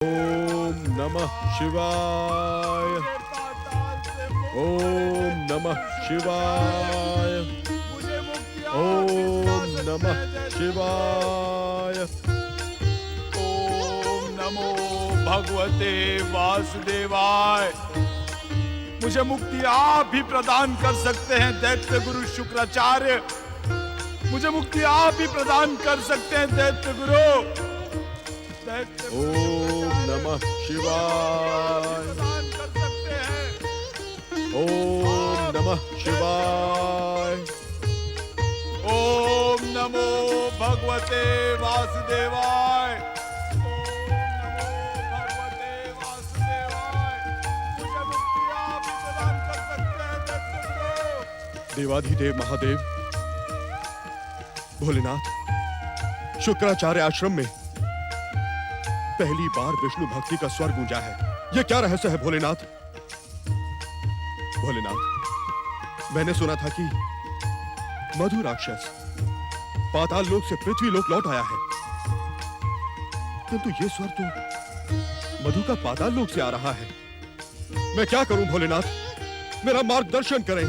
ओम नमः शिवाय। ओम नमः शिवाय। ओम नमः शिवाय। ओम नमो भगवते वासुदेवाय। मुझे मुक्ति आप ही प्रदान कर सकते हैं दैत्य गुरु शुक्राचार्य। मुझे मुक्ति आप ही प्रदान कर सकते हैं दैत्य गुरु। ओम नमः शिवाय। प्रदान कर सकते हैं। ओम नमः शिवाय। ओम नमो भगवते वासुदेवाय। ओम नमो भगवते वासुदेवाय। मुझे मुक्ति आप ही प्रदान कर सकते हैं दैत्य गुरु। देवाधिदेव महादेव भोलेनाथ, शुक्राचार्य आश्रम में पहली बार विष्णु भक्ति का स्वर गूंजा है। यह क्या रहस्य है भोलेनाथ? भोलेनाथ, मैंने सुना था कि मधु राक्षस पाताल लोक से पृथ्वी लोक लौट आया है, किंतु यह स्वर तो मधु का पाताल लोक से आ रहा है। मैं क्या करूं भोलेनाथ? मेरा मार्गदर्शन करें।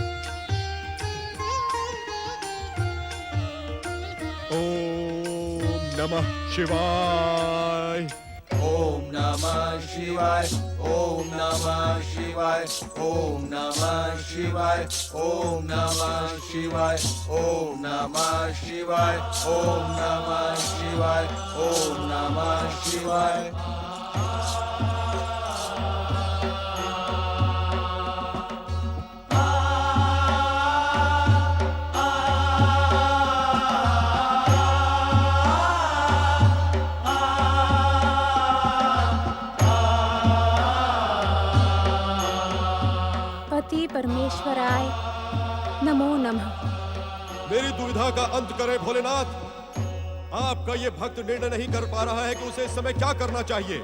ओम नमः शिवाय। ओम नमः शिवाय। ओम नमः शिवाय। ओम नमः शिवाय। ओम नमः शिवाय। ओम नमः शिवाय। ओम नमः शिवाय। ओम नमः शिवाय। पति परमेश्वराय नमो नमः। मेरी दुविधा का अंत करें भोलेनाथ। आपका ये भक्त निर्णय नहीं कर पा रहा है कि उसे इस समय क्या करना चाहिए।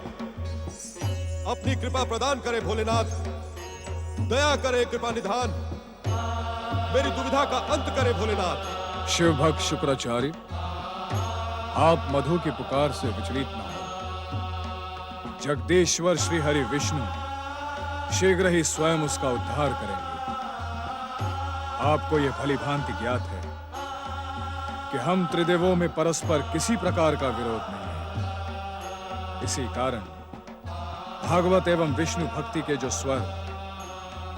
अपनी कृपा प्रदान करें भोलेनाथ। दया करें कृपा निधान। मेरी दुविधा का अंत करें भोलेनाथ। शिव भक्त शुक्राचार्य, आप मधु की पुकार से विचलित न हो। जगदीश्वर श्री हरि विष्णु शीघ्र ही स्वयं उसका उद्धार करेंगे। आपको यह भली भांति ज्ञात है कि हम त्रिदेवों में परस्पर किसी प्रकार का विरोध नहीं है। इसी कारण भागवत एवं विष्णु भक्ति के जो स्वर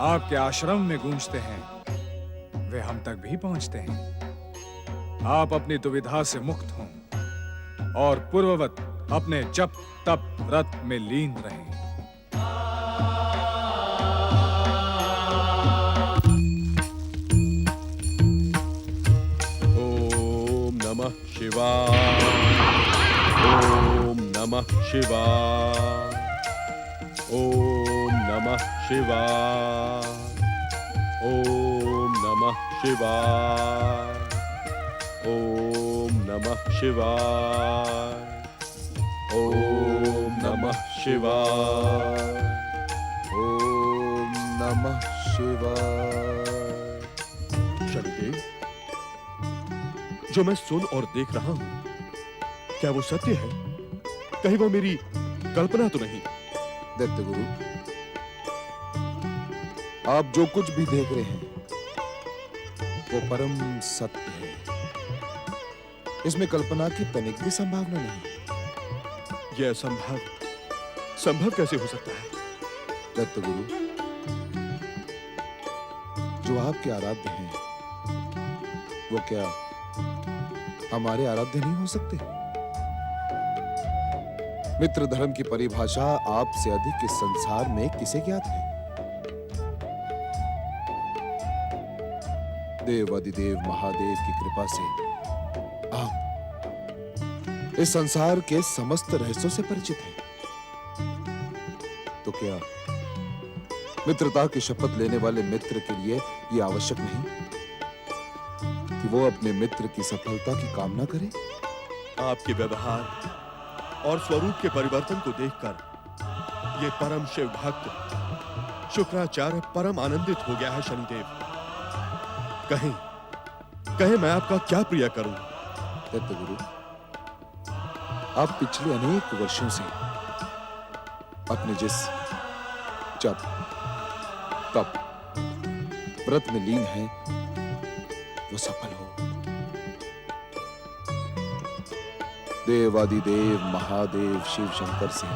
आपके आश्रम में गूंजते हैं वे हम तक भी पहुंचते हैं। आप अपनी दुविधा से मुक्त हों और पूर्ववत अपने जप तप व्रत में लीन रहें। ओम नमः शिवाय। ओम नमः शिवाय। ओम नमः शिवाय। ओम नमः शिवाय। ओम नमः शिवाय। ओम नमः शिवाय। ओम नमः शिवाय। शनिदेव, जो मैं सुन और देख रहा हूं, क्या वो सत्य है? कहीं वो मेरी कल्पना तो नहीं? दैत्य गुरु, आप जो कुछ भी देख रहे हैं वो परम सत्य है। इसमें कल्पना की तनिक भी संभावना नहीं। यह संभव कैसे हो सकता है? दैत्य गुरु, जो आपके आराध्य हैं वो क्या हमारे आराध्य नहीं हो सकते? मित्र धर्म की परिभाषा आपसे अधिक इस संसार में किसे ज्ञात है? देव अधिदेव महादेव की कृपा से आप इस संसार के समस्त रहस्यों से परिचित हैं। तो क्या मित्रता की शपथ लेने वाले मित्र के लिए यह आवश्यक नहीं कि वो अपने मित्र की सफलता की कामना करे? आपके व्यवहार और स्वरूप के परिवर्तन को देखकर ये परम शिव भक्त शुक्राचार्य परम आनंदित हो गया है। शनिदेव, कहें मैं आपका क्या प्रिय करूं? दैत्य गुरु, आप पिछले अनेक वर्षों से अपने जिस जब तब व्रत में लीन है वो सफल हो। देवादिदेव महादेव शिव शंकर से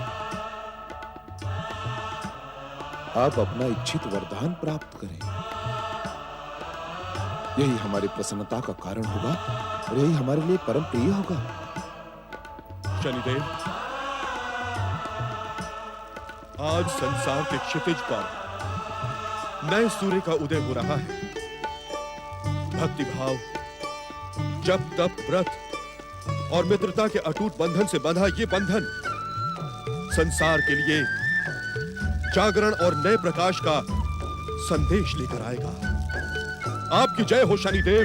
आप अपना इच्छित वरदान प्राप्त करें। यही हमारी प्रसन्नता का कारण होगा और यही हमारे लिए परम प्रिय होगा। शनिदेव, आज संसार के क्षितिज पर नए सूर्य का उदय हो रहा है। भक्तिभाव, जप तप व्रत और मित्रता के अटूट बंधन से बंधा ये बंधन संसार के लिए जागरण और नए प्रकाश का संदेश लेकर आएगा। आपकी जय हो शनिदेव,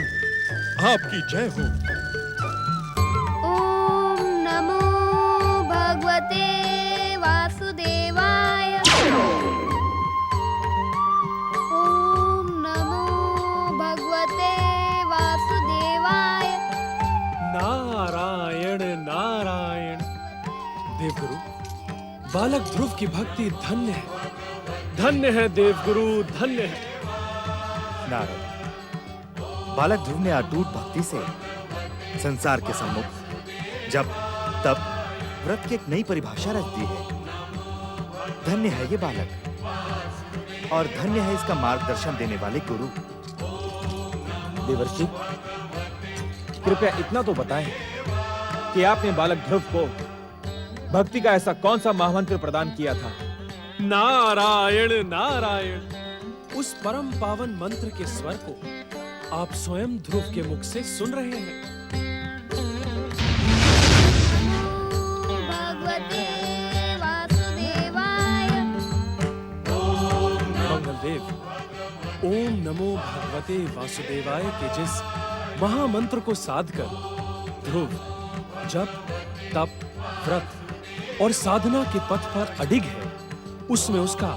आपकी जय हो। ओम नमो भगवते वासुदेवाय। ओम नमो भगवते वासुदेवाय। नारायण नारायण। देवगुरु, बालक ध्रुव की भक्ति धन्य है, धन्य है देवगुरु, धन्य है। नारद, बालक ध्रुव ने अटूट भक्ति से संसार के सम्मुख जब तब व्रत की एक नई परिभाषा रच दी है। धन्य है ये बालक और धन्य है इसका मार्गदर्शन देने वाले गुरु। देवर्षि, कृपया इतना तो बताएं कि आपने बालक ध्रुव को भक्ति का ऐसा कौन सा महामंत्र प्रदान किया था? नारायण नारायण। उस परम पावन मंत्र के स्वर को आप स्वयं ध्रुव के मुख से सुन रहे हैं। भगवते वासुदेवाय। मंगलदेव, ओम नमो भगवते वासुदेवाय के जिस महामंत्र को साधकर ध्रुव जप तप व्रत और साधना के पथ पर अडिग है, उसमें उसका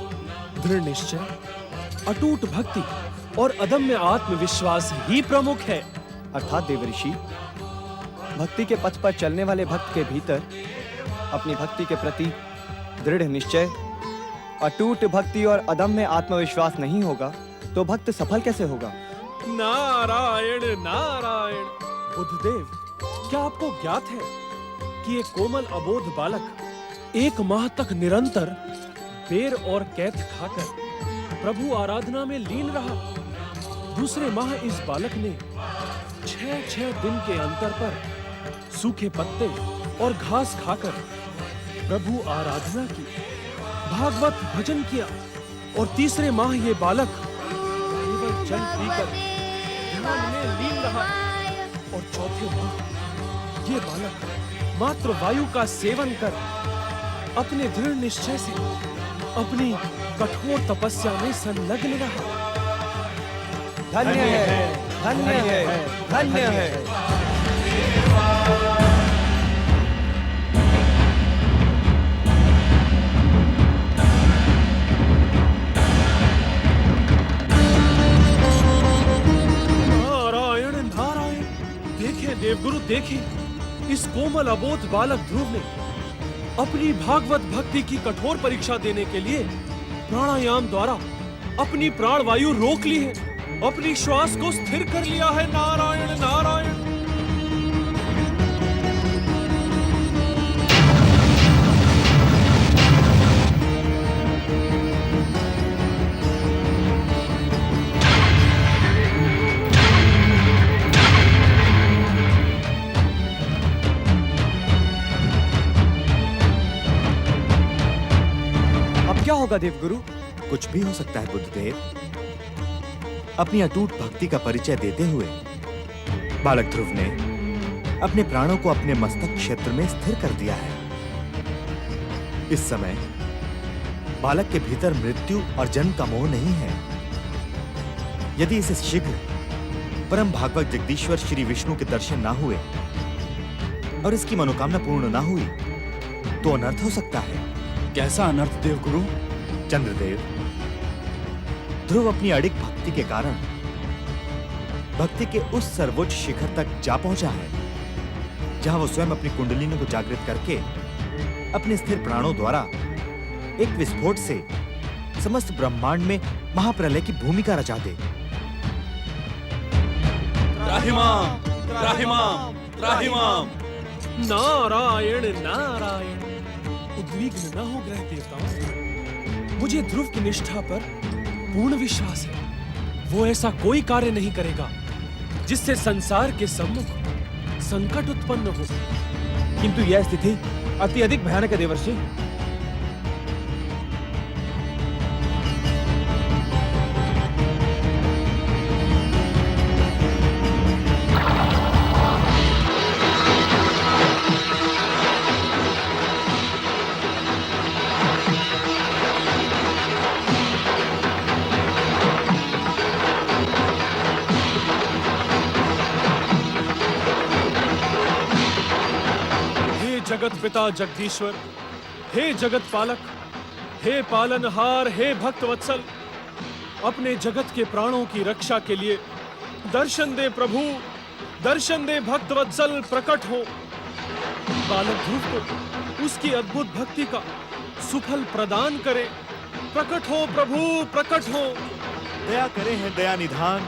दृढ़ निश्चय, अटूट भक्ति और अदम्य आत्मविश्वास ही प्रमुख है। अर्थात देवर्षि, भक्ति के पथ पर चलने वाले भक्त के भीतर अपनी भक्ति के प्रति दृढ़ निश्चय, अटूट भक्ति और अदम्य आत्मविश्वास नहीं होगा तो भक्त सफल कैसे होगा? नारायण नारायण। बुद्धदेव, क्या आपको ज्ञात है कि एक कोमल अबोध बालक 1 माह तक निरंतर बेर और कैथ खाकर प्रभु आराधना में लीन रहा। दूसरे माह इस बालक ने 6 दिन के अंतर पर सूखे पत्ते और घास खाकर प्रभु आराधना की, भागवत भजन किया। और तीसरे माह ये बालक केवल जल पीकर ध्यान में लीन रहा। और चौथे माह ये बालक मात्र वायु का सेवन कर अपने दृढ़ निश्चय से अपनी कठोर तपस्या में संलग्न रहा। धन्य है, धन्य है, धन्य है। नारायण नारायण। देखें देवगुरु, देखें, इस कोमल अबोध बालक ध्रुव ने अपनी भागवत भक्ति की कठोर परीक्षा देने के लिए प्राणायाम द्वारा अपनी प्राण वायु रोक ली है, अपनी श्वास को स्थिर कर लिया है। नारायण नारायण। अब क्या होगा देवगुरु? कुछ भी हो सकता है बुद्धदेव। अपनी अटूट भक्ति का परिचय देते हुए बालक ध्रुव ने अपने प्राणों को अपने मस्तक क्षेत्र में स्थिर कर दिया है। इस समय बालक के भीतर मृत्यु और जन्म का मोह नहीं है। यदि इसे शीघ्र परम भागवत जगदीश्वर श्री विष्णु के दर्शन ना हुए और इसकी मनोकामना पूर्ण ना हुई तो अनर्थ हो सकता है। कैसा अनर्थ देवगुरु? चंद्रदेव, ध्रुव अपनी अडिग भक्ति के कारण भक्ति के उस सर्वोच्च शिखर तक जा पहुंचा है जहां वो स्वयं अपनी कुंडलिनी को जागृत करके अपने स्थिर प्राणों द्वारा एक विस्फोट से समस्त ब्रह्मांड में महाप्रलय की भूमिका रचा दे। त्राहिमाम, त्राहिमाम, त्राहिमाम। नारायण नारायण। उद्विग्न न हो ग्रह देवताओं, मुझे ध्रुव की निष्ठा पर पूर्ण विश्वास है। वो ऐसा कोई कार्य नहीं करेगा जिससे संसार के सम्मुख संकट उत्पन्न हो। किंतु यह स्थिति अति अधिक भयानक है देवर्षि। जगत पिता जगदीश्वर, हे जगत पालक, हे पालनहार, हे भक्त वत्सल, अपने जगत के प्राणों की रक्षा के लिए दर्शन दे प्रभु, दर्शन दे भक्त वत्सल, प्रकट हो। बालक ध्रुव को उसकी अद्भुत भक्ति का सुफल प्रदान करे। प्रकट हो प्रभु, प्रकट हो। दया करे हैं दया निधान,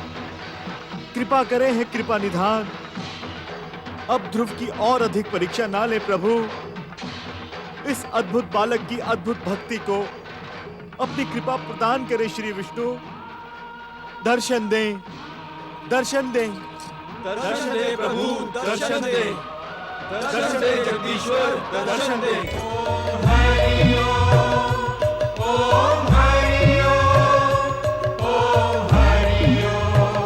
कृपा करे हैं कृपा निधान। अब ध्रुव की और अधिक परीक्षा ना ले प्रभु। इस अद्भुत बालक की अद्भुत भक्ति को अपनी कृपा प्रदान करे श्री विष्णु। दर्शन दें, दर्शन दें, दर्शन दे प्रभु, दर्शन दे, दर्शन दे जगदीश्वर, दर्शन दे। ओम हरि ओम, ओम हरि ओम, ओम हरि ओम,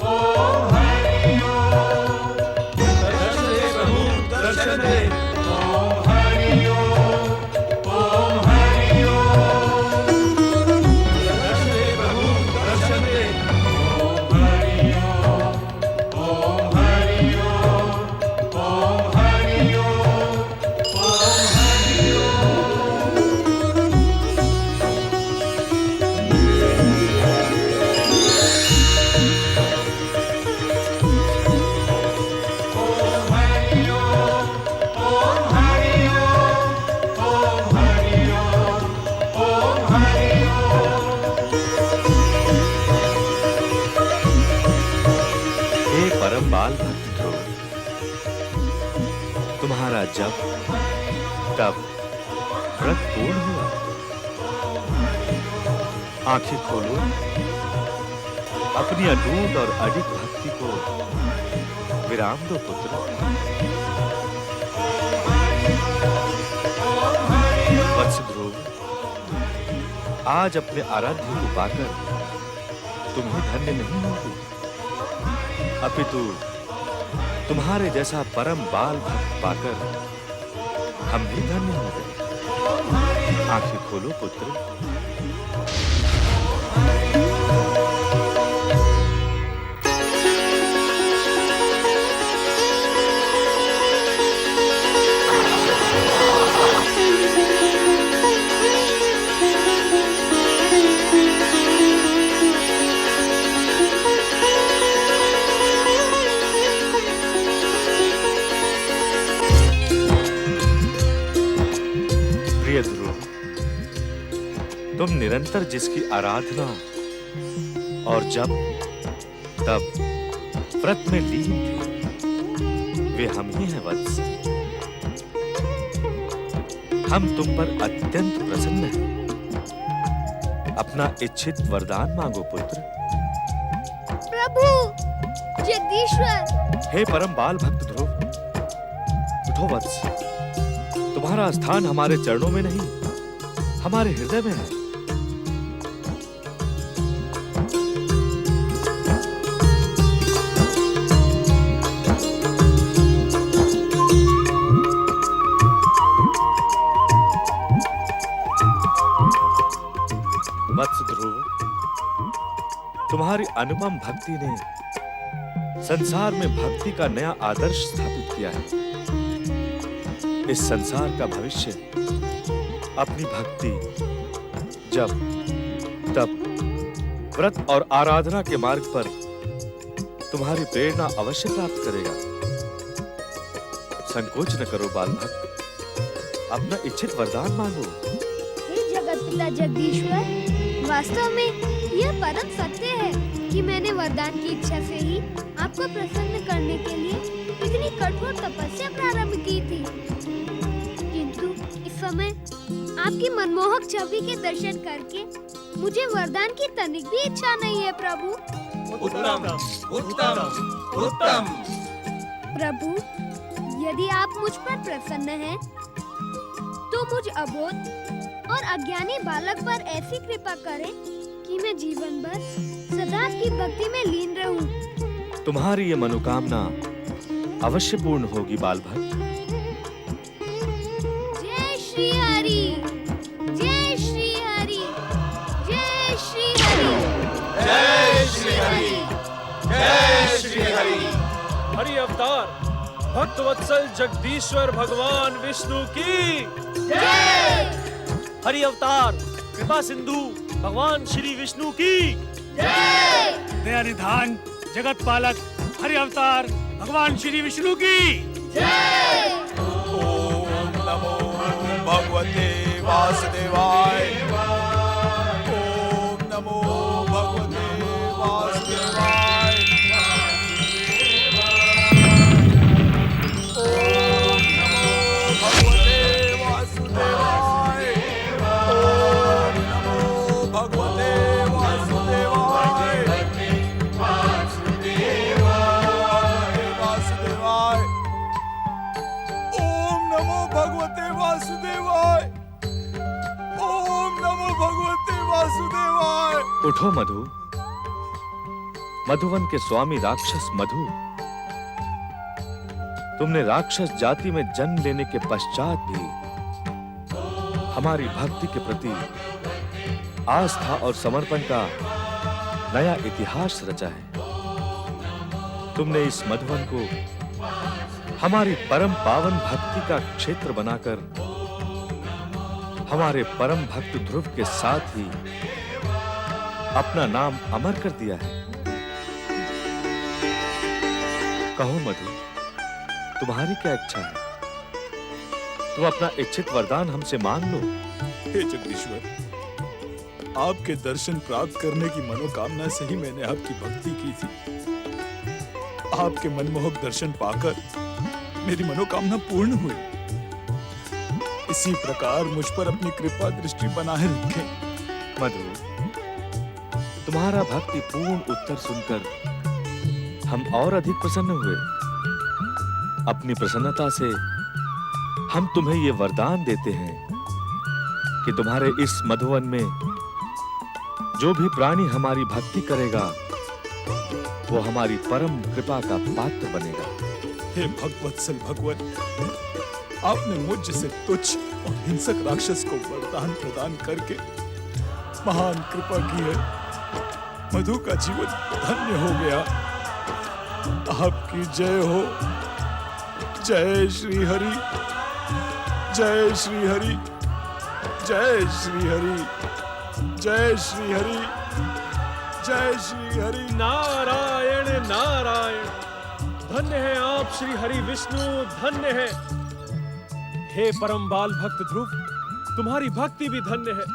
ओम हरि ओम। दर्शन दे प्रभु, दर्शन दे। ओम हरि ओम, ओम हरि ओम। दर्शन दे प्रभु, दर्शन दे। ओम हरि ओम, ओम हरि ओम, ओम हरि ओम, ओम हरि ओम। ओम हरि ओम, ओम हरि ओम, ओम हरि ओम, ओम हरि ओम। हे परम बाल भक्त ध्रुव, तुम्हारा जब तब व्रत पूर्ण हुआ। आंखें खोलो, अपनी अटूट और अडिग भक्ति को विराम दो पुत्र। वत्स ध्रुव, आज अपने आराध्य को पाकर तुम्हें धन्य नहीं होगी, अपितु तुम्हारे जैसा परम बाल भक्त पाकर हम भी धन्य हो गए। आंखें खोलो पुत्र। प्रिय ध्रुव, तुम निरंतर जिसकी आराधना और जब तब व्रत में लीन थे, वे हम ही हैं वत्स। हम तुम पर अत्यंत प्रसन्न हैं। अपना इच्छित वरदान मांगो पुत्र। प्रभु जगदीश्वर। हे परम बाल भक्त ध्रुव, उठो वत्स। तुम्हारा स्थान हमारे चरणों में नहीं, हमारे हृदय में है। वत्स ध्रुव, तुम्हारी अनुपम भक्ति ने संसार में भक्ति का नया आदर्श स्थापित किया है। इस संसार का भविष्य अपनी भक्ति जब तब व्रत और आराधना के मार्ग पर तुम्हारी प्रेरणा अवश्य प्राप्त करेगा। संकोच न करो बाल भक्त, अपना इच्छित वरदान मांगो। हे पिता जगदीश्वर, वास्तव में यह परम सत्य है कि मैंने वरदान की इच्छा से ही आपको प्रसन्न करने के लिए इतनी कठोर तपस्या प्रारंभ की थी, किंतु इस समय आपकी मनमोहक छवि के दर्शन करके मुझे वरदान की तनिक भी इच्छा नहीं है प्रभु। उत्तम उत्तम उत्तम। प्रभु, यदि आप मुझ पर प्रसन्न हैं, तो मुझ अबोध और अज्ञानी बालक पर ऐसी कृपा करें कि मैं जीवन भर सदा की भक्ति में लीन रहूं। तुम्हारी ये मनोकामना अवश्य पूर्ण होगी बाल भक्त। जय श्री हरि, जय श्री हरि, जय श्री हरि, जय श्री हरि, जय श्री हरि। हरि अवतार भक्त वत्सल जगदीश्वर भगवान विष्णु की जय। हरि अवतार कृपा सिंधु भगवान श्री विष्णु की जय। दया निधान जगत पालक हरि अवतार भगवान श्री विष्णु की जय। ओम नमो भगवते वासुदेवाय। ओम नमो भगवते वासुदेवाय। ओम नमो भगवते वासुदेवाय। ओम नमो भगवते वासुदेवाय। वासुदेवाय। ओम नमो भगवते वासुदेवाय। ओम नमो भगवते वासुदेवाय। उठो मधु। मधुवन के स्वामी राक्षस मधु, तुमने राक्षस जाति में जन्म लेने के पश्चात भी हमारी भक्ति के प्रति आस्था और समर्पण का नया इतिहास रचा है। तुमने इस मधुवन को हमारी परम पावन भक्ति का क्षेत्र बनाकर हमारे परम भक्त ध्रुव के साथ ही अपना नाम अमर कर दिया है। कहो मधु, तुम्हारी क्या इच्छा है? तुम अपना इच्छित वरदान हमसे मांग लो। हे जगदीश्वर, आपके दर्शन प्राप्त करने की मनोकामना से ही मैंने आपकी भक्ति की थी। आपके मनमोहक दर्शन पाकर मेरी मनोकामना पूर्ण हुई। इसी प्रकार मुझ पर अपनी कृपा दृष्टि बनाए रखें। मधु, तुम्हारा भक्ति पूर्ण उत्तर सुनकर हम और अधिक प्रसन्न हुए। अपनी प्रसन्नता से हम तुम्हें ये वरदान देते हैं कि तुम्हारे इस मधुवन में जो भी प्राणी हमारी भक्ति करेगा वो हमारी परम कृपा का पात्र बनेगा। हे भगवत्सल भगवान, आपने मुझ जैसे तुच्छ और हिंसक राक्षस को वरदान प्रदान करके महान कृपा की है। मधु का जीवन धन्य हो गया। आपकी जय हो। जय श्री हरि, जय श्री हरि, जय श्री हरि, जय श्री हरि, जय श्री हरि। नारायण नारायण। धन्य है आप श्री हरि विष्णु, धन्य है। हे परम बाल भक्त ध्रुव, तुम्हारी भक्ति भी धन्य है।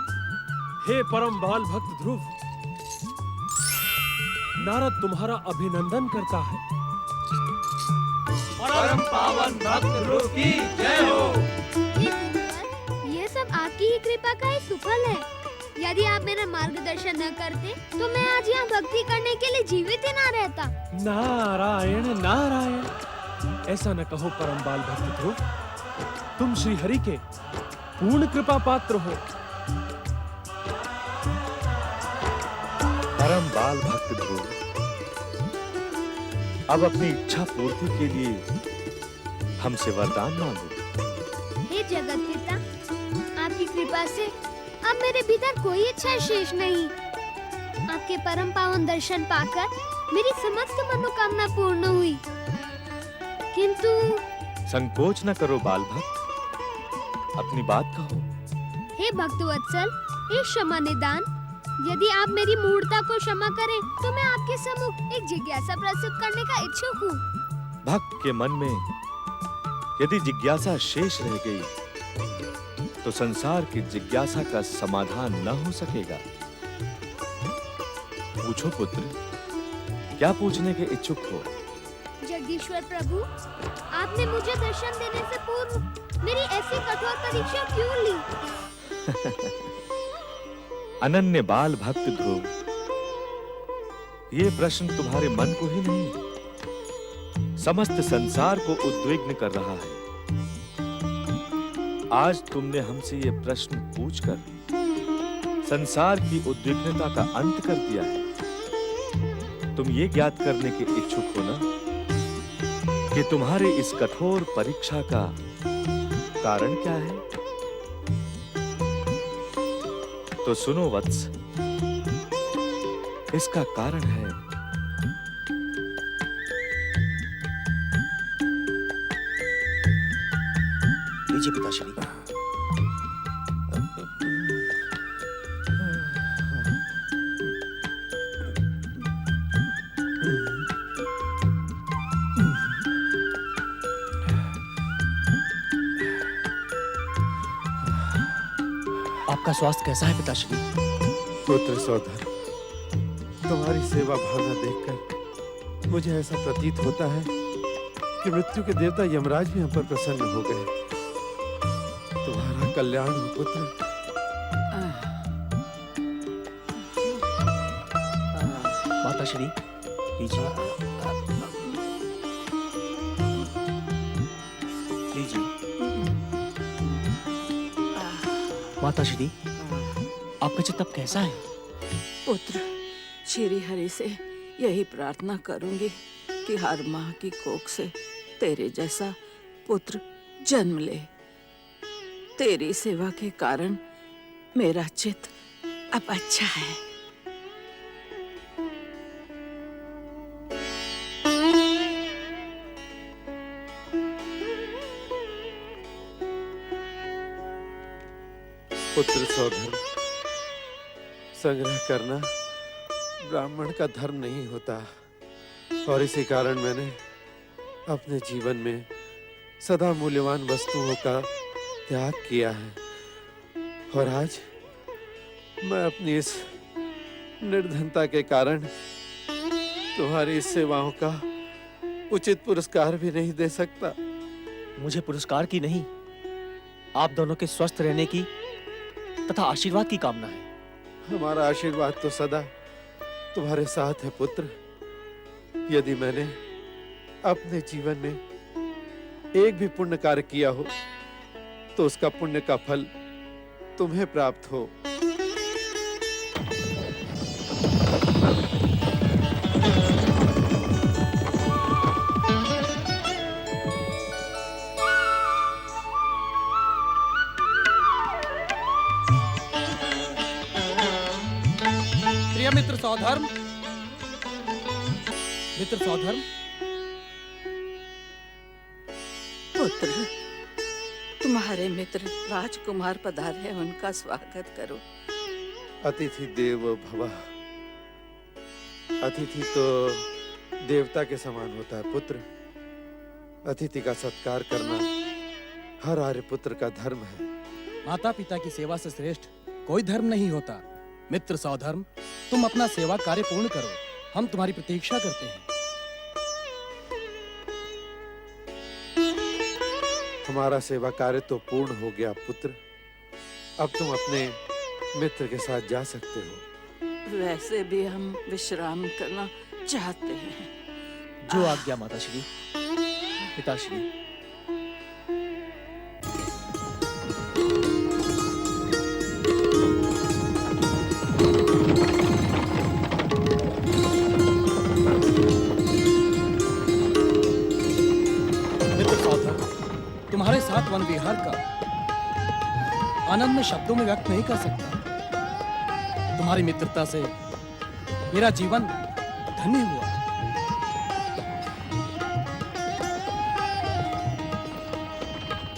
हे परम बाल भक्त ध्रुव, नारद तुम्हारा अभिनंदन करता है। परम पावन भक्त ध्रुव की जय हो। हे सुंदर, ये सब आपकी ही कृपा का ही सुफल है। यदि आप मेरा मार्गदर्शन न करते तो मैं आज यहाँ भक्ति करने के लिए जीवित ही ना रहता। नारायण नारायण। ऐसा न कहो परम बाल भक्त ध्रुव, तुम श्री हरि के पूर्ण कृपा पात्र हो। परम बाल भक्त ध्रुव, अब अपनी इच्छा पूर्ति के लिए हमसे वरदान मांगो। हे जगत पिता, आपकी कृपा से अब मेरे भीतर कोई इच्छा शेष नहीं। आपके परम पावन दर्शन पाकर मेरी समस्त मनोकामना पूर्ण हुई। किंतु संकोच न करो बाल भक्त, अपनी बात कहो। हे भक्तवत्सल, हे क्षमा निदान, यदि आप मेरी मूढ़ता को क्षमा करें तो मैं आपके सम्मुख एक जिज्ञासा प्रस्तुत करने का इच्छुक हूँ। भक्त के मन में यदि जिज्ञासा शेष रह गई तो संसार की जिज्ञासा का समाधान न हो सकेगा। पूछो पुत्र, क्या पूछने के इच्छुक हो? जगदीश्वर प्रभु, आपने मुझे दर्शन देने से पूर्व मेरी ऐसी कठोर परीक्षा क्यों ली? अनन्य बाल भक्त ध्रुव, ये प्रश्न तुम्हारे मन को ही नहीं, समस्त संसार को उद्विग्न कर रहा है। आज तुमने हमसे ये प्रश्न पूछकर संसार की उद्विग्नता का अंत कर दिया है। तुम ये ज्ञात करने के इच्छुक हो ना कि तुम्हारे इस कठोर परीक्षा का कारण क्या है? तो सुनो वत्स, इसका कारण है लीजिए पिताश्री। आपका स्वास्थ्य कैसा है पिताश्री? पुत्र सौधर, तुम्हारी सेवा भावना देखकर मुझे ऐसा प्रतीत होता है कि मृत्यु के देवता यमराज भी हम पर प्रसन्न हो गए। तुम्हारा कल्याण हो पुत्र। माताश्री लीजिए, लीजिए। माताश्री, आपका चित्त अब कैसा है? पुत्र, श्री हरि से यही प्रार्थना करूंगी कि हर माँ की कोख से तेरे जैसा पुत्र जन्म ले। तेरी सेवा के कारण मेरा चित्त अब अच्छा है। पुत्र सौधर, संग्रह करना ब्राह्मण का धर्म नहीं होता, और इसी कारण मैंने अपने जीवन में सदा मूल्यवान वस्तुओं का त्याग किया है। और आज मैं अपनी इस निर्धनता के कारण तुम्हारी इस सेवाओं का उचित पुरस्कार भी नहीं दे सकता। मुझे पुरस्कार की नहीं, आप दोनों के स्वस्थ रहने की तथा आशीर्वाद की कामना है। हमारा आशीर्वाद तो सदा तुम्हारे साथ है पुत्र। यदि मैंने अपने जीवन में एक भी पुण्य कार्य किया हो तो उसका पुण्य का फल तुम्हें प्राप्त हो। प्रिय मित्र सौधर्म, मित्र सौधर्म, पुत्र, तुम्हारे मित्र राजकुमार पधारे हैं, उनका स्वागत करो। अतिथि देवो भव। अतिथि तो देवता के समान होता है पुत्र। अतिथि का सत्कार करना हर आर्य पुत्र का धर्म है। माता पिता की सेवा से श्रेष्ठ कोई धर्म नहीं होता। मित्र सौधर्म, तुम अपना सेवा कार्य पूर्ण करो, हम तुम्हारी प्रतीक्षा करते हैं। हमारा सेवा कार्य तो पूर्ण हो गया पुत्र। अब तुम अपने मित्र के साथ जा सकते हो। वैसे भी हम विश्राम करना चाहते हैं। जो आज्ञा माताश्री। पिताश्री। तुम्हारे साथ वन विहार का आनंद में शब्दों में व्यक्त नहीं कर सकता। तुम्हारी मित्रता से मेरा जीवन धन्य हुआ।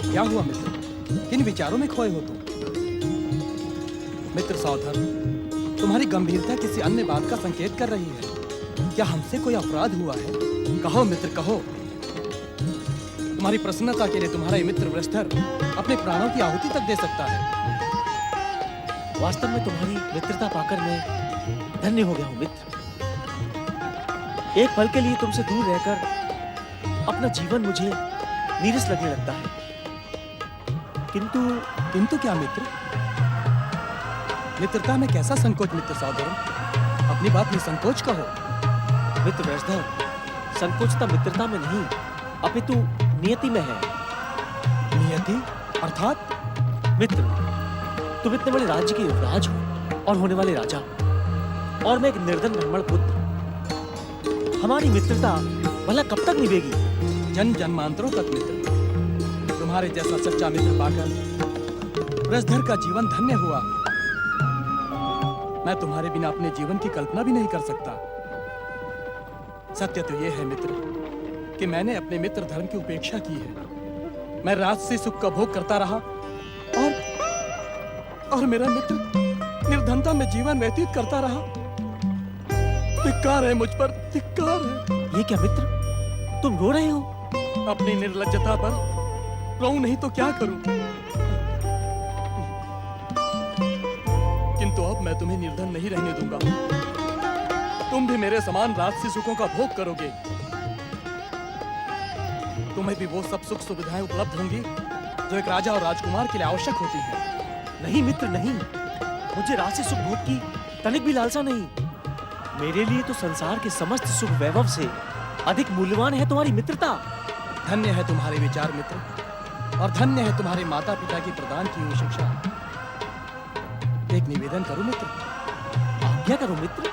क्या हुआ मित्र, किन विचारों में खोए हो तुम? मित्र सौधर्म, तुम्हारी गंभीरता किसी अन्य बात का संकेत कर रही है। क्या हमसे कोई अपराध हुआ है? कहो मित्र, कहो। तुम्हारी प्रसन्नता के लिए तुम्हारा ये मित्र वृषधर अपने प्राणों की आहुति तक दे सकता है। वास्तव में तुम्हारी मित्रता पाकर मैं धन्य हो गया हूँ मित्र। एक पल के लिए तुमसे दूर रहकर अपना जीवन मुझे नीरस लगने लगता है। किंतु क्या मित्र? मित्रता में कैसा संकोच मित्र सहोदरन? अपनी बात निसंकोच कहो। मित्र वृषधर, संकोचता मित्रता में नहीं अपितु नियति में है। नियति अर्थात? मित्र, तुम इतने बड़े राज्य के युवराज हो और होने वाले राजा, और मैं एक निर्धन ब्राह्मण पुत्र। हमारी मित्रता भला कब तक निभेगी? जन जन्मांतरों तक मित्र। तुम्हारे जैसा सच्चा मित्र पाकर वृषधर का जीवन धन्य हुआ। मैं तुम्हारे बिना अपने जीवन की कल्पना भी नहीं कर सकता। सत्य तो यह है मित्र कि मैंने अपने मित्र धर्म की उपेक्षा की है। मैं राजसी सुख का भोग करता रहा और मेरा मित्र निर्धनता में जीवन व्यतीत करता रहा। धिक्कार है मुझ पर, धिक्कार है। ये क्या मित्र, तुम रो रहे हो? अपनी निर्लज्जता पर रोऊं नहीं तो क्या करूं? किंतु अब मैं तुम्हें निर्धन नहीं रहने दूंगा। तुम भी मेरे समान राजसी सुखों का भोग करोगे। तुम्हें भी वो सब सुख सुविधाएं उपलब्ध होंगी जो एक राजा और राजकुमार के लिए आवश्यक होती हैं। नहीं मित्र नहीं, मुझे राजसी सुख भोग की तनिक भी लालसा नहीं। मेरे लिए तो संसार के समस्त सुख वैभव से अधिक मूल्यवान है तुम्हारी मित्रता। धन्य है तुम्हारे विचार मित्र, और धन्य है तुम्हारे माता पिता की प्रदान की हुई शिक्षा। एक निवेदन करूं मित्र? आज्ञा करो मित्र।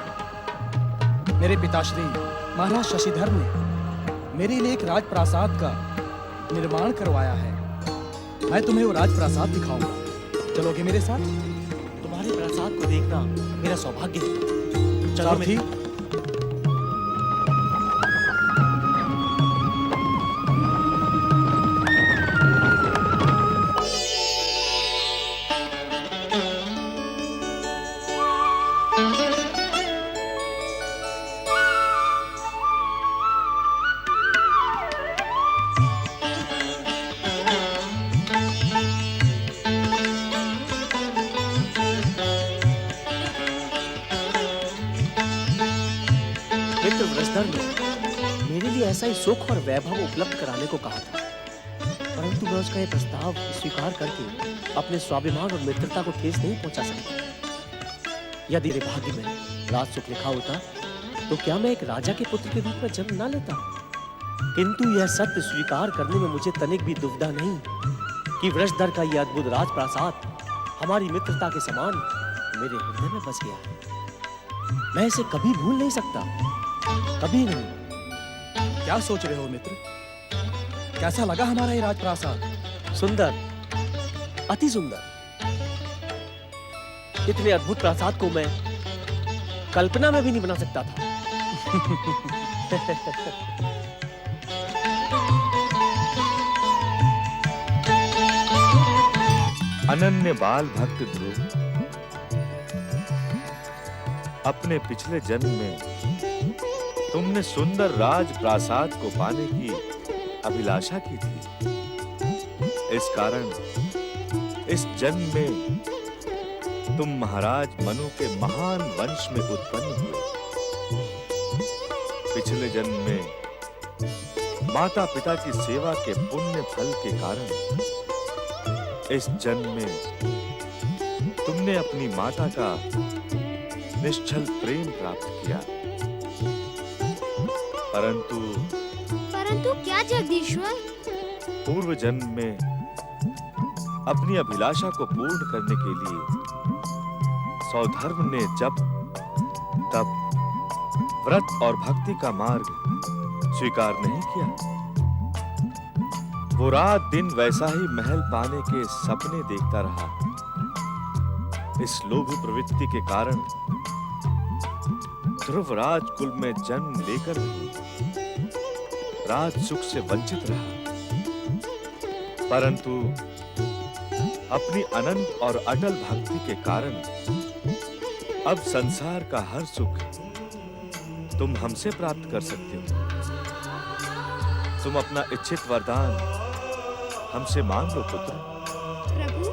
मेरे पिताश्री महाराज शशिधर ने मेरे लिए एक राजप्रासाद का निर्माण करवाया है। मैं तुम्हें वो राजप्रासाद दिखाऊंगा। चलोगे मेरे साथ? तुम्हारे प्रासाद को देखना मेरा सौभाग्य है। चलो सारथी। मेरे लिए ऐसा ही सुख और वैभव उपलब्ध कराने को कहा था, परंतु मैं उसका यह प्रस्ताव स्वीकार करके अपने स्वाभिमान और मित्रता को ठेस नहीं पहुंचा सकता। यदि मेरे भाग्य में राज सुख लिखा होता तो क्या मैं एक राजा के पुत्र के रूप में जन्म न लेता? किंतु यह सत्य स्वीकार करने में मुझे तनिक भी दुविधा नहीं कि वृषधर का यह अद्भुत राजप्रासाद हमारी मित्रता के समान मेरे हृदय में बस गया है। मैं इसे कभी भूल नहीं सकता, कभी नहीं। क्या सोच रहे हो मित्र? कैसा लगा हमारा ये राजप्रासाद? सुंदर, अति सुंदर। इतने अद्भुत प्रासाद को मैं कल्पना में भी नहीं बना सकता था। अनन्य बाल भक्त ध्रुव, अपने पिछले जन्म में तुमने सुंदर राज प्रासाद को पाने की अभिलाषा की थी। इस कारण इस जन्म में तुम महाराज मनु के महान वंश में उत्पन्न हुए। पिछले जन्म में माता पिता की सेवा के पुण्य फल के कारण इस जन्म में तुमने अपनी माता का निश्चल प्रेम प्राप्त किया। परंतु क्या जगदीश्वर? पूर्व जन्म में अपनी अभिलाषा को पूर्ण करने के लिए सौधर्म ने जब तब व्रत और भक्ति का मार्ग स्वीकार नहीं किया। वो रात दिन वैसा ही महल पाने के सपने देखता रहा। इस लोभी प्रवृत्ति के कारण ध्रुव राजकुल में जन्म लेकर भी राज सुख से वंचित रहा। परंतु अपनी अनंत और अटल भक्ति के कारण अब संसार का हर सुख तुम हमसे प्राप्त कर सकते हो। तुम अपना इच्छित वरदान हमसे मांग लो पुत्र। प्रभु,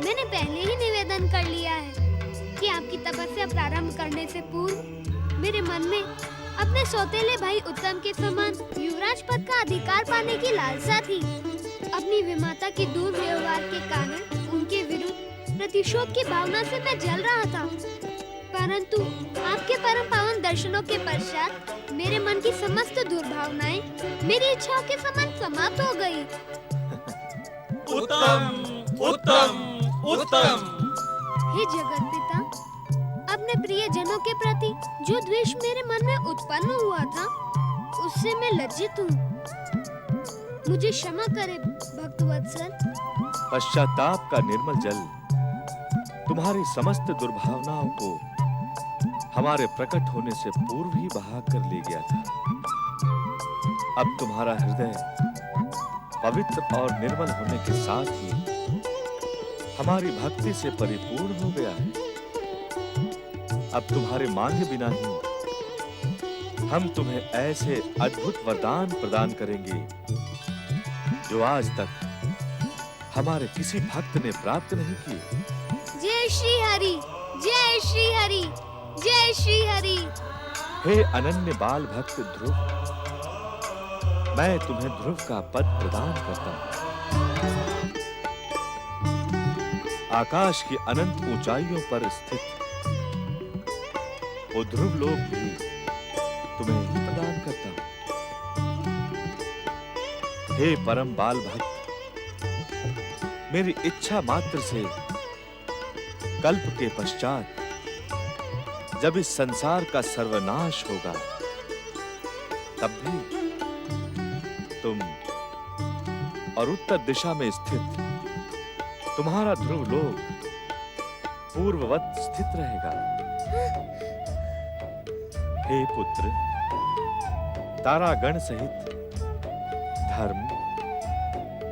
मैंने पहले ही निवेदन कर लिया है कि आपकी तपस्या प्रारंभ करने से पूर्व मेरे मन में अपने सौतेले भाई उत्तम के समान युवराज पद का अधिकार पाने की लालसा थी। अपनी विमाता की दुर्व्यवहार के कारण उनके विरुद्ध प्रतिशोध की भावना से मैं जल रहा था, परंतु आपके परम पावन दर्शनों के पश्चात मेरे मन की समस्त दुर्भावनाएं मेरी इच्छाओं के समान समाप्त हो गई। उत्तम, उत्तम, उत्तम। हे जगत पिता, अपने प्रिय जनों के प्रति जो द्वेष मेरे मन में उत्पन्न हुआ था, उससे मैं लज्जित हूँ। मुझे क्षमा करे भक्तवत्सल। पश्चाताप का निर्मल जल तुम्हारी समस्त दुर्भावनाओं को हमारे प्रकट होने से पूर्व ही बहा कर ले गया था। अब तुम्हारा हृदय पवित्र और निर्मल होने के साथ ही हमारी भक्ति से परिपूर्ण हो गया है। अब तुम्हारे मांगे बिना ही हम तुम्हें ऐसे अद्भुत वरदान प्रदान करेंगे जो आज तक हमारे किसी भक्त ने प्राप्त नहीं किए। जय श्री हरि, जय श्री हरि, जय श्री हरि। हे अनन्य बाल भक्त ध्रुव, मैं तुम्हें ध्रुव का पद प्रदान करता हूं। आकाश की अनंत ऊंचाइयों पर स्थित वो ध्रुव लोक भी तुम्हें ही प्रदान करता हूं। हे परम बाल भक्त, मेरी इच्छा मात्र से कल्प के पश्चात जब इस संसार का सर्वनाश होगा, तब भी तुम और उत्तर दिशा में स्थित तुम्हारा ध्रुव लोक पूर्ववत स्थित रहेगा। हे पुत्र, तारागण सहित धर्म,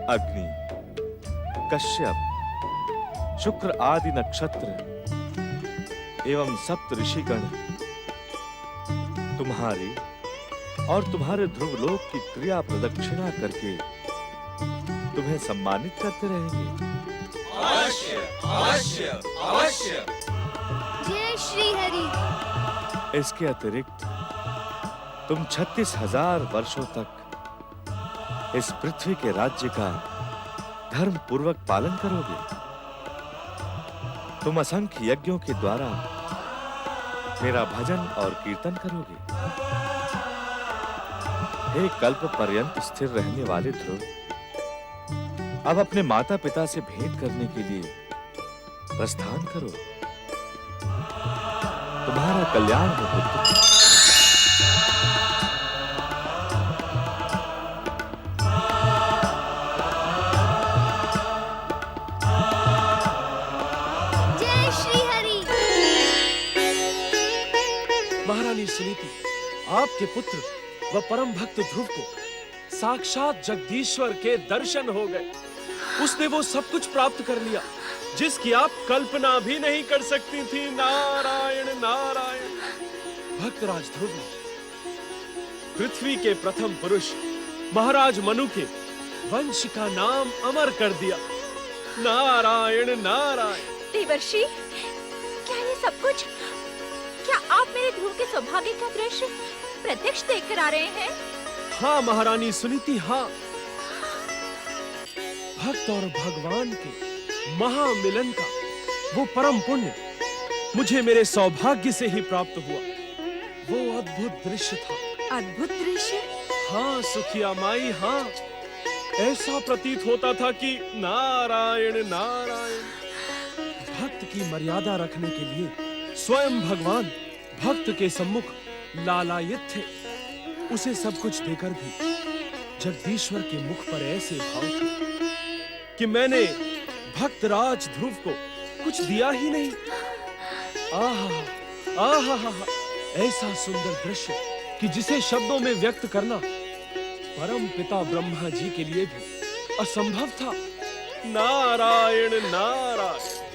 अग्नि, कश्यप, शुक्र आदि नक्षत्र एवं सप्त ऋषिगण तुम्हारी और तुम्हारे ध्रुव लोक की क्रिया प्रदक्षिणा करके तुम्हें सम्मानित करते रहेंगे। अवश्य, अवश्य, अवश्य। जय श्री हरि। इसके अतिरिक्त तुम 36,000 वर्षों तक इस पृथ्वी के राज्य का धर्म पूर्वक पालन करोगे। तुम असंख्य यज्ञों के द्वारा मेरा भजन और कीर्तन करोगे। हे कल्प पर्यंत स्थिर रहने वाले ध्रुव, अब अपने माता पिता से भेंट करने के लिए प्रस्थान करो। तुम्हारा कल्याण हो पुत्र। जय श्री हरि। महारानी सुनीति, आपके पुत्र व परम भक्त ध्रुव को साक्षात जगदीश्वर के दर्शन हो गए। उसने वो सब कुछ प्राप्त कर लिया जिसकी आप कल्पना भी नहीं कर सकती थी। नारायण नारायण। भक्तराज ध्रुव ने पृथ्वी के प्रथम पुरुष महाराज मनु के वंश का नाम अमर कर दिया। नारायण नारायण। देवर्षि, क्या ये सब कुछ, क्या आप मेरे ध्रुव के सौभाग्य का दृश्य प्रत्यक्ष देखकर आ रहे हैं? हाँ महारानी सुनीति, हाँ। भक्त और भगवान के महामिलन का वो परम पुण्य मुझे मेरे सौभाग्य से ही प्राप्त हुआ। वो अद्भुत दृश्य था। अद्भुत दृश्य? हाँ सुखिया माई, हाँ। ऐसा प्रतीत होता था कि नारायण नारायण। भक्त की मर्यादा रखने के लिए स्वयं भगवान भक्त के सम्मुख लालायित थे। उसे सब कुछ देकर भी जगदीश्वर के मुख पर ऐसे भाव थे कि मैंने भक्तराज ध्रुव को कुछ दिया ही नहीं। आहा आहा, ऐसा सुंदर दृश्य कि जिसे शब्दों में व्यक्त करना परम पिता ब्रह्मा जी के लिए भी असंभव था। नारायण नारायण।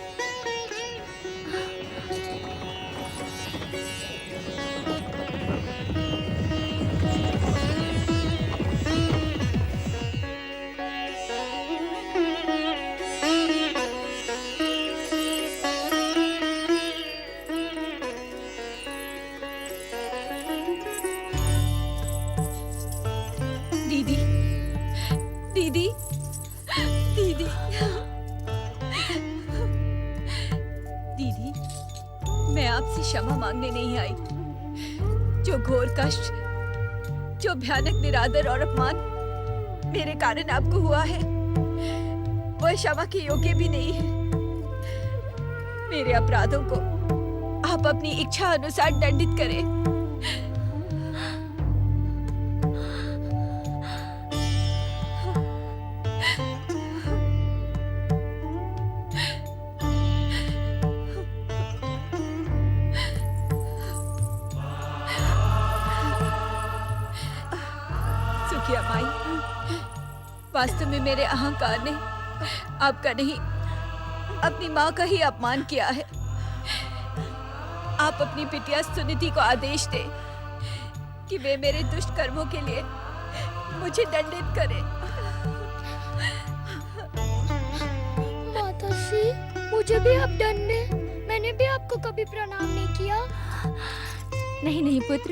दीदी, मैं आपसे क्षमा मांगने नहीं आई। जो घोर कष्ट, जो भयानक निरादर और अपमान मेरे कारण आपको हुआ है, वह क्षमा के योग्य भी नहीं है। मेरे अपराधों को आप अपनी इच्छा अनुसार दंडित करें। सुखिया माई, वास्तव में मेरे अहंकार ने आपका नहीं, अपनी माँ का ही अपमान किया है। आप अपनी बिटिया सुनीति को आदेश दें कि वे मेरे दुष्ट कर्मों के लिए मुझे दंडित करें। माताश्री, मुझे भी आप दंड दें। मैंने भी आपको कभी प्रणाम नहीं किया। नहीं नहीं पुत्र,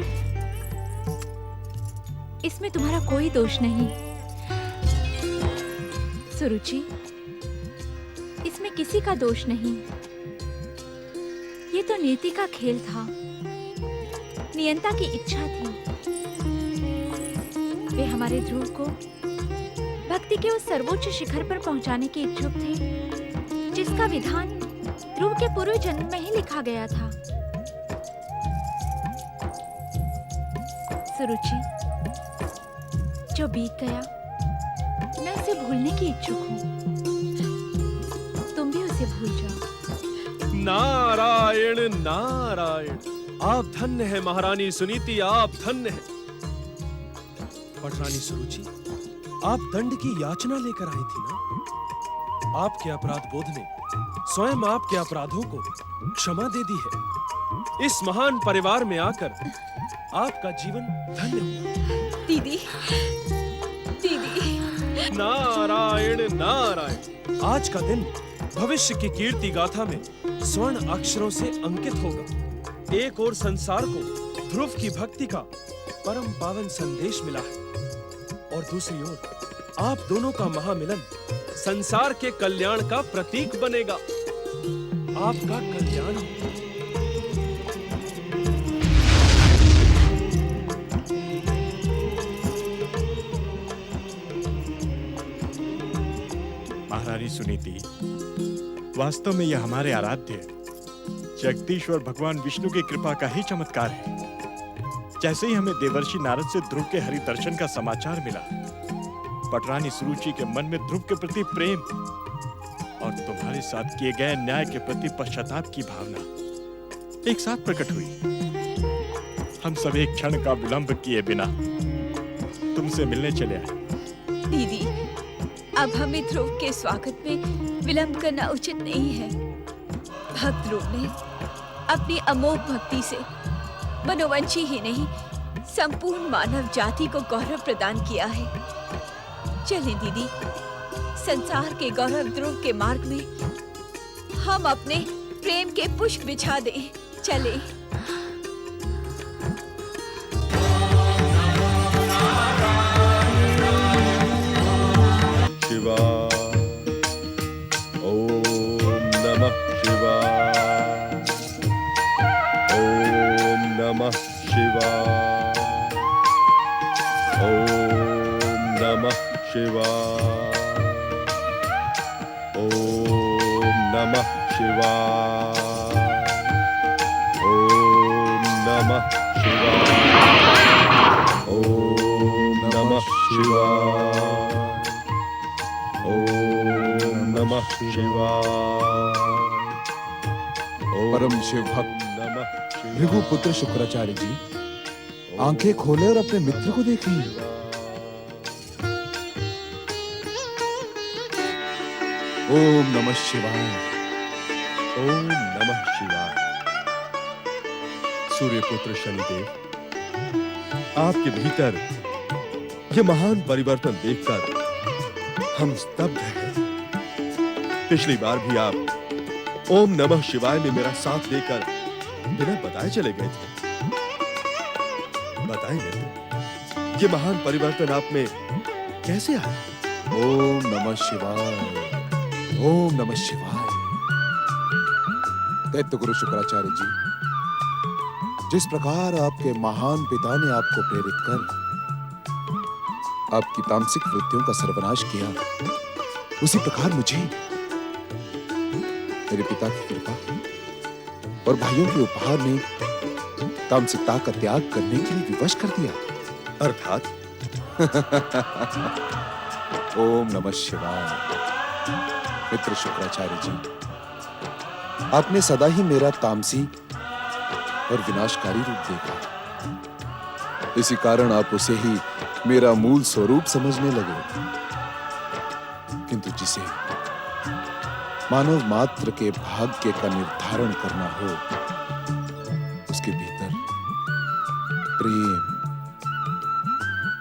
इसमें तुम्हारा कोई दोष नहीं। सुरुचि, इसमें किसी का दोष नहीं। ये तो नीति का खेल था, नियंता की इच्छा थी। वे हमारे ध्रुव को भक्ति के उस सर्वोच्च शिखर पर पहुंचाने के इच्छुक थे, जिसका विधान ध्रुव के पूर्व जन्म में ही लिखा गया था। सुरुचि, जो बीत गया मैं उसे भूलने की इच्छुक हूँ। तुम भी उसे भूल जाओ। नारायण नारायण, आप धन्य है महारानी सुनीति, आप धन्य है। पटरानी सुरुचि, आप दंड की याचना लेकर आई थी ना? आपके अपराध बोध ने स्वयं आपके अपराधों को क्षमा दे दी है। इस महान परिवार में आकर आपका जीवन धन्य हुआ। दीदी, दीदी। नारायण नारायण, आज का दिन भविष्य की कीर्ति गाथा में स्वर्ण अक्षरों से अंकित होगा। एक और संसार को ध्रुव की भक्ति का परम पावन संदेश मिला है, और दूसरी ओर आप दोनों का महामिलन संसार के कल्याण का प्रतीक बनेगा। आपका कल्याण हो। महारानी सुनीति, वास्तव में यह हमारे आराध्य जगदीश्वर भगवान विष्णु की कृपा का ही चमत्कार है। जैसे ही हमें देवर्षि नारद से ध्रुव के हरि दर्शन का समाचार मिला, पटरानी सुरुचि के मन में ध्रुव के प्रति प्रेम और तुम्हारे साथ किए गए न्याय के प्रति पश्चाताप की भावना एक साथ प्रकट हुई। हम सब एक क्षण का विलंब किए बिना तुमसे मिलने चले आए। दीदी, अब हमें ध्रुव के स्वागत में विलंब करना उचित नहीं है। भक्त ध्रुव ने अपनी अमोघ भक्ति से मनोवंशी ही नहीं, संपूर्ण मानव जाति को गौरव प्रदान किया है। चलें दीदी, संसार के गौरव ध्रुव के मार्ग में हम अपने प्रेम के पुष्प बिछा दें। चलें। शिवाय, ओम नमः शिवाय, ओम नमः शिवाय, ओम नमः शिवाय, ओम नमः शिवाय, ओम नमः शिवाय, ओम नमः शिवाय, ओम नमः शिवाय। परम शिव भक्त भृगुपुत्र शुक्राचार्य जी, आंखें खोले और अपने मित्र को देखिए। ओम नमः शिवाय, ओम नमः शिवाय। सूर्यपुत्र शनिदेव, आपके भीतर यह महान परिवर्तन देखकर हम स्तब्ध हैं। पिछली बार भी आप ओम नमः शिवाय में मेरा साथ देकर बिना बताए चले गए थे। बताएंगे तो ये महान परिवर्तन आप में कैसे आया? ओम नमः शिवाय, ओम नमः शिवाय। दैत्य गुरु शुक्राचार्य जी, जिस प्रकार आपके महान पिता ने आपको प्रेरित कर आपकी तामसिक वृत्तियों का सर्वनाश किया, उसी प्रकार मुझे मेरे पिता की कृपा और भाइयों के उपहार ने तामसिकता का त्याग करने के लिए विवश कर दिया। अर्थात ओम नमः शिवाय। मित्र शुक्राचार्य जी, आपने सदा ही मेरा तामसी और विनाशकारी रूप देखा, इसी कारण आप उसे ही मेरा मूल स्वरूप समझने लगे। किंतु जिसे मानव मात्र के भाग्य का निर्धारण करना हो, उसके भीतर प्रेम,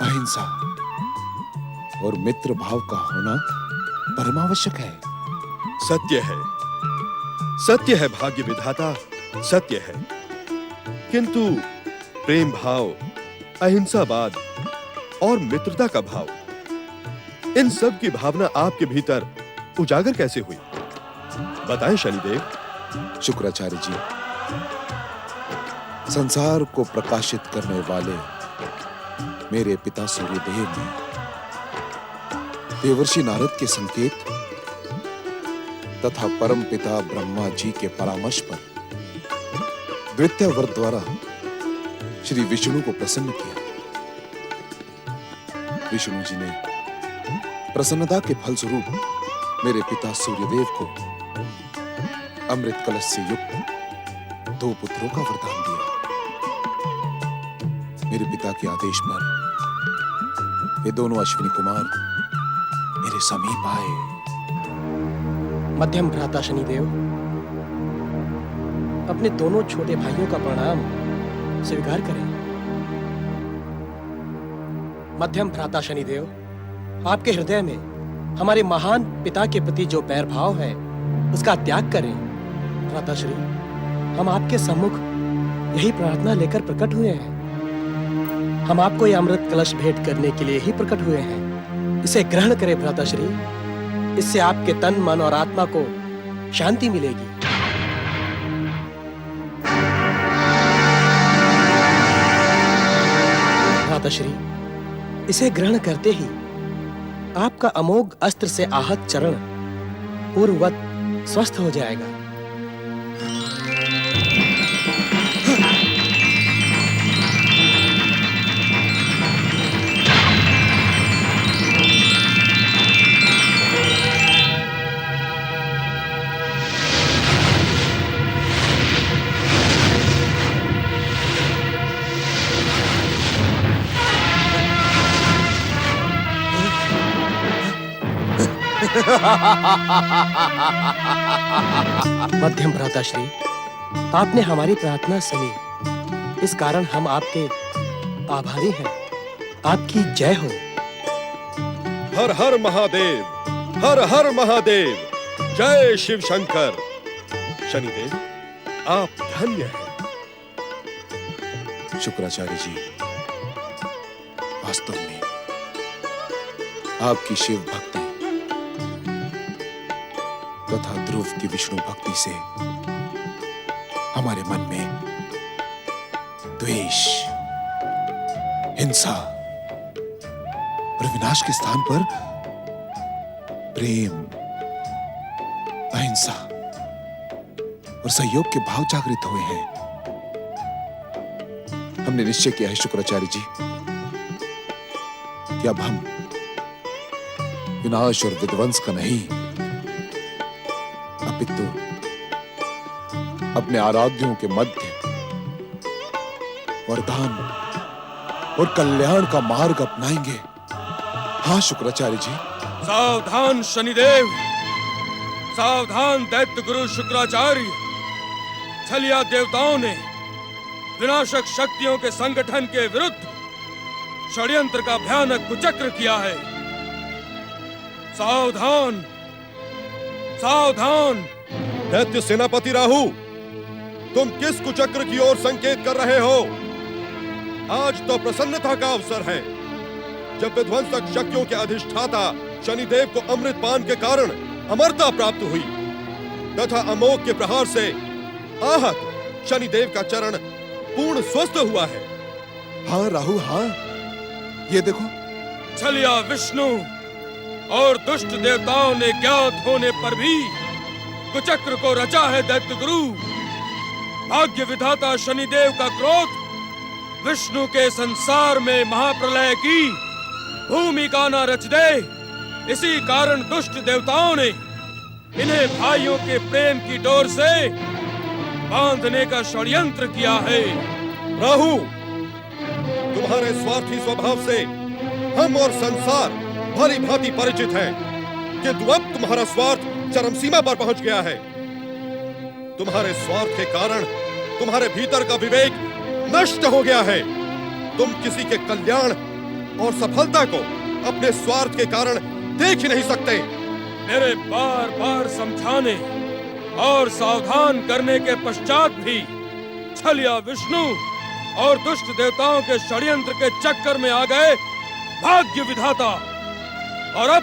अहिंसा और मित्र भाव का होना परमावश्यक है। सत्य है भाग्य विधाता, सत्य है। किंतु प्रेम भाव, अहिंसावाद और मित्रता का भाव, इन सब की भावना आपके भीतर उजागर कैसे हुई? बताएं शनिदेव। शुक्राचार्य जी, संसार को प्रकाशित करने वाले मेरे पिता सूर्यदेव ने देवर्षि नारद के संकेत तथा परम पिता ब्रह्मा जी के परामर्श पर द्वितीय वर द्वारा श्री विष्णु को प्रसन्न किया। विष्णु जी ने प्रसन्नता के फलस्वरूप मेरे पिता सूर्यदेव को अमृत कलश से युक्त 2 पुत्रों का वरदान दिया। मेरे पिता के आदेश पर ये दोनों अश्विनी कुमार मेरे समीप आए। मध्यम भ्राता शनिदेव, अपने दोनों छोटे भाइयों का प्रणाम स्वीकार करें। मध्यम भ्राता शनिदेव, आपके हृदय में हमारे महान पिता के प्रति जो बैर भाव है, उसका त्याग करें। भ्राता श्री, हम आपके सम्मुख यही प्रार्थना लेकर प्रकट हुए हैं। हम आपको यह अमृत कलश भेंट करने के लिए ही प्रकट हुए हैं। इसे ग्रहण करें भ्राता श्री, इससे आपके तन, मन और आत्मा को शांति मिलेगी। भ्राता श्री, इसे ग्रहण करते ही आपका अमोघ अस्त्र से आहत चरण पूर्ववत स्वस्थ हो जाएगा। मध्यम भ्राता श्री, आपने हमारी प्रार्थना सुनी, इस कारण हम आपके आभारी हैं। आपकी जय हो। हर हर महादेव, हर हर महादेव, जय शिव शंकर। शनिदेव, आप धन्य हैं। शुक्राचार्य जी, वास्तव में आपकी शिव भक्ति तथा ध्रुव की विष्णु भक्ति से हमारे मन में द्वेष, हिंसा और विनाश के स्थान पर प्रेम, अहिंसा और सहयोग के भाव जागृत हुए हैं। हमने निश्चय किया है शुक्राचार्य जी कि अब हम विनाश और विध्वंस का नहीं, अपितु अपने आराध्यों के मध्य वरदान और कल्याण का मार्ग अपनाएंगे। हाँ शुक्राचार्य जी। सावधान शनिदेव, सावधान दैत्य गुरु शुक्राचार्य। छलिया देवताओं ने विनाशक शक्तियों के संगठन के विरुद्ध षड्यंत्र का भयानक कुचक्र किया है। सावधान, सावधान। दैत्य सेनापति राहु, तुम किस कुचक्र की ओर संकेत कर रहे हो? आज तो प्रसन्नता का अवसर है, जब विध्वंसक शक्तियों के अधिष्ठाता शनिदेव को अमृत पान के कारण अमरता प्राप्त हुई तथा अमोघ के प्रहार से आहत शनिदेव का चरण पूर्ण स्वस्थ हुआ है। हाँ राहु, हाँ, ये देखो। छलिया विष्णु और दुष्ट देवताओं ने ज्ञात होने पर भी कुचक्र को रचा है दैत्य गुरु। भाग्य विधाता शनिदेव का क्रोध विष्णु के संसार में महाप्रलय की भूमिका न रच दे, इसी कारण दुष्ट देवताओं ने इन्हें भाइयों के प्रेम की डोर से बांधने का षड्यंत्र किया है। राहु, तुम्हारे स्वार्थी स्वभाव से हम और संसार भली भांति परिचित हैं, किंतु अब तुम्हारा स्वार्थ चरम सीमा पर पहुंच गया है। तुम्हारे स्वार्थ के कारण तुम्हारे भीतर का विवेक नष्ट हो गया है। तुम किसी के कल्याण और सफलता को अपने स्वार्थ के कारण देख ही नहीं सकते। मेरे बार बार समझाने और सावधान करने के पश्चात भी छलिया विष्णु और दुष्ट देवताओं के षड्यंत्र के चक्कर में आ गए भाग्य विधाता। और अब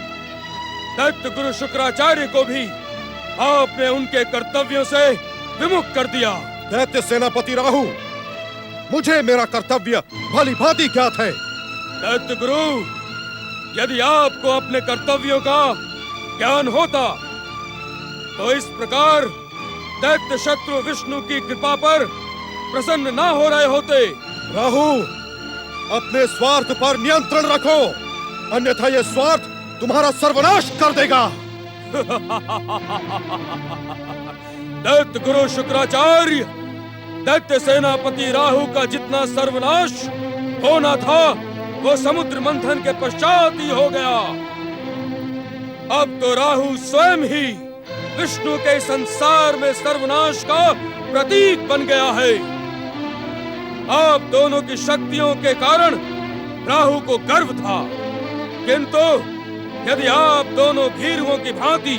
दैत्य गुरु शुक्राचार्य को भी आपने उनके कर्तव्यों से विमुख कर दिया। दैत्य सेनापति राहु, मुझे मेरा कर्तव्य भली भांति ज्ञात है। दैत्य गुरु, यदि आपको अपने कर्तव्यों का ज्ञान होता तो इस प्रकार दैत्य शत्रु विष्णु की कृपा पर प्रसन्न ना हो रहे होते। राहु, अपने स्वार्थ पर नियंत्रण रखो, अन्यथा यह स्वार्थ तुम्हारा सर्वनाश कर देगा। दैत्य गुरु शुक्राचार्य, दैत्य सेनापति राहु का जितना सर्वनाश होना था वो समुद्र मंथन के पश्चात ही हो गया। अब तो राहु स्वयं ही विष्णु के संसार में सर्वनाश का प्रतीक बन गया है। आप दोनों की शक्तियों के कारण राहु को गर्व था, किंतु यदि आप दोनों भीरुओं की भांति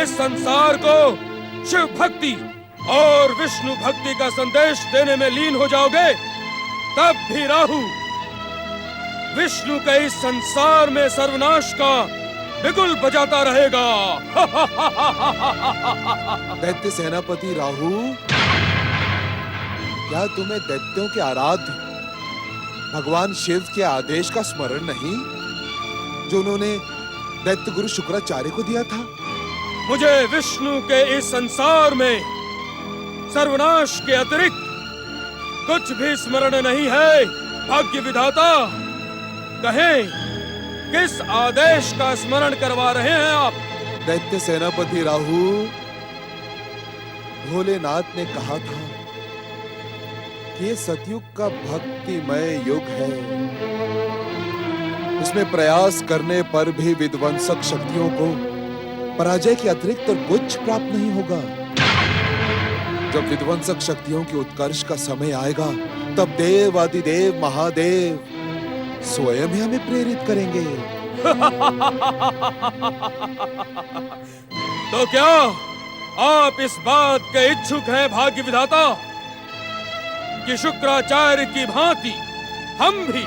इस संसार को शिव भक्ति और विष्णु भक्ति का संदेश देने में लीन हो जाओगे, तब भी राहु विष्णु के इस संसार में सर्वनाश का बिगुल बजाता रहेगा। दैत्य सेनापति राहु, क्या तुम्हें दैत्यों के आराध्य भगवान शिव के आदेश का स्मरण नहीं, जो उन्होंने दैत्य गुरु शुक्राचार्य को दिया था? मुझे विष्णु के इस संसार में सर्वनाश के अतिरिक्त कुछ भी स्मरण नहीं है। भाग्य विधाता, कहें किस आदेश का स्मरण करवा रहे हैं आप? दैत्य सेनापति राहु, भोलेनाथ ने कहा था कि ये सतयुग का भक्तिमय युग है, इसमें प्रयास करने पर भी विध्वंसक शक्तियों को पराजय के अतिरिक्त और कुछ प्राप्त नहीं होगा। जब विध्वंसक शक्तियों के उत्कर्ष का समय आएगा, तब देव आदिदेव महादेव स्वयं ही हमें प्रेरित करेंगे। तो क्या आप इस बात के इच्छुक हैं भाग्य विधाता कि शुक्राचार्य की भांति हम भी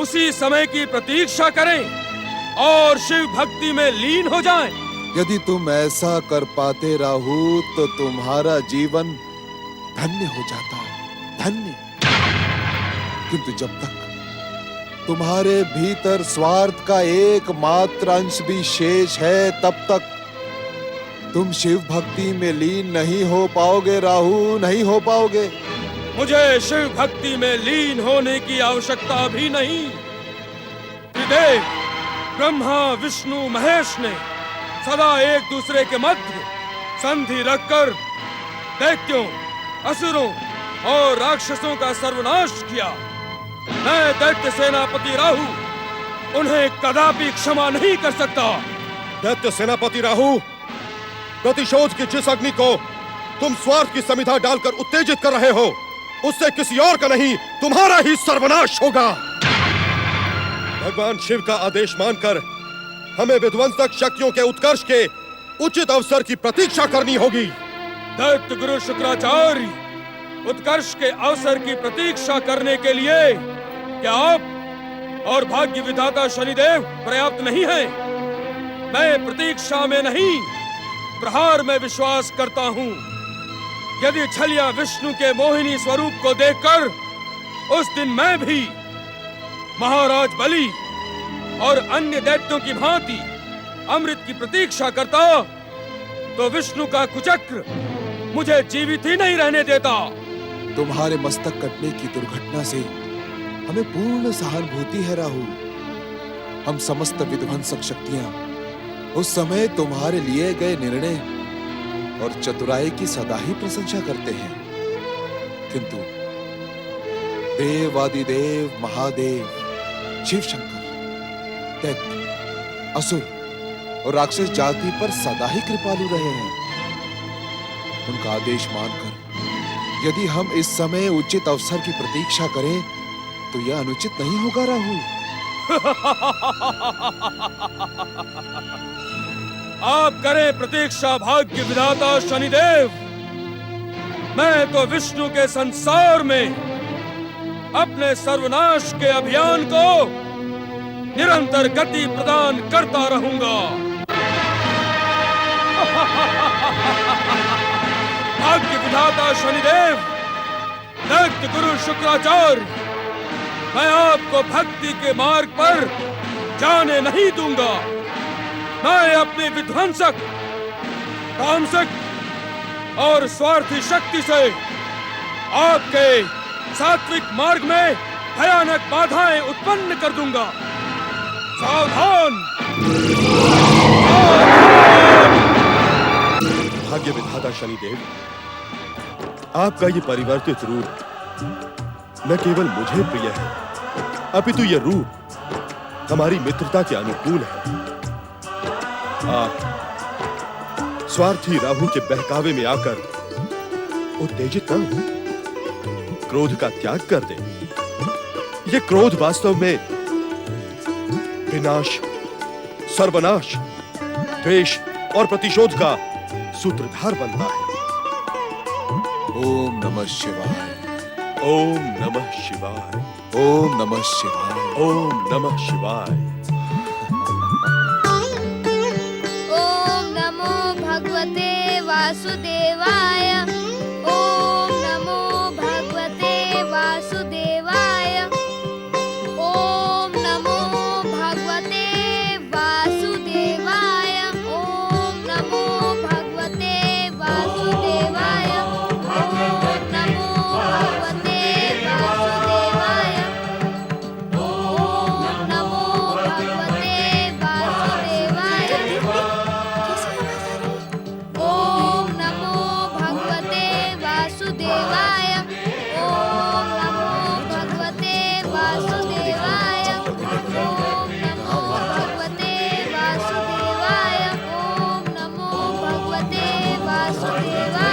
उसी समय की प्रतीक्षा करें और शिव भक्ति में लीन हो जाएं? यदि तुम ऐसा कर पाते राहु, तो तुम्हारा जीवन धन्य हो जाता, धन्य। किंतु जब तक तुम्हारे भीतर स्वार्थ का एकमात्र अंश भी शेष है, तब तक तुम शिव भक्ति में लीन नहीं हो पाओगे राहु, नहीं हो पाओगे। मुझे शिव भक्ति में लीन होने की आवश्यकता भी नहीं। त्रिदेव ब्रह्मा विष्णु महेश ने सदा एक दूसरे के मध्य संधि रखकर दैत्यों, असुरों और राक्षसों का सर्वनाश किया। मैं दैत्य सेनापति राहु उन्हें कदापि क्षमा नहीं कर सकता। दैत्य सेनापति राहु, प्रतिशोध की जिस अग्नि को तुम स्वार्थ की समिधा डालकर उत्तेजित कर रहे हो, उससे किसी और का नहीं, तुम्हारा ही सर्वनाश होगा। भगवान शिव का आदेश मानकर हमें विध्वंसक शक्तियों के उत्कर्ष के उचित अवसर की प्रतीक्षा करनी होगी। दैत्य गुरु शुक्राचार्य, उत्कर्ष के अवसर की प्रतीक्षा करने के लिए क्या आप और भाग्य विधाता शनिदेव पर्याप्त नहीं है? मैं प्रतीक्षा में नहीं, प्रहार में विश्वास करता हूँ। यदि छलिया विष्णु के मोहिनी स्वरूप को देखकर उस दिन मैं भी महाराज बलि और अन्य दैत्यों की भांति अमृत की प्रतीक्षा करता, तो विष्णु का कुचक्र मुझे जीवित ही नहीं रहने देता। तुम्हारे मस्तक कटने की दुर्घटना से हमें पूर्ण सहानुभूति है राहुल। हम समस्त विध्वंसक शक्तियां उस समय तुम्हारे लिए गए निर्णय और चतुराई की सदा ही प्रशंसा करते हैं, किंतु देवादिदेव महादेव शिव शंकर, दैत्य, असुर और राक्षस जाति पर सदा ही कृपालु रहे हैं। उनका आदेश मानकर यदि हम इस समय उचित अवसर की प्रतीक्षा करें तो यह अनुचित नहीं होगा राहुल। आप करें प्रतीक्षा भाग्य विधाता शनिदेव। मैं तो विष्णु के संसार में अपने सर्वनाश के अभियान को निरंतर गति प्रदान करता रहूंगा। भाग्य विधाता शनिदेव, दैत्य गुरु शुक्राचार्य, मैं आपको भक्ति के मार्ग पर जाने नहीं दूंगा। मैं अपनी विध्वंसक, तामसिक और स्वार्थी शक्ति से आपके सात्विक मार्ग में भयानक बाधाएं उत्पन्न कर दूंगा। सावधान! भाग्य विधाता शनिदेव, आपका ये परिवर्तित रूप न केवल मुझे प्रिय है, अपितु यह रूप हमारी मित्रता के अनुकूल है। आप स्वार्थी राहु के बहकावे में आकर उत्तेजित न हो, क्रोध का त्याग कर दें। यह क्रोध वास्तव में विनाश, सर्वनाश, द्वेष और प्रतिशोध का सूत्रधार बनता है। ओम नमः शिवाय, ओम नमः शिवाय, ओम नमः शिवाय, ओम नमः शिवाय। ओम नमो भगवते वासुदेवाय। ओम नमो भगवते वासुदेवाय। ओम नमो भगवते वासुदेवाय। ओम नमो भगवते वासुदेवाय। ओम नमो भगवते वासुदेवाय। ओम नमो भगवते वासुदेवाय। ओम नमो भगवते वासुदेवाय। ओम नमो भगवते वासुदेवाय। ओम नमो भगवते वासुदेवाय। ओम नमो भगवते वासुदेवाय।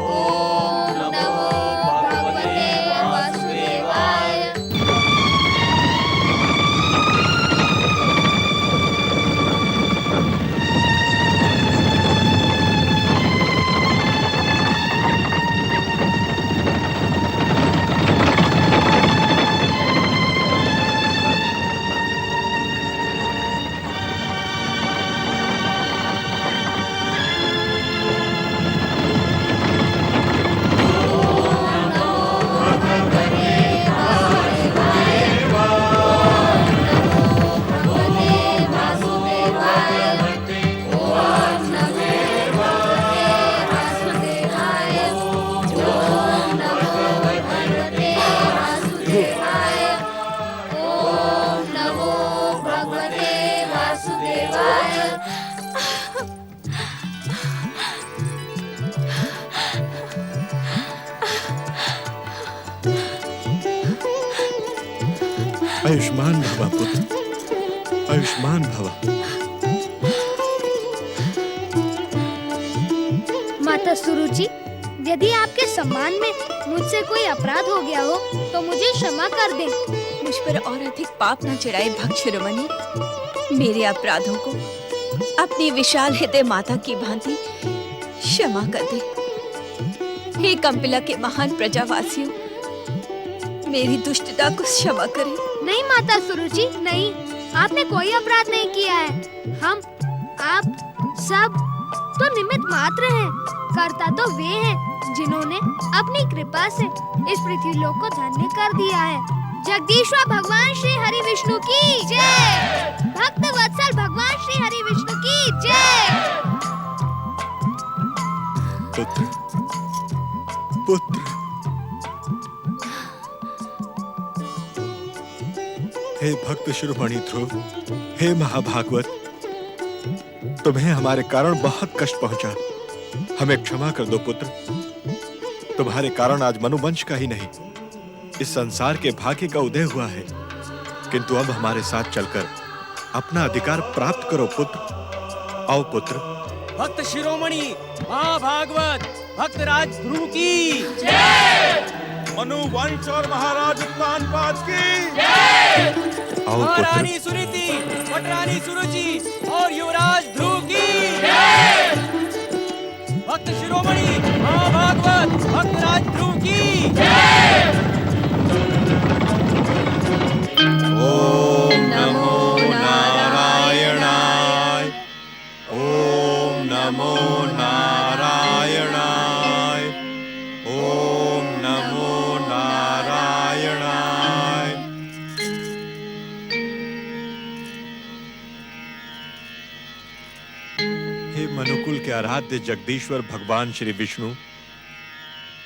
ओम नमो भगवते वासुदेवाय। ओम नमो भगवते वासुदेवाय। ओम नमो भगवते वासुदेवाय। आयुष्मान भवा पुत्र, आयुष्मान भवा। माता सुरुचि, यदि आपके सम्मान में मुझसे कोई अपराध हो गया हो तो मुझे क्षमा कर दें। मुझ पर और अधिक पाप न चढ़ाए भक्त शिरोमणि। मेरे अपराधों को अपनी विशाल हृदय माता की भांति क्षमा कर दे। हे कंपिला के महान प्रजावासियों, मेरी दुष्टता को क्षमा करें। नहीं माता सुरुचि, नहीं, आपने कोई अपराध नहीं किया है। हम आप सब तो निमित्त मात्र हैं, कर्ता तो वे हैं जिन्होंने अपनी कृपा से इस पृथ्वीलोक को धन्य कर दिया है। जगदीश्वर भगवान श्री हरि विष्णु की जय। भक्त वत्सल भगवान श्री हरि विष्णु की जय। पुत्र, पुत्र, हे भक्त शिरोमणि ध्रुव, हे महाभागवत, तुम्हें हमारे कारण बहुत कष्ट पहुंचा। हमें क्षमा कर दो पुत्र। तुम्हारे कारण आज मनुवंश का ही नहीं, इस संसार के भाग्य का उदय हुआ है। किंतु अब हमारे साथ चलकर अपना अधिकार प्राप्त करो पुत्र। आओ पुत्र। भक्त शिरोमणि महाभागवत भक्तराज ध्रुव की जय। मनुवंश और महाराज उत्तानपाद की जय। आओ महारानी सुनीति, पटरानी सुरुचि और युवराज ध्रुव की जय। भक्त शिरोमणि महाभागवत भक्तराज ध्रुव की जय। ओम नमो नारायणाय, ओम नमो नारायणाय, ओम नमो नारायणाय। हे मनुकुल के आराध्य जगदीश्वर भगवान श्री विष्णु,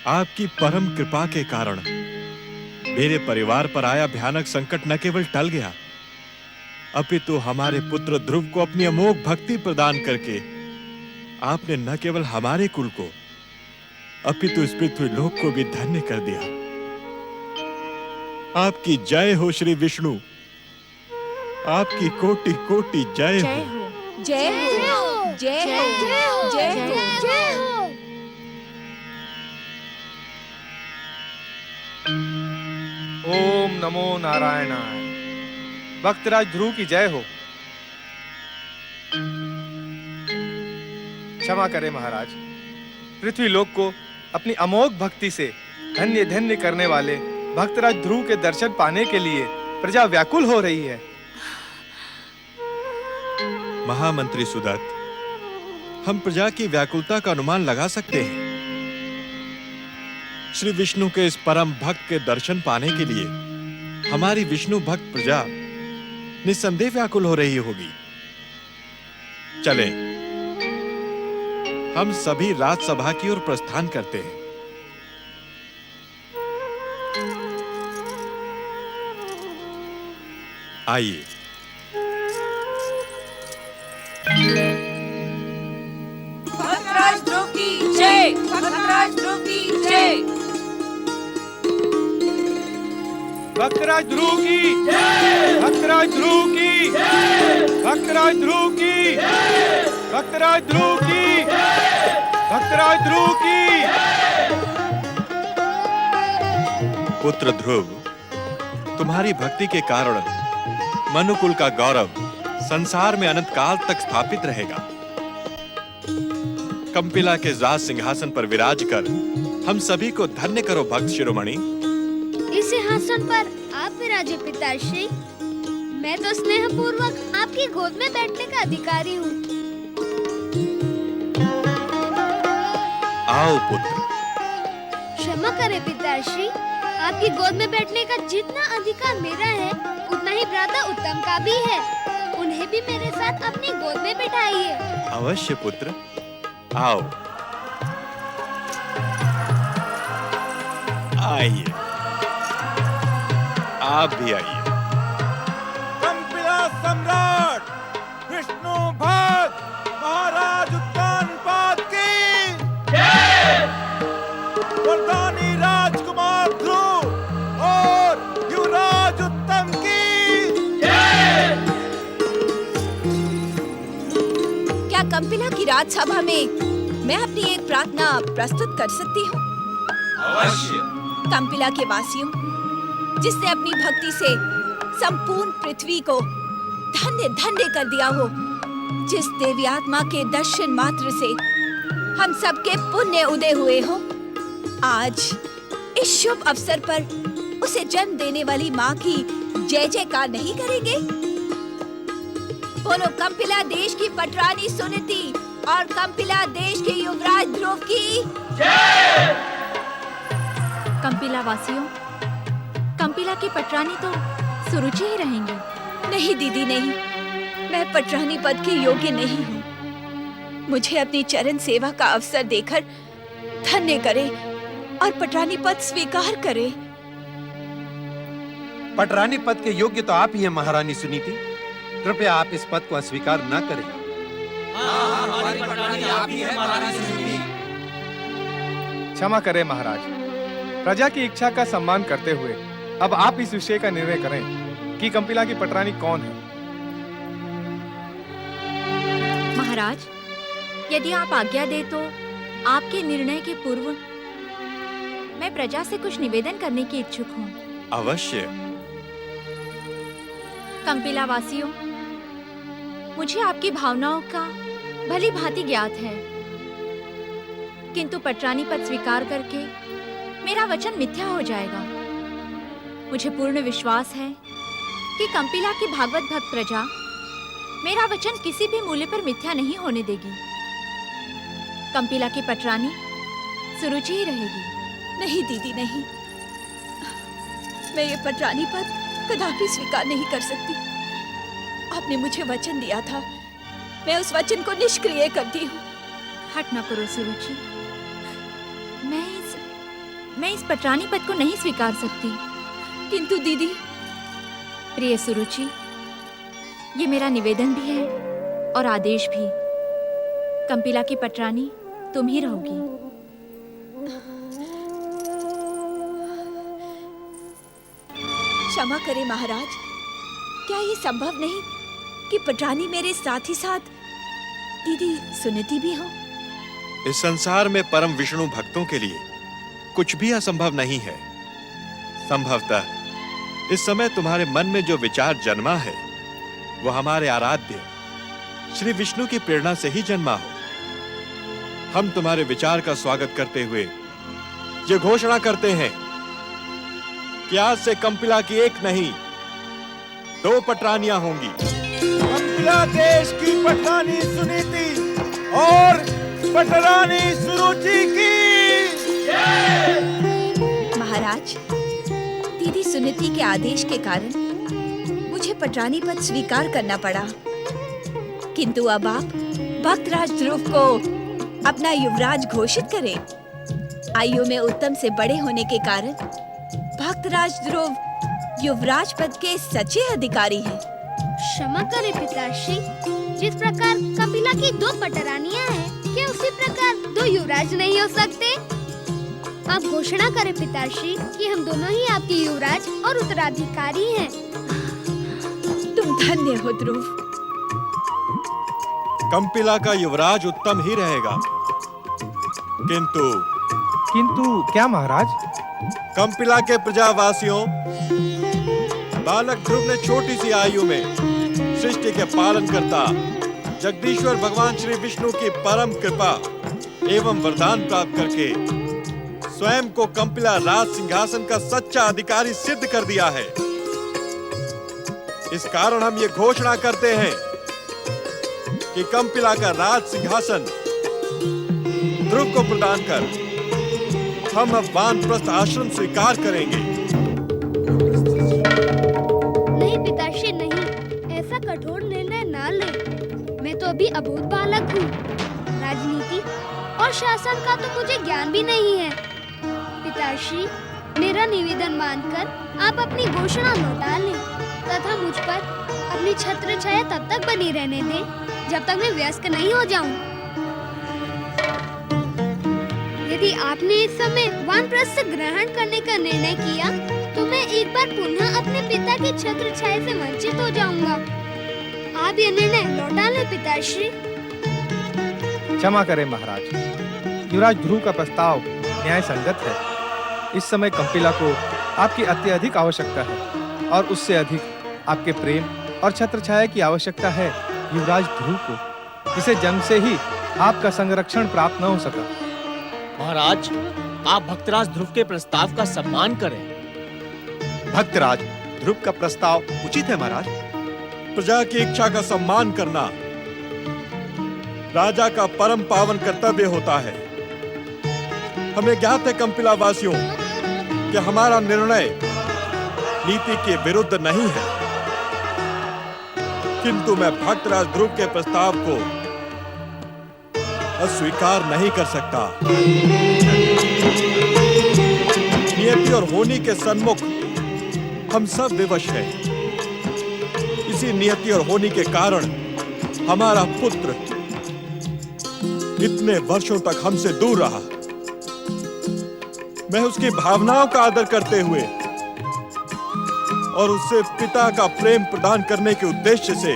आपकी परम कृपा के कारण मेरे परिवार पर आया भयानक संकट न केवल टल गया, अपितु हमारे पुत्र ध्रुव को अपनी अमोघ भक्ति प्रदान करके आपने न केवल हमारे कुल को अपितु इस पृथ्वी लोक को भी धन्य कर दिया। आपकी जय हो श्री विष्णु, आपकी कोटि कोटि जय हो। जय हो, जय हो, जय हो, जय हो। ओम नमो नारायणाय। भक्तराज ध्रुव की जय हो। क्षमा करें महाराज, पृथ्वी लोक को अपनी अमोघ भक्ति से धन्य धन्य करने वाले भक्तराज ध्रुव के दर्शन पाने के लिए प्रजा व्याकुल हो रही है। महामंत्री सुदत्त, हम प्रजा की व्याकुलता का अनुमान लगा सकते हैं। श्री विष्णु के इस परम भक्त के दर्शन पाने के लिए हमारी विष्णु भक्त प्रजा निस्संदेह व्याकुल हो रही होगी। चले, हम सभी राजसभा की ओर प्रस्थान करते हैं। आइए। भक्तराज ध्रुव की जय। भक्तराज ध्रुव की जय। भक्तराज ध्रुव की जय। भक्तराज ध्रुव की जय। भक्तराज ध्रुव की जय। भक्तराज ध्रुव की जय। भक्तराज ध्रुव की। पुत्र ध्रुव, तुम्हारी भक्ति के कारण मनुकुल का गौरव संसार में अनंत काल तक स्थापित रहेगा। कंपिला के राज सिंहासन पर विराज कर हम सभी को धन्य करो भक्त शिरोमणि। इस सिंहासन पर आप विराजे पिताश्री। मैं तो स्नेहपूर्वक आपकी गोद में बैठने का अधिकारी हूँ। आओ पुत्र। क्षमा करें पिताश्री, आपकी गोद में बैठने का जितना अधिकार मेरा है, उतना ही भ्राता उत्तम का भी है। उन्हें भी मेरे साथ अपनी गोद में बिठाइए। अवश्य पुत्र, आओ। आइए, आप भी आइए। कंपिला सम्राट विष्णु भक्त महाराज उत्तानपाद की जय। वरदानी राजकुमार ध्रुव और युवराज उत्तम की जय। क्या कंपिला की राजसभा में मैं अपनी एक प्रार्थना प्रस्तुत कर सकती हूँ? अवश्य। कंपिला के वासियों, जिसने अपनी भक्ति से संपूर्ण पृथ्वी को धन्य धन्य कर दिया हो, जिस देवी आत्मा के दर्शन मात्र से हम सबके पुण्य उदय हुए हो, आज इस शुभ अवसर पर उसे जन्म देने वाली माँ की जय जयकार नहीं करेंगे? बोलो कंपिला देश की पटरानी सुनीति और कंपिला देश के युवराज ध्रुव की जय। कंपिला वासियों, कंपिला की पटरानी तो सुरुचि ही रहेंगी। नहीं दीदी नहीं, मैं पटरानी पद के योग्य नहीं हूँ। मुझे अपनी चरण सेवा का अवसर देकर धन्य करे और पटरानी पद स्वीकार करे। पटरानी पद के योग्य तो आप ही हैं महारानी सुनीति। कृपया आप इस पद को अस्वीकार न करें। हमारी पटरानी आप ही हैं महारानी सुनीति। क्षमा करें महाराज, प्रजा की इच्छा का सम्मान करते हुए अब आप इस विषय का निर्णय करें कि कंपिला की पटरानी कौन है। महाराज, यदि आप आज्ञा दे तो आपके निर्णय के पूर्व मैं प्रजा से कुछ निवेदन करने की इच्छुक हूँ। अवश्य। कंपिला वासियों, मुझे आपकी भावनाओं का भली भांति ज्ञात है, किंतु पटरानी पद स्वीकार करके मेरा वचन मिथ्या हो जाएगा। मुझे पूर्ण विश्वास है कि कंपिला की भागवत भक्त प्रजा मेरा वचन किसी भी मूल्य पर मिथ्या नहीं होने देगी। कंपिला की पटरानी सुरुचि ही रहेगी। नहीं दीदी नहीं, मैं ये पटरानी पद कदापि स्वीकार नहीं कर सकती। आपने मुझे वचन दिया था, मैं उस वचन को निष्क्रिय करती हूँ। हट न करो सुरुचि, मैं इस पटरानी पद को नहीं स्वीकार सकती। किंतु दीदी, प्रिय सुरुचि, ये मेरा निवेदन भी है और आदेश भी। कंपिला की पटरानी तुम ही रहोगी। क्षमा करें महाराज, क्या ये संभव नहीं कि पटरानी मेरे साथ ही साथ दीदी सुनीति भी हो? इस संसार में परम विष्णु भक्तों के लिए कुछ भी असंभव नहीं है। संभवतः इस समय तुम्हारे मन में जो विचार जन्मा है वो हमारे आराध्य श्री विष्णु की प्रेरणा से ही जन्मा हो। हम तुम्हारे विचार का स्वागत करते हुए ये घोषणा करते हैं कि आज से कंपिला की एक नहीं 2 पटरानियां होंगी। कंपिला देश की पटरानी सुनीति और पटरानी सुरुचि की जय। महाराज, दीदी सुनीति के आदेश के कारण मुझे पटरानी पद स्वीकार करना पड़ा, किंतु अब आप भक्तराज ध्रुव को अपना युवराज घोषित करें। आयु में उत्तम से बड़े होने के कारण भक्तराज ध्रुव युवराज पद के सच्चे अधिकारी हैं। क्षमा करें पिताश्री, जिस प्रकार कंपिला की 2 पटरानियां हैं, क्या उसी प्रकार 2 युवराज नहीं हो सकते? आप घोषणा करें पिताश्री कि हम दोनों ही आपके युवराज और उत्तराधिकारी हैं। तुम धन्य हो ध्रुव। कंपिला का युवराज उत्तम ही रहेगा, किंतु क्या महाराज? कंपिला के प्रजावासियों, बालक ध्रुव ने छोटी सी आयु में सृष्टि के पालन करता जगदीश्वर भगवान श्री विष्णु की परम कृपा एवं वरदान प्राप्त करके स्वयं को कंपिला राज सिंहासन का सच्चा अधिकारी सिद्ध कर दिया है। इस कारण हम ये घोषणा करते हैं कि कंपिला का राज सिंहासन ध्रुव को प्रदान कर हम अब वानप्रस्थ आश्रम स्वीकार करेंगे। नहीं पिताश्री नहीं, ऐसा कठोर निर्णय ना ले। मैं तो अभी अबोध बालक हूँ। राजनीति और शासन का तो मुझे ज्ञान भी नहीं है। पिताश्री, मेरा निवेदन मानकर आप अपनी घोषणा लौटा लें तथा मुझ पर अपनी छत्र छाया तब तक बनी रहने दें जब तक मैं वयस्क नहीं हो जाऊं। यदि आपने इस समय वानप्रस्थ ग्रहण करने का निर्णय किया तो मैं एक बार पुनः अपने पिता की छत्र छाया से वंचित हो जाऊंगा। आप ये निर्णय लौटा लें पिताश्री। क्षमा करें महाराज, युवराज ध्रुव का प्रस्ताव न्याय संगत है। इस समय कंपिला को आपकी अत्यधिक आवश्यकता है और उससे अधिक आपके प्रेम और छत्र छाया की आवश्यकता है युवराज ध्रुव को, जिसे जन्म से ही आपका संरक्षण प्राप्त न हो सका। महाराज, आप भक्तराज ध्रुव के प्रस्ताव का सम्मान करें। भक्तराज ध्रुव का प्रस्ताव उचित है महाराज, प्रजा की इच्छा का सम्मान करना राजा का परम पावन कर्तव्य होता है। हमें ज्ञात है कंपिला वासियों कि हमारा निर्णय नीति के विरुद्ध नहीं है, किंतु मैं भक्तराज ध्रुव के प्रस्ताव को अस्वीकार नहीं कर सकता। नियति और होनी के सन्मुख हम सब विवश हैं। इसी नियति और होनी के कारण हमारा पुत्र इतने वर्षों तक हमसे दूर रहा। मैं उसकी भावनाओं का आदर करते हुए और उससे पिता का प्रेम प्रदान करने के उद्देश्य से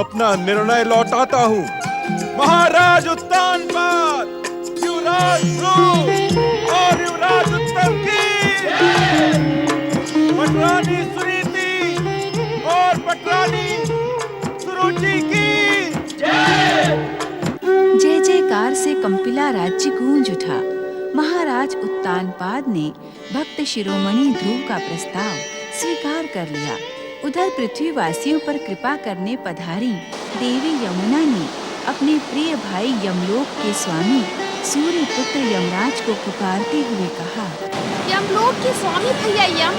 अपना निर्णय लौटाता हूं। महाराज उत्तानपाद, युवराज ध्रुव और युवराज उत्तम की, पटरानी सुनीति और पटरानी सुरुचि की जय जयकार से कंपिला राज्य गूंज उठा। महाराज उत्तानपाद ने भक्त शिरोमणि ध्रुव का प्रस्ताव स्वीकार कर लिया। उधर पृथ्वीवासियों पर कृपा करने पधारी देवी यमुना ने अपने प्रिय भाई यमलोक के स्वामी सूर्य पुत्र यमराज को पुकारते हुए कहा, यमलोक के स्वामी भैया यम,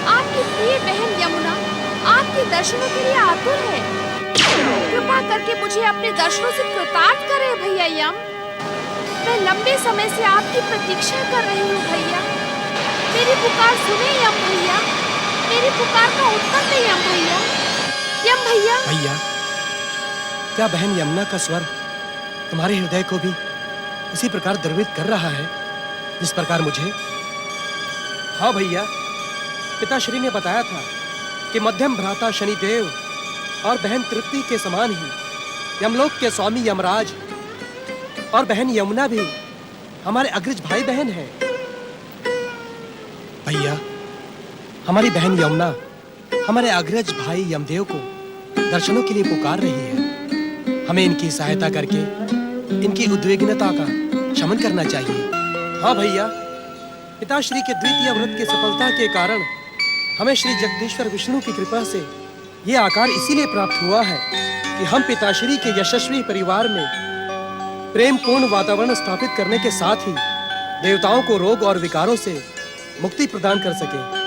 आपकी प्रिय बहन यमुना आपके दर्शनों के लिए आतुर है। कृपा करके मुझे अपने दर्शनों से कृतार्थ करें भैया यम। मैं लंबे समय से आपकी प्रतीक्षा कर रही हूँ भैया। मेरी पुकार सुने यम भैया, मेरी पुकार का उत्तर दे यम भैया। यम भैया। भैया, क्या बहन यमुना का स्वर तुम्हारे हृदय को भी उसी प्रकार द्रवित कर रहा है जिस प्रकार मुझे? हाँ भैया, पिताश्री ने बताया था कि मध्यम भ्राता शनिदेव और बहन तृप्ति के समान ही यमलोक के स्वामी यमराज और बहन यमुना भी हमारे अग्रज भाई बहन हैं। भैया, हमारी बहन यमुना हमारे अग्रज भाई यमदेव को दर्शनों के लिए पुकार रही है। हमें इनकी सहायता करके इनकी उद्विग्नता का शमन करना चाहिए। हाँ भैया, पिताश्री के द्वितीय व्रत की सफलता के कारण हमें श्री जगदीश्वर विष्णु की कृपा से ये आकार इसीलिए प्राप्त हुआ है कि हम पिताश्री के यशस्वी परिवार में प्रेम पूर्ण वातावरण स्थापित करने के साथ ही देवताओं को रोग और विकारों से मुक्ति प्रदान कर सके।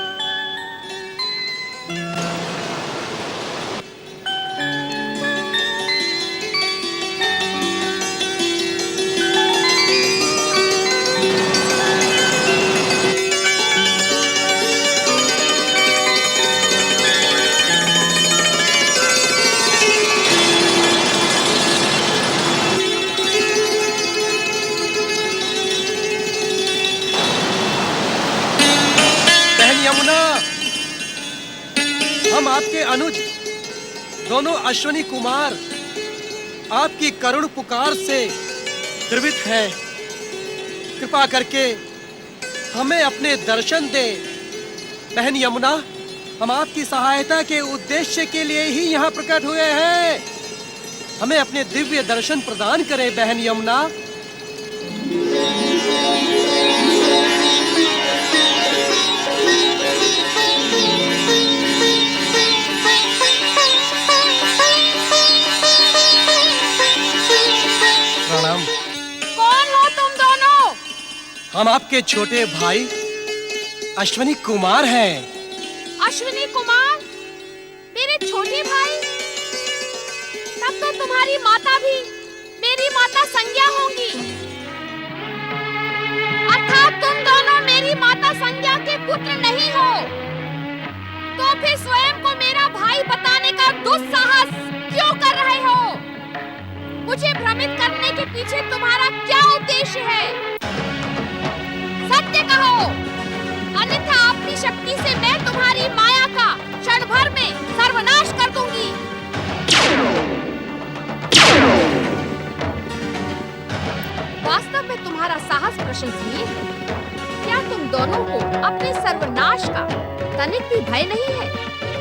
हम आपके अनुज दोनों अश्वनी कुमार आपकी करुण पुकार से द्रवित हैं। कृपा करके हमें अपने दर्शन दे। बहन यमुना, हम आपकी सहायता के उद्देश्य के लिए ही यहाँ प्रकट हुए हैं। हमें अपने दिव्य दर्शन प्रदान करें बहन यमुना। कौन हो तुम दोनों? हम आपके छोटे भाई अश्वनी कुमार हैं। अश्वनी कुमार? मेरे छोटे भाई? तब तो तुम्हारी माता भी मेरी माता संज्ञा होंगी। अर्थात तुम दोनों मेरी माता संज्ञा के पुत्र नहीं हो। तो फिर स्वयं को मेरा भाई बताने का दुस्साहस क्यों कर रहे हो? मुझे भ्रमित करने के पीछे तुम्हारा क्या उद्देश्य है? सत्य कहो, अन्यथा अपनी शक्ति से मैं तुम्हारी माया का क्षण भर में सर्वनाश कर दूंगी। वास्तव में तुम्हारा साहस प्रशंसनीय है। क्या तुम दोनों को अपने सर्वनाश का तनिक भी भय नहीं है?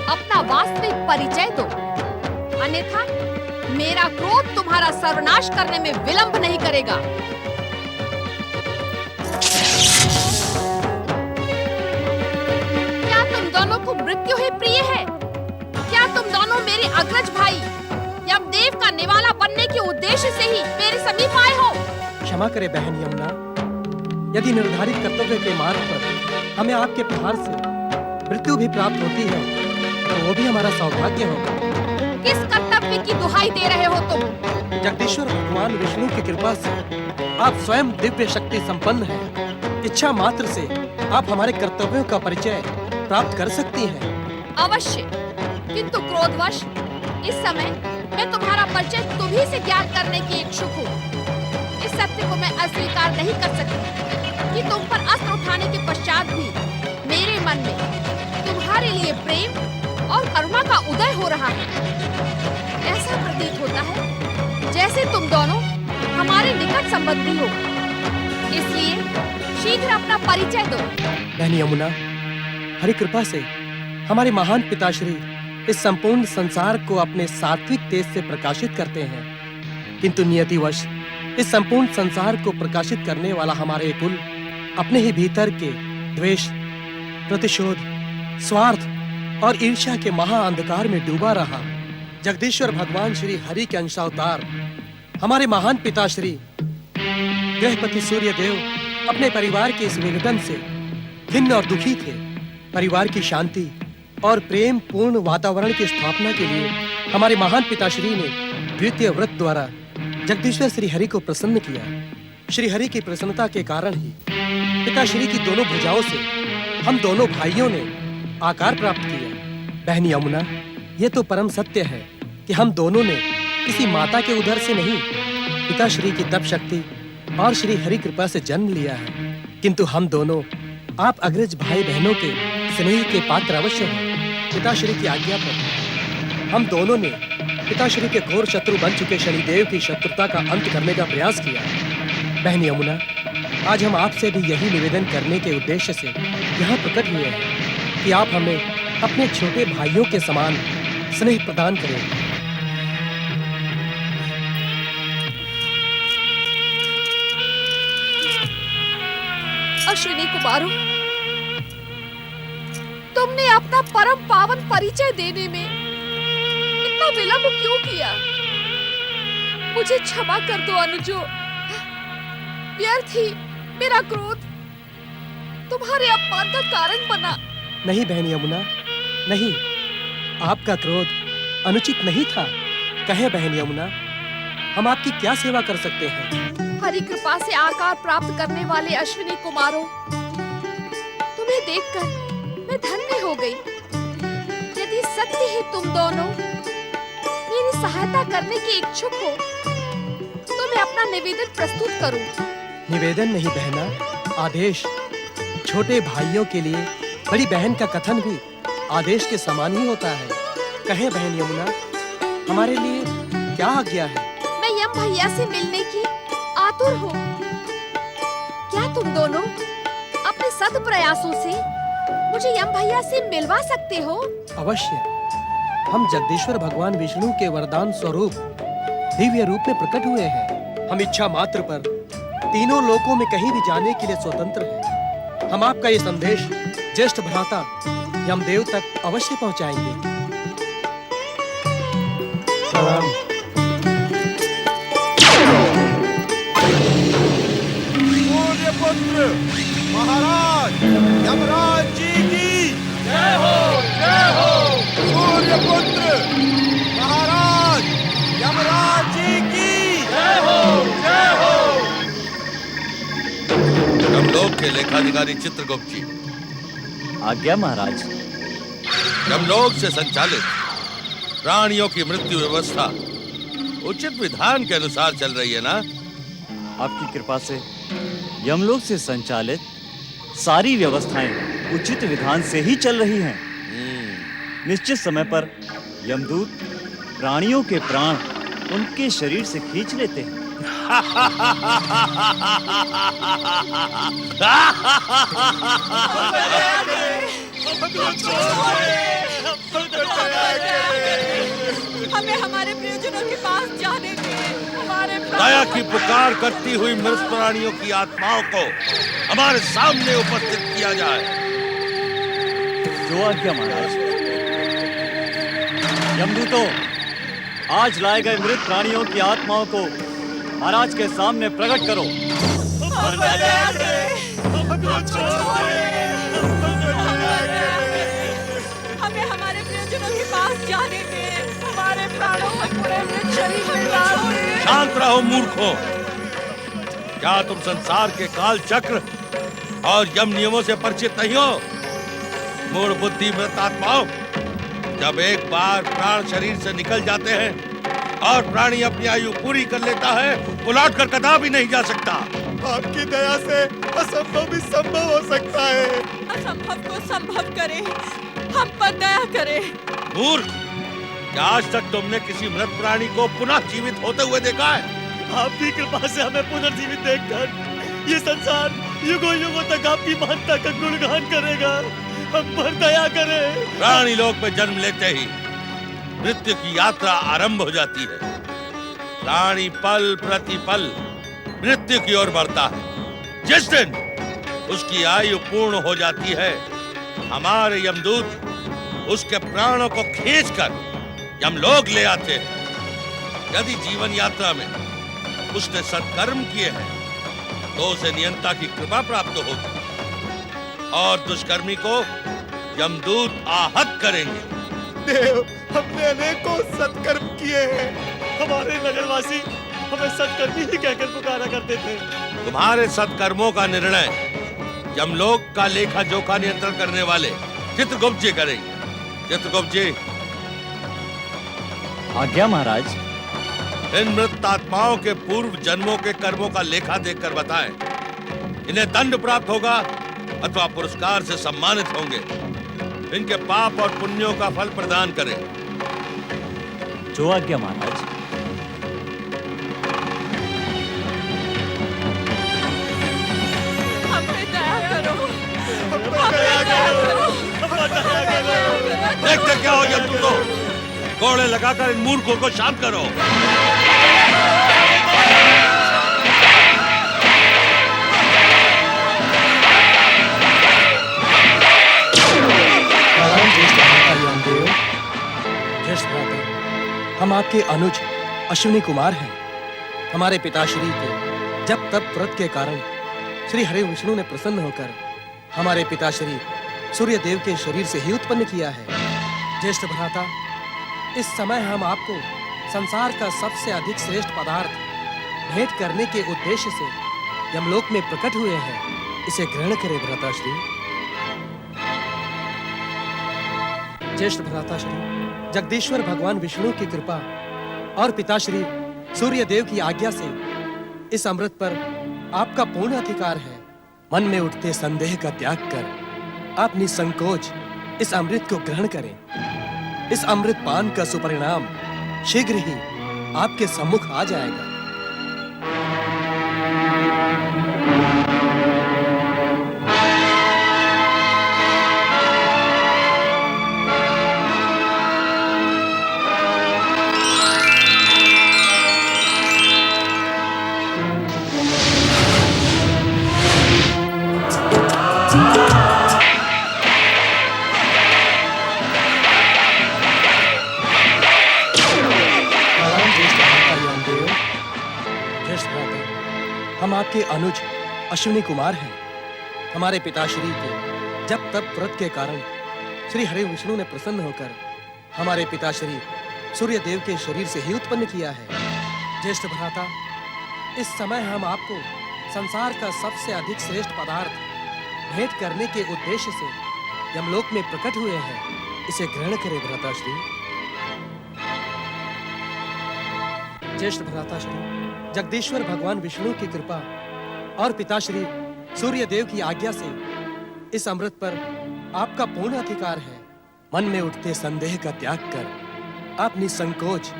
अपना वास्तविक परिचय दो, अन्यथा मेरा क्रोध तुम्हारा सर्वनाश करने में विलंब नहीं करेगा। क्या तुम दोनों आपको मृत्यु ही प्रिय है? क्या तुम दोनों मेरे अग्रज भाई यमदेव का निवाला बनने के उद्देश्य से ही मेरे समीप आए हो? क्षमा करे बहन यमुना, यदि निर्धारित कर्तव्य के मार्ग पर हमें आपके प्रहार से मृत्यु भी प्राप्त होती है तो वो भी हमारा सौभाग्य होगा। किस कर्तव्य की दुहाई दे रहे हो तुम? जगदीश्वर भगवान विष्णु की कृपा से आप स्वयं दिव्य शक्ति संपन्न हैं। इच्छा मात्र से आप हमारे कर्तव्यों का परिचय प्राप्त कर सकती हैं। अवश्य, किंतु क्रोधवश इस समय मैं तुम्हारा परिचय तुम्ही से ज्ञात करने की इच्छुक हूँ। इस सत्य को मैं अस्वीकार नहीं कर सकती कि तुम पर अस्त्र उठाने के पश्चात भी मेरे मन में तुम्हारे लिए प्रेम और करुणा का उदय हो रहा है। ऐसा प्रतीत होता है जैसे तुम दोनों हमारे निकट संबंधी हो। इसलिए शीघ्र अपना परिचय दो। बहन यमुना, हरि कृपा से हमारे महान पिताश्री इस संपूर्ण संसार को अपने सात्विक तेज से प्रकाशित करते हैं, किंतु नियतिवश इस संपूर्ण संसार को प्रकाशित करने वाला हमारे कुल अपने ही भीतर के द्वेष, प्रतिशोध, स्वार्थ और ईर्ष्या के महा अंधकार में डूबा रहा। जगदीश्वर भगवान श्री हरि के अंशावतार हमारे महान पिताश्री गृहपति सूर्य देव अपने परिवार के इस निवेदन से खिन्न और दुखी थे। परिवार की शांति और प्रेम पूर्ण वातावरण की स्थापना के लिए हमारे महान पिताश्री ने द्वितीय व्रत द्वारा जगदीश्वर श्री हरि को प्रसन्न किया। श्री हरि की प्रसन्नता के कारण ही पिताश्री की दोनों भुजाओं से हम दोनों भाइयों ने आकार प्राप्त किया। बहन यमुना, ये तो परम सत्य है कि हम दोनों ने किसी माता के उदर से नहीं, पिताश्री की तप शक्ति और श्री हरि कृपा से जन्म लिया है। किंतु हम दोनों आप अग्रज भाई बहनों के स्नेह के पात्र अवश्य हैं। पिताश्री की आज्ञा पर हम दोनों ने पिताश्री के घोर शत्रु बन चुके शनिदेव की शत्रुता का अंत करने का प्रयास किया। बहन यमुना, आज हम आपसे भी यही निवेदन करने के उद्देश्य से यहाँ प्रकट हुए हैं कि आप हमें अपने छोटे भाइयों के समान स्नेह प्रदान करें। अश्विनी कुमारों, तुमने अपना परम पावन परिचय देने में इतना विलंब क्यों किया? मुझे क्षमा कर दो अनुजो। व्यर्थ ही मेरा क्रोध तुम्हारे अपमान का कारण बना। नहीं बहन यमुना, नहीं, आपका क्रोध अनुचित नहीं था। कहे बहन यमुना, हम आपकी क्या सेवा कर सकते हैं? हरि कृपा से आकार प्राप्त करने वाले अश्विनी कुमारों, तुम्हें देखकर मैं धन्य हो गई। यदि सत्य ही तुम दोनों मेरी सहायता करने के इच्छुक हो तो मैं अपना निवेदन प्रस्तुत करूं। निवेदन नहीं बहना, आदेश। छोटे भाइयों के लिए बड़ी बहन का कथन भी आदेश के समान ही होता है। कहे बहन यमुना, हमारे लिए क्या आज्ञा है? मैं यम भैया से मिलने की आतुर हूँ। क्या तुम दोनों अपने सद प्रयासों से मुझे यम भैया से मिलवा सकते हो? अवश्य। हम जगदीश्वर भगवान विष्णु के वरदान स्वरूप दिव्य रूप में प्रकट हुए हैं। हम इच्छा मात्र पर तीनों लोकों में कहीं भी जाने के लिए स्वतंत्र हैं। हम आपका ये संदेश ज्येष्ठ भ्राता यमदेव तक अवश्य पहुंचाएंगे। सलाम। सूर्यपुत्र महाराज यमराज जी की जय हो, जय हो। सूर्यपुत्र महाराज यमराज जी की जय हो, जय हो। यमलोक के लेखाधिकारी चित्रगुप्त जी। आज्ञा महाराज। यमलोक से संचालित प्राणियों की मृत्यु व्यवस्था उचित विधान के अनुसार चल रही है ना? आपकी कृपा से यमलोक से संचालित सारी व्यवस्थाएं उचित विधान से ही चल रही हैं। निश्चित समय पर यमदूत प्राणियों के प्राण उनके शरीर से खींच लेते हैं। हमें हमारे प्रियजनों के पास जाने दीजिए। हमारे दया की पुकार करती हुई मृत प्राणियों की आत्माओं को हमारे सामने उपस्थित किया जाए। जो आज्ञा महाराज। यमदूतों, आज लाए गए मृत प्राणियों की आत्माओं को महाराज के सामने प्रकट करो। हमें हमारे प्रियजनों के पास जाने में, हमारे प्राणों को पूरे मृत शरीर में डालो। शांत रहो मूर्खों। क्या तुम संसार के काल चक्र और यम नियमों से परिचित नहीं हो? मूढ़ बुद्धि मृत आत्माओं, जब एक बार प्राण शरीर से निकल जाते हैं और प्राणी अपनी आयु पूरी कर लेता है, वो लौट कर कदापि नहीं जा सकता। आपकी दया से असंभव भी संभव हो सकता है। असंभव को संभव करे, हम पर दया करे। मूर्ख, क्या आज तक तुमने किसी मृत प्राणी को पुनः जीवित होते हुए देखा है? आपकी कृपा से हमें पुनर्जीवित देखकर ये संसार युगों युगों तक आपकी महत्ता का गुणगान करेगा। हम पर दया करें। प्राणी लोक में जन्म लेते ही मृत्यु की यात्रा आरंभ हो जाती है। प्राणी पल प्रति पल मृत्यु की ओर बढ़ता है। जिस दिन उसकी आयु पूर्ण हो जाती है, हमारे यमदूत उसके प्राणों को खींचकर यमलोक ले आते हैं। यदि जीवन यात्रा में उसने सत्कर्म किए हैं तो उसे नियंता की कृपा प्राप्त होगी और दुष्कर्मी को यमदूत आहत करेंगे। देव, हमने अनेकों सत्कर्म किए हैं। हमारे नगरवासी हमें सत्कर्मी ही कहकर पुकारा करते थे। तुम्हारे सत्कर्मों का निर्णय यमलोक का लेखा जोखा नियंत्रण करने वाले चित्रगुप्त जी करेंगे। चित्रगुप्त जी। आज्ञा महाराज। इन मृत आत्माओं के पूर्व जन्मों के कर्मों का लेखा देखकर बताएं। इन्हें दंड प्राप्त होगा अथवा पुरस्कार से सम्मानित होंगे। इनके पाप और पुण्यों का फल प्रदान करें। जो आज्ञा महाराज। हम पे दया करो, हम पे दया करो। देखते क्या हो गया तुमको? घोड़े लगाकर इन मूर्खों को शांत करो। हम आपके अनुज अश्विनी कुमार हैं। हमारे पिताश्री के जब तब व्रत के कारण श्री हरि विष्णु ने प्रसन्न होकर हमारे पिताश्री सूर्य देव के शरीर से ही उत्पन्न किया है। ज्येष्ठ भ्राता, इस समय हम आपको संसार का सबसे अधिक श्रेष्ठ पदार्थ भेंट करने के उद्देश्य से यमलोक में प्रकट हुए हैं। इसे ग्रहण करें भ्राताश्री। ज्येष्ठ भ्राताश्री, जगदीश्वर भगवान विष्णु की कृपा और पिताश्री सूर्य देव की आज्ञा से इस अमृत पर आपका पूर्ण अधिकार है। मन में उठते संदेह का त्याग कर आप निसंकोच इस अमृत को ग्रहण करें। इस अमृत पान का सुपरिणाम शीघ्र ही आपके सम्मुख आ जाएगा। हम आपके अनुज अश्विनी कुमार हैं। हमारे पिताश्री के जब तब व्रत के कारण श्री हरि विष्णु ने प्रसन्न होकर हमारे पिताश्री सूर्य देव के शरीर से ही उत्पन्न किया है। ज्येष्ठ भ्राता, इस समय हम आपको संसार का सबसे अधिक श्रेष्ठ पदार्थ भेंट करने के उद्देश्य से यमलोक में प्रकट हुए हैं। इसे ग्रहण करें भ्राताश्री। ज्येष्ठ भ्राताश्री, जगदीश्वर भगवान विष्णु की कृपा और पिताश्री सूर्य देव की आज्ञा से इस अमृत पर आपका पूर्ण अधिकार है। मन में उठते संदेह का त्याग कर आप निसंकोच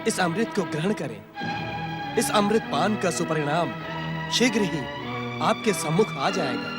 इस अमृत को ग्रहण करें। इस अमृत पान का सुपरिणाम शीघ्र ही आपके सम्मुख आ जाएगा।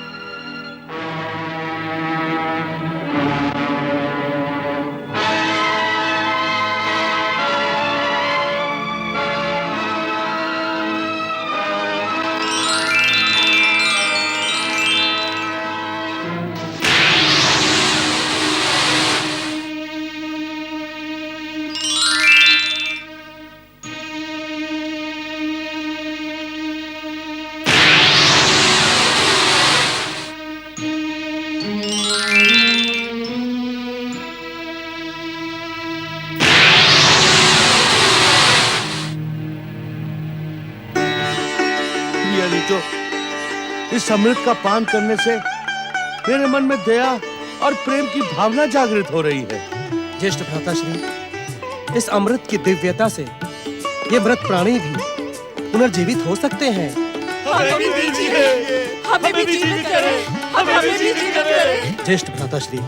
भैया नीचो, इस अमृत का पान करने से मेरे मन में दया और प्रेम की भावना जागृत हो रही है। ज्येष्ठ भ्राताश्री, इस अमृत की दिव्यता से ये मृत प्राणी भी पुनर्जीवित हो सकते हैं। हमें भी दीजिए, हमें भी जीवित करें, हमें भी जीवित करें। ज्येष्ठ भ्राताश्री,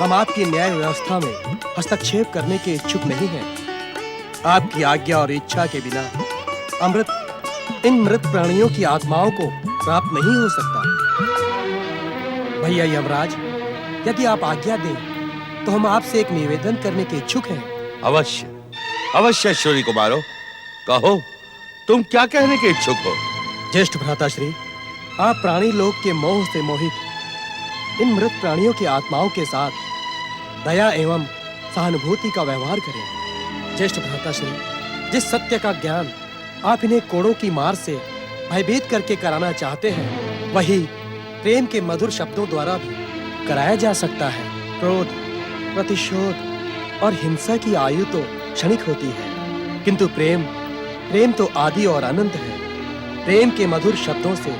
हम आपकी न्याय व्यवस्था में हस्तक्षेप करने के इच्छुक नहीं हैं। आपकी आज्ञा और इच्छा के बिना अमृत इन मृत प्राणियों की आत्माओं को प्राप्त नहीं हो सकता। भैया यमराज, यदि आप आज्ञा दें तो हम आपसे एक निवेदन करने के इच्छुक हैं। अवश्य अवश्य अश्विनी कुमारों, कहो तुम क्या कहने के इच्छुक हो? ज्येष्ठ भ्राताश्री, आप प्राणी लोक के मोह से मोहित इन मृत प्राणियों की आत्माओं के साथ दया एवं सहानुभूति का व्यवहार करें। ज्येष्ठ भ्राताश्री, जिस सत्य का ज्ञान आप इन्हें कोड़ों की मार से भयभीत करके कराना चाहते हैं, वही प्रेम के मधुर शब्दों द्वारा भी कराया जा सकता है। क्रोध, प्रतिशोध और हिंसा की आयु तो क्षणिक होती है, किंतु प्रेम तो आदि और अनंत है। प्रेम के मधुर शब्दों से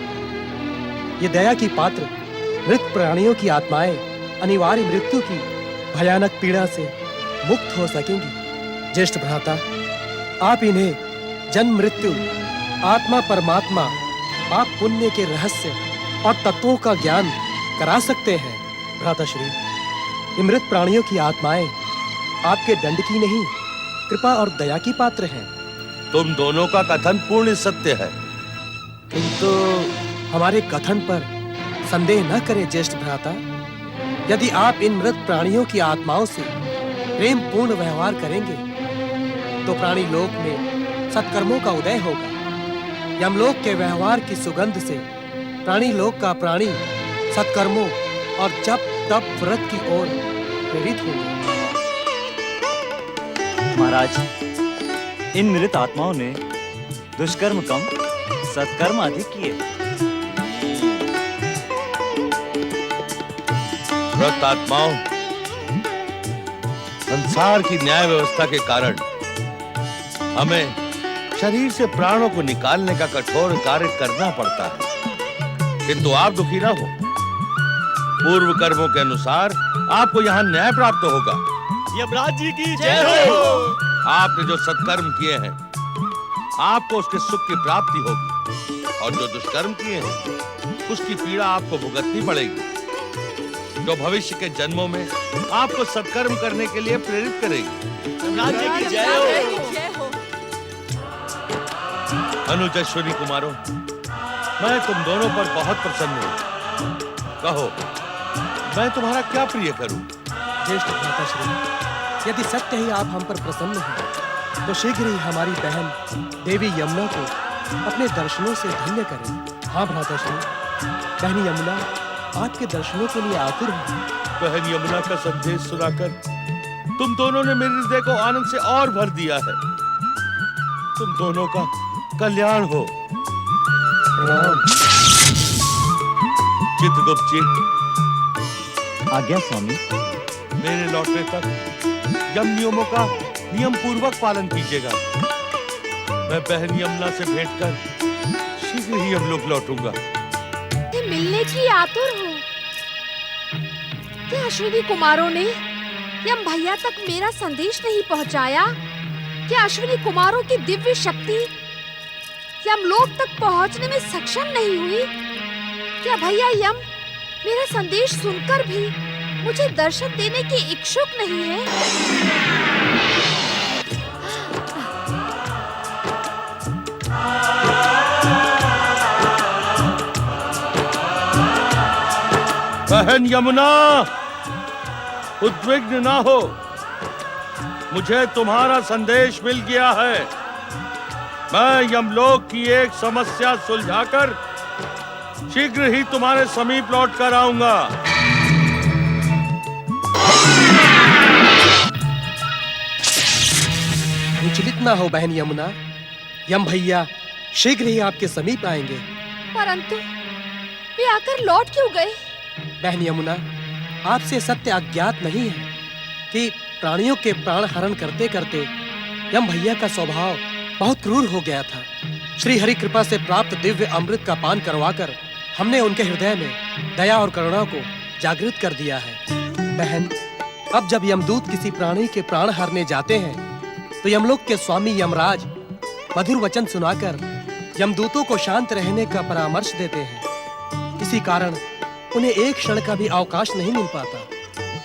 ये दया की पात्र मृत प्राणियों की आत्माएं अनिवार्य मृत्यु की भयानक पीड़ा से मुक्त हो सकेंगी। ज्येष्ठ भ्राता, आप इन्हें जन्म मृत्यु, आत्मा परमात्मा, पाप पुण्य के रहस्य और तत्वों का ज्ञान करा सकते हैं। भ्राताश्री, ये मृत प्राणियों की आत्माएं आपके दंड की नहीं, कृपा और दया की पात्र हैं। तुम दोनों का कथन पूर्ण सत्य है, किंतु हमारे कथन पर संदेह न करें ज्येष्ठ भ्राता। यदि आप इन मृत प्राणियों की आत्माओं से प्रेम पूर्ण व्यवहार करेंगे तो प्राणी लोक में सत्कर्मों का उदय होगा। यमलोक के व्यवहार की सुगंध से प्राणी लोक का प्राणी सत्कर्मों और जप तप व्रत की ओर प्रेरित होगा। महाराज, इन मृत आत्माओं ने दुष्कर्म कम, सत्कर्म अधिक किए। मृत आत्माओं, संसार की न्याय व्यवस्था के कारण हमें शरीर से प्राणों को निकालने का कठोर कार्य करना पड़ता है, किंतु आप दुखी ना हो। पूर्व कर्मों के अनुसार आपको यहाँ न्याय प्राप्त होगा। यमराज जी की जय हो। आपने जो सत्कर्म किए हैं, आपको उसके सुख की प्राप्ति होगी, और जो दुष्कर्म किए हैं, उसकी पीड़ा आपको भुगतनी पड़ेगी, जो भविष्य के जन्मों में आपको सत्कर्म करने के लिए प्रेरित करेगी। यमराज जी की जय हो। अनुज अश्विनी कुमारों, मैं तुम दोनों पर बहुत प्रसन्न हूँ। कहो, मैं तुम्हारा क्या प्रिय करूं? ज्येष्ठ भ्राताश्री, यदि सत्य ही आप हम पर प्रसन्न हैं, तो शीघ्र ही हमारी बहन देवी यमुना को अपने दर्शनों से धन्य करें। हाँ भ्राताश्री, बहन यमुना आपके दर्शनों के लिए आतुर है। बहन यमुना का संदेश सुनाकर तुम दोनों ने मेरे हृदय को आनंद से और भर दिया है। तुम दोनों का कल्याण हो। चित्रगुप्त जी, आज्ञा स्वामी। मेरे लौटने तक यम नियमों का नियम पूर्वक पालन कीजिएगा। मैं बहन यमुना से भेंट कर शीघ्र ही हम लोग लौटूंगा। मिलने की आतुर हूँ। क्या अश्विनी कुमारों ने यम भैया तक मेरा संदेश नहीं पहुँचाया? क्या अश्विनी कुमारों की दिव्य शक्ति यमलोक तक पहुँचने में सक्षम नहीं हुई? क्या भैया यम मेरा संदेश सुनकर भी मुझे दर्शन देने के इच्छुक नहीं है? बहन यमुना, उद्विग्न ना हो। मुझे तुम्हारा संदेश मिल गया है। मैं यमलोक की एक समस्या सुलझाकर शीघ्र ही तुम्हारे समीप लौट कर आऊंगा। विचलित ना हो बहन यमुना, यम भैया शीघ्र ही आपके समीप आएंगे। परंतु वे आकर लौट क्यों गए? बहन यमुना, आपसे सत्य अज्ञात नहीं है कि प्राणियों के प्राण हरण करते करते यम भैया का स्वभाव बहुत क्रूर हो गया था। श्री हरि कृपा से प्राप्त दिव्य अमृत का पान करवाकर हमने उनके हृदय में दया और करुणा को जागृत कर दिया है। बहन, अब जब यमदूत किसी प्राणी के प्राण हरने जाते हैं तो यमलोक के स्वामी यमराज मधुर वचन सुनाकर यमदूतों को शांत रहने का परामर्श देते हैं। इसी कारण उन्हें एक क्षण का भी अवकाश नहीं मिल पाता,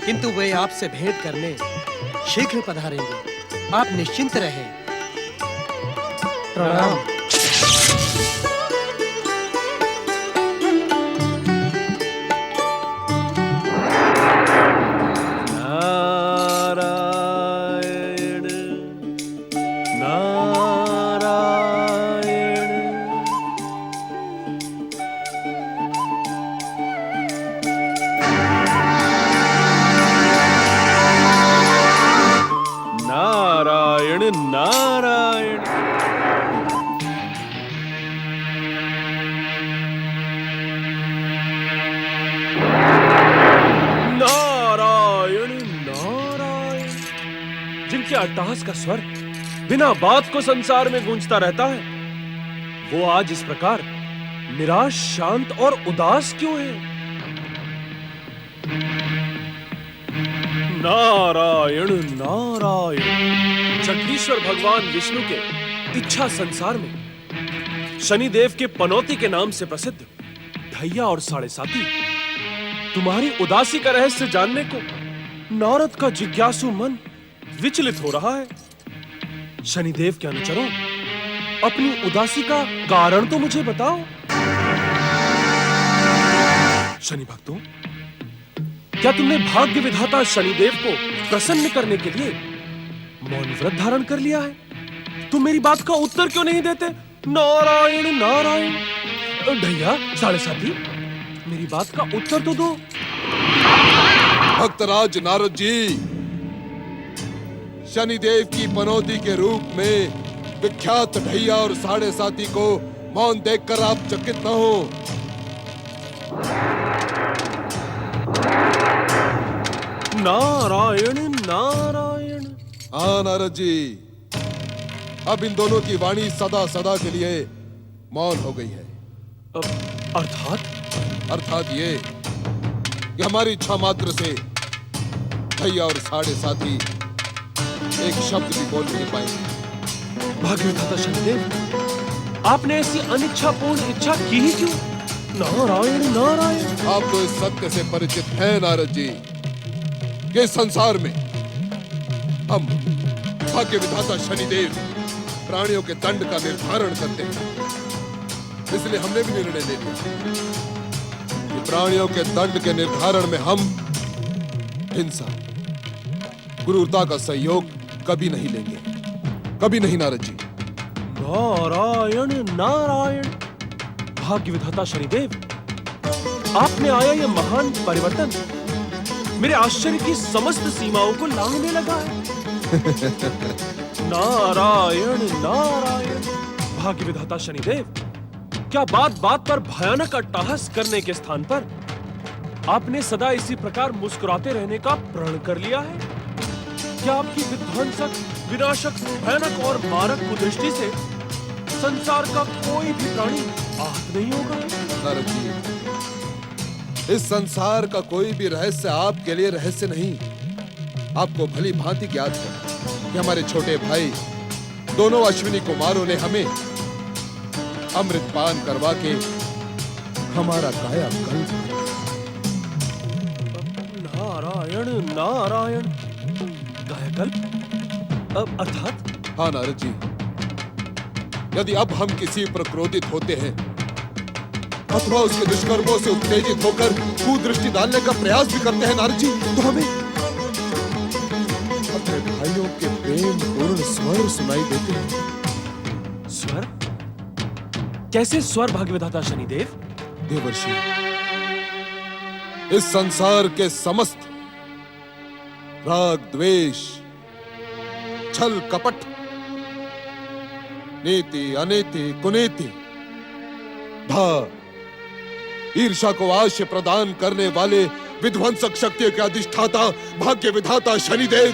किंतु वे आपसे भेंट करने शीघ्र पधारेंगे। आप निश्चिंत रहें। प्रणाम। अट्टहास का स्वर बिना बात को संसार में गूंजता रहता है, वो आज इस प्रकार निराश, शांत और उदास क्यों है? नारायण नारायण। जगदीश्वर भगवान विष्णु के इच्छा संसार में शनिदेव के पनौती के नाम से प्रसिद्ध ढैया और साढ़े साथी तुम्हारी उदासी का रहस्य जानने को नारद का जिज्ञासु मन विचलित हो रहा है। शनिदेव के अनुचरों, अपनी उदासी का कारण तो मुझे बताओ। शनि भक्तों, क्या तुमने भाग्य विधाता शनिदेव को प्रसन्न करने के लिए मौन व्रत धारण कर लिया है? तुम मेरी बात का उत्तर क्यों नहीं देते? नारायण नारायण। ढैया, साढ़े साथी, मेरी बात का उत्तर तो दो। भक्तराज नारद जी, शनिदेव की पनौती के रूप में विख्यात ढैया और साढ़े साथी को मौन देखकर आप चकित न हो। नारायण नारायण। हाँ नारद जी, अब इन दोनों की वाणी सदा सदा के लिए मौन हो गई है। अर्थात ये कि हमारी इच्छा मात्र से ढैया और साढ़े साथी एक शब्द भी बोल नहीं पाएंगे। भाग्यविधाता शनिदेव, आपने ऐसी अनिच्छापूर्ण इच्छा की ही क्यों? नारायण नारायण। आप तो इस सत्य से परिचित हैं नारद जी कि संसार में हम भाग्यविधाता शनिदेव प्राणियों के दंड का निर्धारण करते हैं। इसलिए हमने भी निर्णय ले लिया कि प्राणियों के दंड के निर्धारण में हम हिंसा, क्रूरता का सहयोग कभी नहीं लेंगे, कभी नहीं नारद जी। नारायण नारायण। भाग्य विधाता शनिदेव, आप में आया यह महान परिवर्तन मेरे आश्चर्य की समस्त सीमाओं को लांघने लगा है। नारायण नारायण। भाग्य विधाता शनिदेव, क्या बात बात पर भयानक अट्टहास करने के स्थान पर आपने सदा इसी प्रकार मुस्कुराते रहने का प्रण कर लिया है? क्या आपकी विध्वंसक, विनाशक, भयानक और मारक कुदृष्टि से संसार का कोई भी प्राणी आहत नहीं होगा? नारद जी, इस संसार का कोई भी रहस्य आपके लिए रहस्य नहीं। आपको भली भांति ज्ञात है कि हमारे छोटे भाई दोनों अश्विनी कुमारों ने हमें अमृत पान करवा के हमारा कायाकल्प। नारायण नारायण। कायाकल्प अर्थात? हाँ नारद जी, यदि अब हम किसी पर क्रोधित होते हैं अथवा उसके दुष्कर्मों से उत्तेजित होकर कुदृष्टि डालने का प्रयास भी करते हैं नारद जी, तो हमें अपने भाइयों के प्रेम पूर्ण स्वर सुनाई देते हैं। स्वर? कैसे स्वर भाग्यविधाता शनिदेव? देवर्षि, इस संसार के समस्त राग, द्वेष, छल, कपट, नीति, अनीति, कुनीति, भा, ईर्ष्या को आश्रय प्रदान करने वाले विध्वंसक शक्तियों के अधिष्ठाता भाग्य विधाता शनिदेव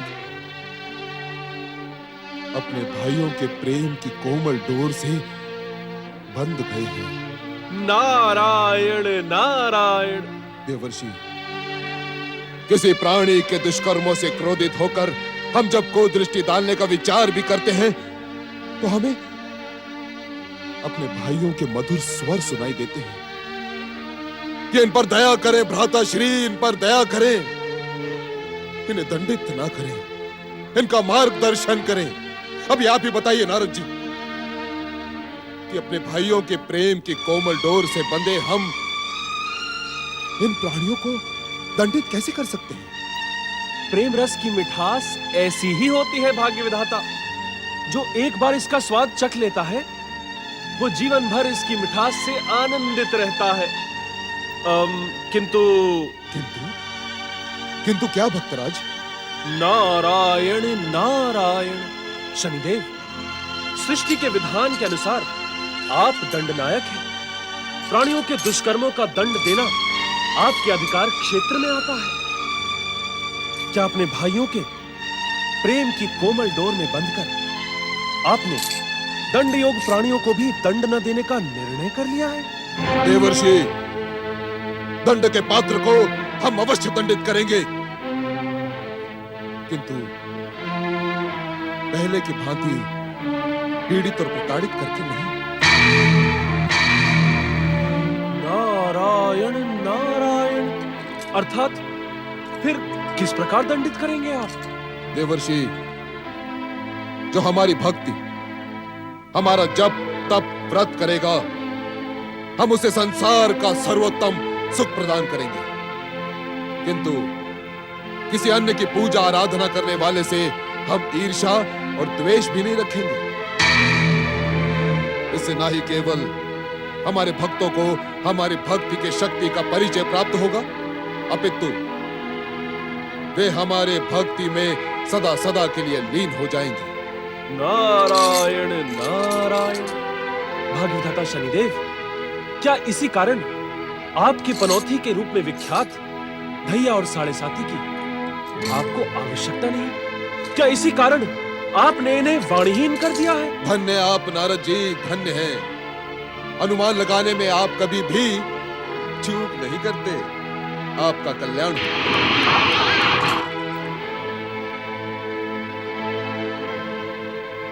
अपने भाइयों के प्रेम की कोमल डोर से बंध गए हैं। नारायण नारायण। देवर्षि, किसी प्राणी के दुष्कर्मों से क्रोधित होकर हम जब को दृष्टि डालने का विचार भी करते हैं तो हमें अपने भाइयों के मधुर स्वर सुनाई देते हैं कि इन पर दया करें भ्राता श्री, इन पर दया करें, इन्हें दंडित ना करें, इनका मार्गदर्शन करें। अभी आप ही बताइए नारद जी कि अपने भाइयों के प्रेम की कोमल डोर से बंधे हम इन प्राणियों को दंडित कैसे कर सकते हैं? प्रेम रस की मिठास ऐसी ही होती है भाग्य विधाता। जो एक बार इसका स्वाद चख लेता है वो जीवन भर इसकी मिठास से आनंदित रहता है। किंतु किंतु क्या भक्तराज? नारायण नारायण। शनिदेव, सृष्टि के विधान के अनुसार आप दंडनायक हैं। प्राणियों के दुष्कर्मों का दंड देना आपके अधिकार क्षेत्र में आता है। क्या अपने भाइयों के प्रेम की कोमल डोर में बंधकर आपने दंड योग प्राणियों को भी दंड न देने का निर्णय कर लिया है? देवर्षि, दंड के पात्र को हम अवश्य दंडित करेंगे, किंतु पहले की भांति पीड़ित और प्रताड़ित करके नहीं। नारायण नारायण। अर्थात फिर किस प्रकार दंडित करेंगे आप? देवर्षि, जो हमारी भक्ति, हमारा जप तप व्रत करेगा, हम उसे संसार का सर्वोत्तम सुख प्रदान करेंगे, किंतु किसी अन्य की पूजा आराधना करने वाले से हम ईर्ष्या और द्वेष भी नहीं रखेंगे। इससे ना ही केवल हमारे भक्तों को हमारी भक्ति के शक्ति का परिचय प्राप्त होगा, अपितु वे हमारे भक्ति में सदा सदा के लिए लीन हो जाएंगे। नारायण नारायण। भाग्यविधाता शनिदेव, क्या इसी कारण आपकी पनौती के रूप में विख्यात भैया और साढ़े साथी की आपको आवश्यकता नहीं? क्या इसी कारण आपने इन्हें वाणीहीन कर दिया है? धन्य आप नारद जी, धन्य हैं। अनुमान लगाने में आप कभी भी चूक नहीं करते। आपका कल्याण हो।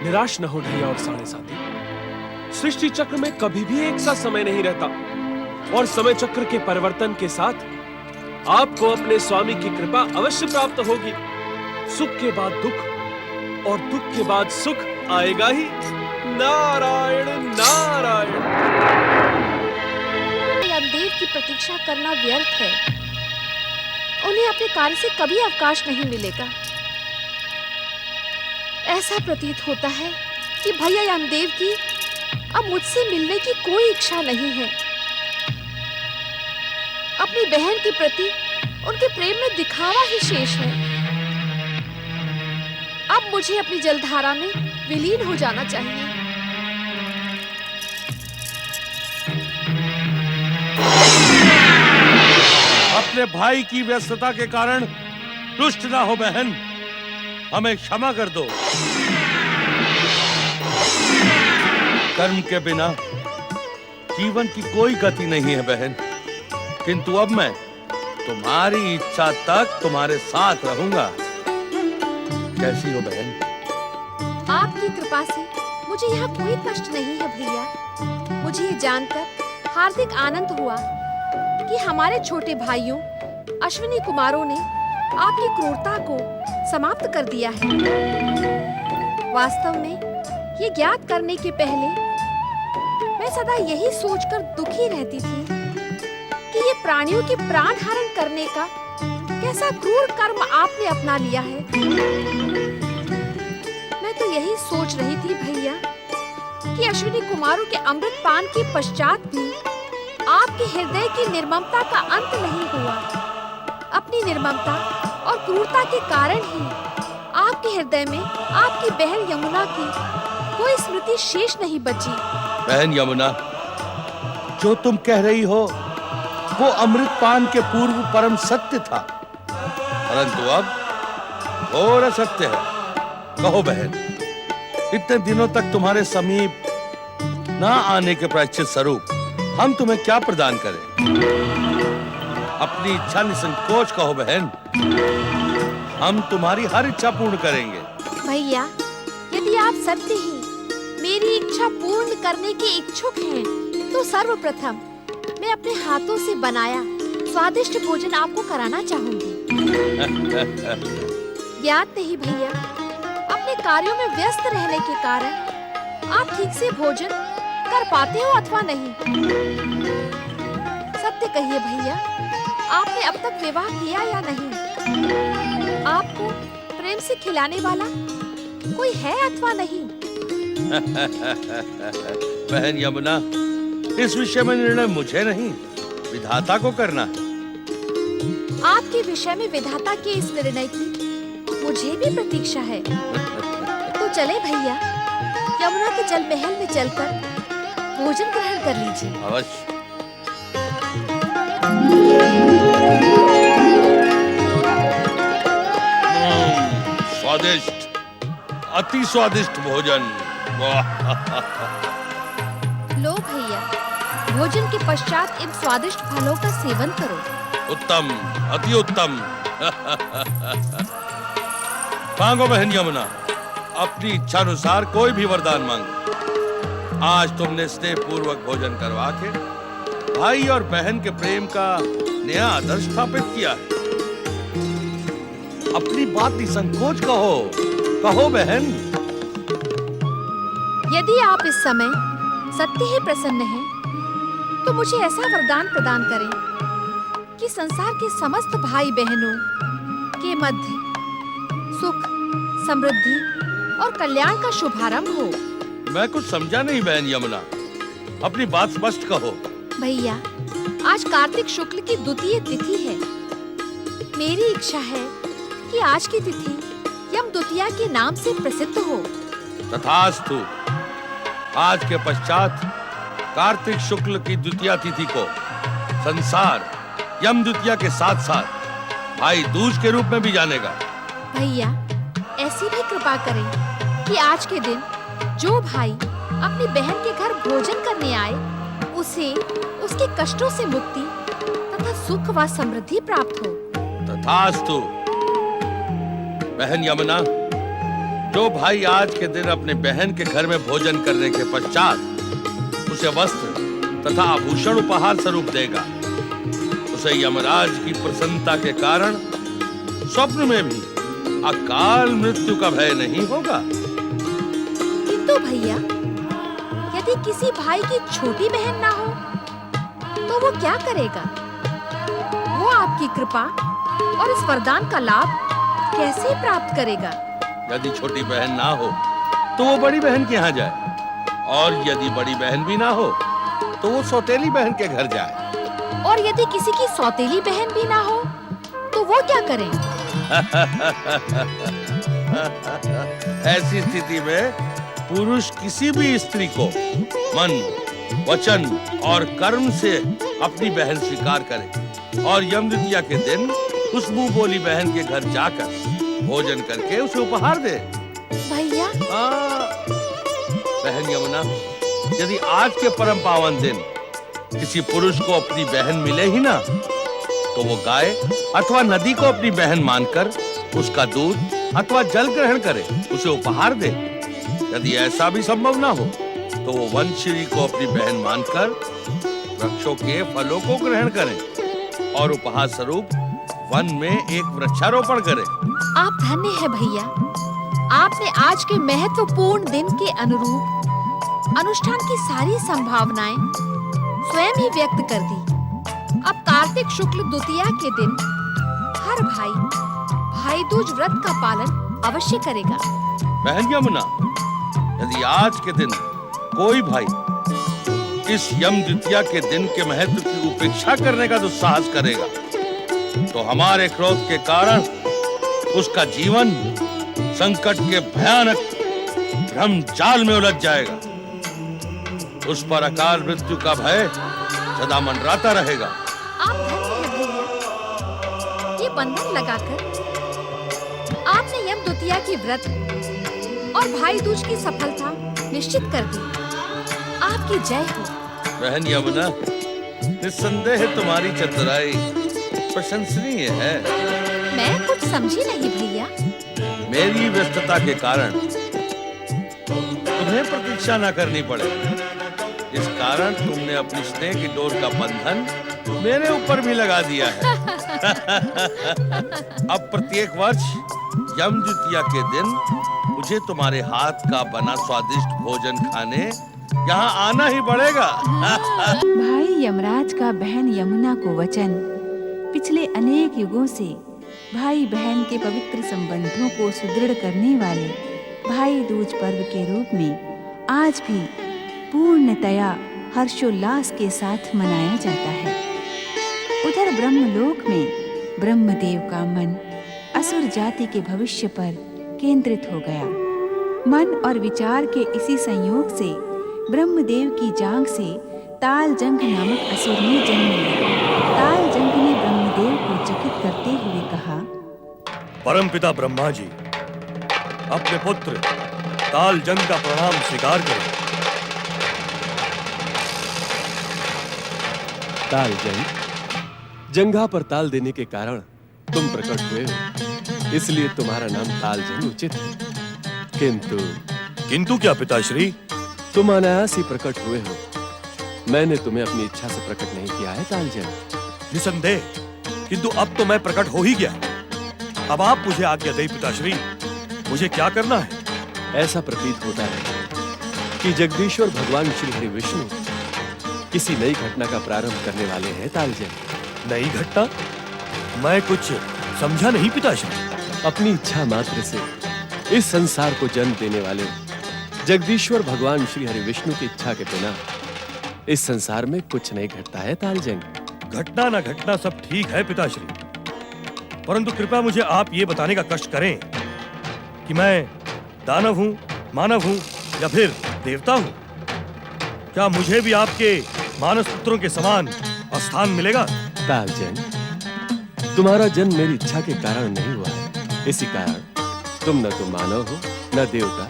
निराश न हो भैया और साढ़े साथी। सृष्टि चक्र में कभी भी एक सा समय नहीं रहता और समय चक्र के परिवर्तन के साथ आपको अपने स्वामी की कृपा अवश्य प्राप्त होगी। सुख के बाद दुख और दुख के बाद सुख आएगा ही। नारायण नारायण। यमदेव की प्रतीक्षा करना व्यर्थ है। उन्हें अपने कार्य से कभी अवकाश नहीं मिलेगा। ऐसा प्रतीत होता है कि भैया यमदेव की अब मुझसे मिलने की कोई इच्छा नहीं है। अपनी बहन के प्रति उनके प्रेम में दिखावा ही शेष है। अब मुझे अपनी जलधारा में विलीन हो जाना चाहिए। अपने भाई की व्यस्तता के कारण रुष्ट ना हो बहन, हमें क्षमा कर दो। कर्म के बिना जीवन की कोई गति नहीं है बहन, किंतु अब मैं तुम्हारी इच्छा तक तुम्हारे साथ रहूंगा। कैसी हो बहन? आपकी कृपा से मुझे यहाँ कोई कष्ट नहीं है भैया। मुझे ये जानकर हार्दिक आनंद हुआ कि हमारे छोटे भाइयों अश्विनी कुमारों ने आपकी क्रूरता को समाप्त कर दिया है। वास्तव में ये ज्ञात करने के पहले मैं सदा यही सोचकर दुखी रहती थी कि ये प्राणियों के प्राण हरण करने का कैसा क्रूर कर्म आपने अपना लिया है। मैं तो यही सोच रही थी भैया कि अश्विनी कुमारों के अमृत पान के पश्चात भी आपके हृदय की निर्ममता का अंत नहीं हुआ। अपनी निर्ममता और क्रूरता के कारण ही आपके हृदय में आपकी बहन यमुना की कोई स्मृति शेष नहीं बची। बहन यमुना, जो तुम कह रही हो वो अमृत पान के पूर्व परम सत्य था, परंतु अब घोर असत्य है। कहो बहन, इतने दिनों तक तुम्हारे समीप ना आने के प्रायश्चित स्वरूप हम तुम्हें क्या प्रदान करें? अपनी इच्छा निसंकोच कहो बहन, हम तुम्हारी हर इच्छा पूर्ण करेंगे। भैया, यदि आप सत्य ही मेरी इच्छा पूर्ण करने के इच्छुक हैं, तो सर्वप्रथम मैं अपने हाथों से बनाया स्वादिष्ट भोजन आपको कराना चाहूंगी। ज्ञात नहीं भैया, अपने कार्यों में व्यस्त रहने के कारण आप ठीक से भोजन कर पाते हो अथवा नहीं। सत्य कहिए भैया, आपने अब तक विवाह किया या नहीं? आपको प्रेम से खिलाने वाला कोई है अथवा नहीं? बहन यमुना, इस विषय में निर्णय मुझे नहीं, विधाता को करना है। आपके विषय में विधाता के इस निर्णय की मुझे भी प्रतीक्षा है। तो चले भैया, यमुना के जल महल में चलकर भोजन ग्रहण कर लीजिए। अवश्य। स्वादिष्ट, अति स्वादिष्ट भोजन। लो भैया, भोजन के पश्चात इन स्वादिष्ट फलों का सेवन करो। उत्तम, अति उत्तम। मांगो बहन यमुना, अपनी इच्छा अनुसार कोई भी वरदान मांगो। आज तुमने स्नेह पूर्वक भोजन करवा के भाई और बहन के प्रेम का नया आदर्श स्थापित किया है। अपनी बात निसंकोच कहो, कहो बहन। यदि आप इस समय सत्य ही प्रसन्न हैं, तो मुझे ऐसा वरदान प्रदान करें कि संसार के समस्त भाई बहनों के मध्य सुख, समृद्धि और कल्याण का शुभारंभ हो। मैं कुछ समझा नहीं बहन यमुना, अपनी बात स्पष्ट कहो। भैया, आज कार्तिक शुक्ल की द्वितीय तिथि है। मेरी इच्छा है कि आज की तिथि यम द्वितीया के नाम से प्रसिद्ध हो। तथास्तु। आज के पश्चात कार्तिक शुक्ल की द्वितीया तिथि को संसार यम द्वितीया के साथ साथ भाई दूज के रूप में भी जानेगा। भैया, ऐसी भी कृपा करें कि आज के दिन जो भाई अपनी बहन के घर भोजन करने आए, उसे उसके कष्टों से मुक्ति तथा सुख व समृद्धि प्राप्त हो। तथास्तु। बहन यमुना, जो भाई आज के दिन अपने बहन के घर में भोजन करने के पश्चात उसे वस्त्र तथा आभूषण उपहार स्वरूप देगा, उसे यमराज की प्रसन्नता के कारण स्वप्न में भी अकाल मृत्यु का भय नहीं होगा। किंतु भैया, यदि किसी भाई की छोटी बहन ना हो, तो वो क्या करेगा? वो आपकी कृपा और इस वरदान का लाभ कैसे प्राप्त करेगा? यदि छोटी बहन ना हो, तो वो बड़ी बहन के यहाँ जाए, और यदि बड़ी बहन भी ना हो, तो वो सौतेली बहन के घर जाए। और यदि किसी की सौतेली बहन भी ना हो, तो वो क्या करें? ऐसी स्थिति में पुरुष किसी भी स्त्री को मन, वचन और कर्म से अपनी बहन स्वीकार करे और यम द्वितीया के दिन उस मुंह बोली बहन के घर जाकर भोजन करके उसे उपहार दे। भैया, बहन यमुना, यदि आज के परम पावन दिन किसी पुरुष को अपनी बहन मिले ही ना, तो वो गाय अथवा नदी को अपनी बहन मानकर उसका दूध अथवा जल ग्रहण करे, उसे उपहार दे। यदि ऐसा भी संभव ना हो, तो वो वनश्री को अपनी बहन मानकर वृक्षों के फलों को ग्रहण करे और उपहार स्वरूप वन में एक वृक्षारोपण करे। आप धन्य है भैया, आपने आज के महत्वपूर्ण दिन के अनुरूप अनुष्ठान की सारी संभावनाएं स्वयं ही व्यक्त कर दी। अब कार्तिक शुक्ल द्वितीया के दिन हर भाई दूज व्रत का पालन अवश्य करेगा। बहन यमुना, यदि आज के दिन कोई भाई इस यम द्वितीया के दिन के महत्व की उपेक्षा करने का दुस्साहस करेगा, तो हमारे क्रोध के कारण उसका जीवन संकट के भयानक भ्रम जाल में उलझ जाएगा। उस पर अकाल मृत्यु का भय सदा मंडराता रहेगा। आप धन्य है भैया, ये बंधन लगाकर आपने यम द्वितीया की व्रत और भाई दूज की सफलता निश्चित कर दी। आपकी की जय हो। बहन यमुना, निस्संदेह तुम्हारी चतुराई प्रशंसनीय है। मैं कुछ समझी नहीं भैया। मेरी व्यस्तता के कारण तुम्हें प्रतीक्षा न करनी पड़े, इस कारण तुमने अपनी स्नेह की डोर का बंधन मेरे ऊपर भी लगा दिया है। अब प्रत्येक वर्ष यम द्वितीया के दिन मुझे तुम्हारे हाथ का बना स्वादिष्ट भोजन खाने यहाँ आना ही पड़ेगा। भाई यमराज का बहन यमुना को वचन पिछले अनेक युगों से भाई बहन के पवित्र संबंधों को सुदृढ़ करने वाले भाई दूज पर्व के रूप में आज भी पूर्णतया हर्षोल्लास के साथ मनाया जाता है। उधर ब्रह्मलोक में ब्रह्मदेव का मन असुर जाति के भविष्य पर केंद्रित हो गया। मन और विचार के इसी संयोग से ब्रह्मदेव की जांघ से तालजंग नामक असुर ने जन्म लिया। तालजंग ने ब्रह्मदेव को चकित करते हुए कहा, परमपिता ब्रह्मा जी, अपने पुत्र तालजंग का प्रणाम स्वीकार करें। तालजंग, जंघा पर ताल देने के कारण तुम प्रकट हुए हो, इसलिए तुम्हारा नाम तालजंग उचित है। किंतु क्या पिताश्री? तुम अनायास ही प्रकट हुए हो, मैंने तुम्हें अपनी इच्छा से प्रकट नहीं किया है तालजंग। निसंदेह, किंतु अब तो मैं प्रकट हो ही गया। अब आप मुझे आज्ञा दें पिताश्री, मुझे क्या करना है? ऐसा प्रतीत होता है कि जगदीश्वर भगवान श्री हरि विष्णु किसी नई घटना का प्रारंभ करने वाले हैं तालजंग। नई घटना? मैं कुछ समझा नहीं पिताश्री। अपनी इच्छा मात्र से इस संसार को जन्म देने वाले जगदीश्वर भगवान श्री हरि विष्णु की इच्छा के बिना इस संसार में कुछ नहीं घटता है तालजंग। घटना ना घटना सब ठीक है पिताश्री, परंतु कृपया मुझे आप ये बताने का कष्ट करें कि मैं दानव हूँ, मानव हूँ या फिर देवता हूँ? क्या मुझे भी आपके मानस पुत्रों के समान स्थान मिलेगा? तालजंग, तुम्हारा जन्म मेरी इच्छा के कारण नहीं हुआ है, इसी कारण तुम न तो मानव हो न देवता,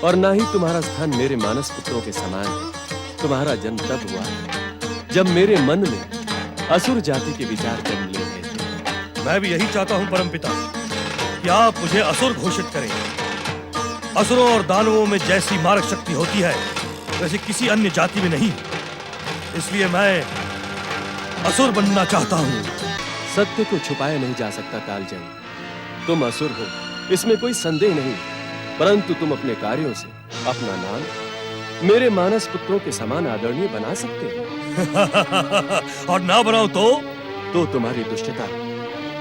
और न ही तुम्हारा स्थान मेरे मानस पुत्रों के समान है। तुम्हारा जन्म तब हुआ है जब मेरे मन में असुर जाति के विचार जन्म ले गए थे। मैं भी यही चाहता हूँ परमपिता कि आप मुझे असुर घोषित करें। असुरों और दानवों में जैसी मारक शक्ति होती है वैसे किसी अन्य जाति में नहीं, इसलिए मैं असुर बनना चाहता हूँ। सत्य को छुपाया नहीं जा सकता तालजंग। तुम असुर हो, इसमें कोई संदेह नहीं, परंतु तुम अपने कार्यों से अपना नाम मेरे मानस पुत्रों के समान आदरणीय बना सकते हो। और ना बनाओ तो तुम्हारी दुष्टता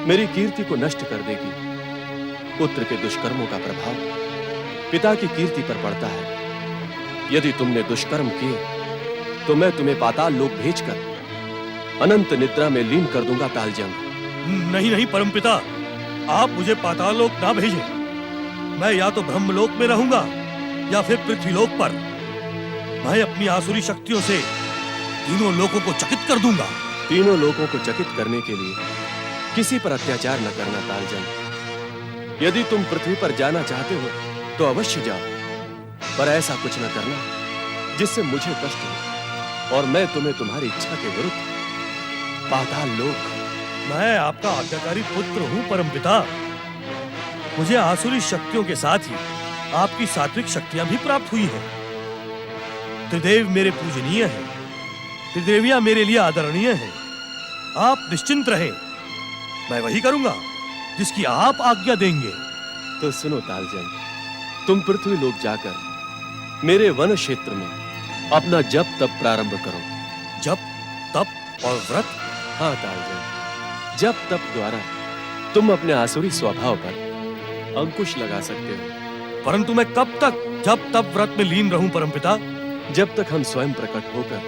मेरी कीर्ति को नष्ट कर देगी। पुत्र के दुष्कर्मों का प्रभाव पिता की कीर्ति पर पड़ता है। यदि तुमने दुष्कर्म किए तो मैं तुम्हें पाताल लोक भेजकर अनंत निद्रा में लीन कर दूंगा तालजंग। नहीं नहीं परमपिता, आप मुझे पाताल लोक ना भेजें। मैं या तो ब्रह्मलोक में रहूंगा या फिर पृथ्वीलोक पर। मैं अपनी आसुरी शक्तियों से तीनों लोकों को चकित कर दूंगा। तीनों लोकों को चकित करने के लिए किसी पर अत्याचार न करना तालजंग। यदि तुम पृथ्वी पर जाना चाहते हो तो अवश्य जाओ, पर ऐसा कुछ न करना जिससे मुझे कष्ट हो और मैं तुम्हें तुम्हारी इच्छा के विरुद्ध पाताल लोक। मैं आपका आज्ञाकारी पुत्र हूँ परमपिता। मुझे आसुरी शक्तियों के साथ ही आपकी सात्विक शक्तियां भी प्राप्त हुई हैं। त्रिदेव मेरे पूजनीय हैं, त्रिदेवियां मेरे लिए आदरणीय हैं। आप निश्चिंत रहें, मैं वही करूंगा जिसकी आप आज्ञा देंगे। तो सुनो तालजंग, तुम पृथ्वी लोक जाकर मेरे वन क्षेत्र में अपना जप तप प्रारंभ करो। जप तप और व्रत? हाँ तालजंग, जप तप द्वारा तुम अपने आसुरी स्वभाव पर अंकुश लगा सकते हो। परंतु मैं कब तक जप तप व्रत में लीन रहूं परमपिता? जब तक हम स्वयं प्रकट होकर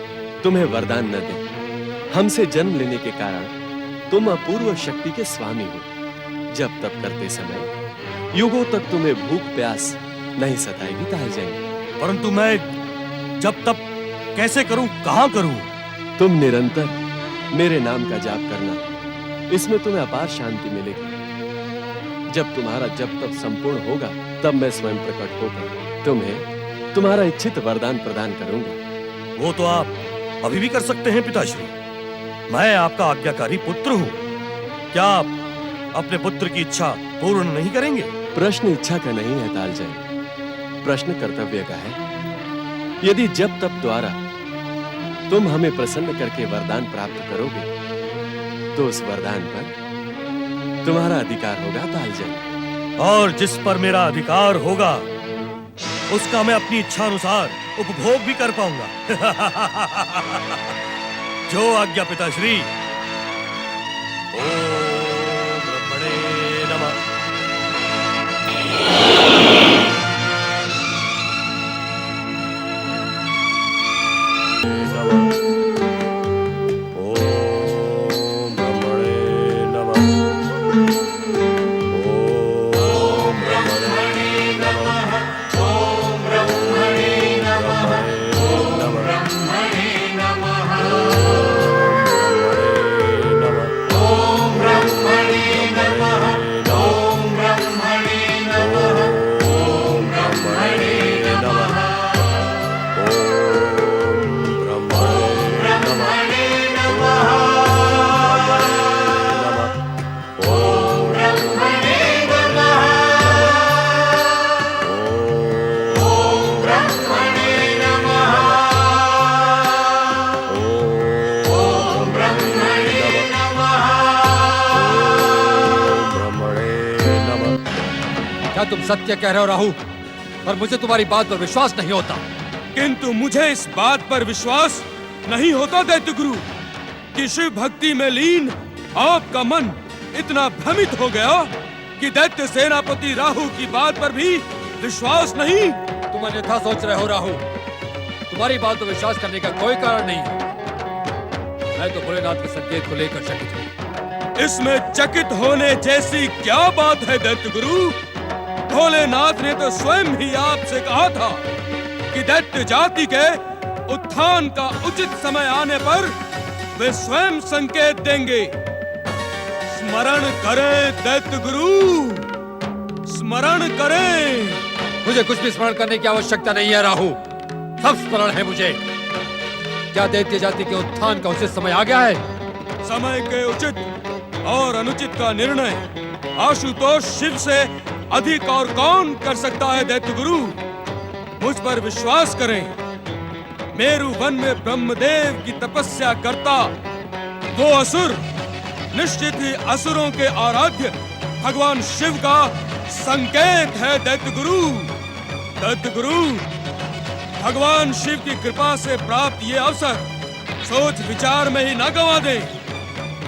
तुम्हें वरदान न दें। हमसे जन्म लेने के कारण तुम अपूर्व शक्ति के स्वामी हो। जब तप करते समय युगों तक तुम्हें भूख प्यास नहीं सताएगी तालजंग। परंतु मैं जब तप कैसे करूं, कहां करूं? तुम निरंतर मेरे नाम का जाप करना, इसमें तुम्हें अपार शांति मिलेगी। जब तुम्हारा जप तप संपूर्ण होगा तब मैं स्वयं प्रकट होकर तुम्हें तुम्हारा इच्छित वरदान प्रदान करूंगा। वो तो आप अभी भी कर सकते हैं पिताश्री। मैं आपका आज्ञाकारी पुत्र हूँ। क्या आप अपने पुत्र की इच्छा पूर्ण नहीं करेंगे? प्रश्न इच्छा का नहीं है तालजय, प्रश्न कर्तव्य का है। यदि जब तप द्वारा तुम हमें प्रसन्न करके वरदान प्राप्त करोगे तो उस वरदान पर तुम्हारा अधिकार होगा तालजय। और जिस पर मेरा अधिकार होगा उसका मैं अपनी इच्छा अनुसार उपभोग भी कर पाऊंगा। जो आज्ञा पिताश्री। ओम ब्रह्मणे नमः। क्या तुम सत्य कह रहे हो राहु? पर मुझे तुम्हारी बात पर विश्वास नहीं होता। किंतु मुझे इस बात पर विश्वास नहीं होता दैत्य गुरु कि शिव भक्ति में लीन आपका मन इतना भ्रमित हो गया कि दैत्य सेनापति राहु की बात पर भी विश्वास नहीं। तुम अन्यथा सोच रहे हो राहु। तुम्हारी बात पर विश्वास करने का कोई कारण नहीं है। मैं तो भोलेनाथ के संकेत को लेकर चकित हूँ। इसमें चकित होने जैसी क्या बात है दैत्य गुरु? भोलेनाथ ने तो स्वयं ही आपसे कहा था कि दैत्य जाति के उत्थान का उचित समय आने पर वे स्वयं संकेत देंगे। स्मरण करें दैत्य गुरु, स्मरण करें। मुझे कुछ भी स्मरण करने की आवश्यकता नहीं है राहु। सब स्मरण है मुझे। क्या दैत्य जाति के उत्थान का उचित समय आ गया है? समय के उचित और अनुचित का निर्णय आशुतोष शिव से अधिक और कौन कर सकता है दैत्य गुरु? मुझ पर विश्वास करें। मेरु वन में ब्रह्मदेव की तपस्या करता वो असुर निश्चित ही असुरों के आराध्य भगवान शिव का संकेत है दैत्य गुरु। दैत्य गुरु, भगवान शिव की कृपा से प्राप्त ये अवसर सोच विचार में ही न गंवा दें।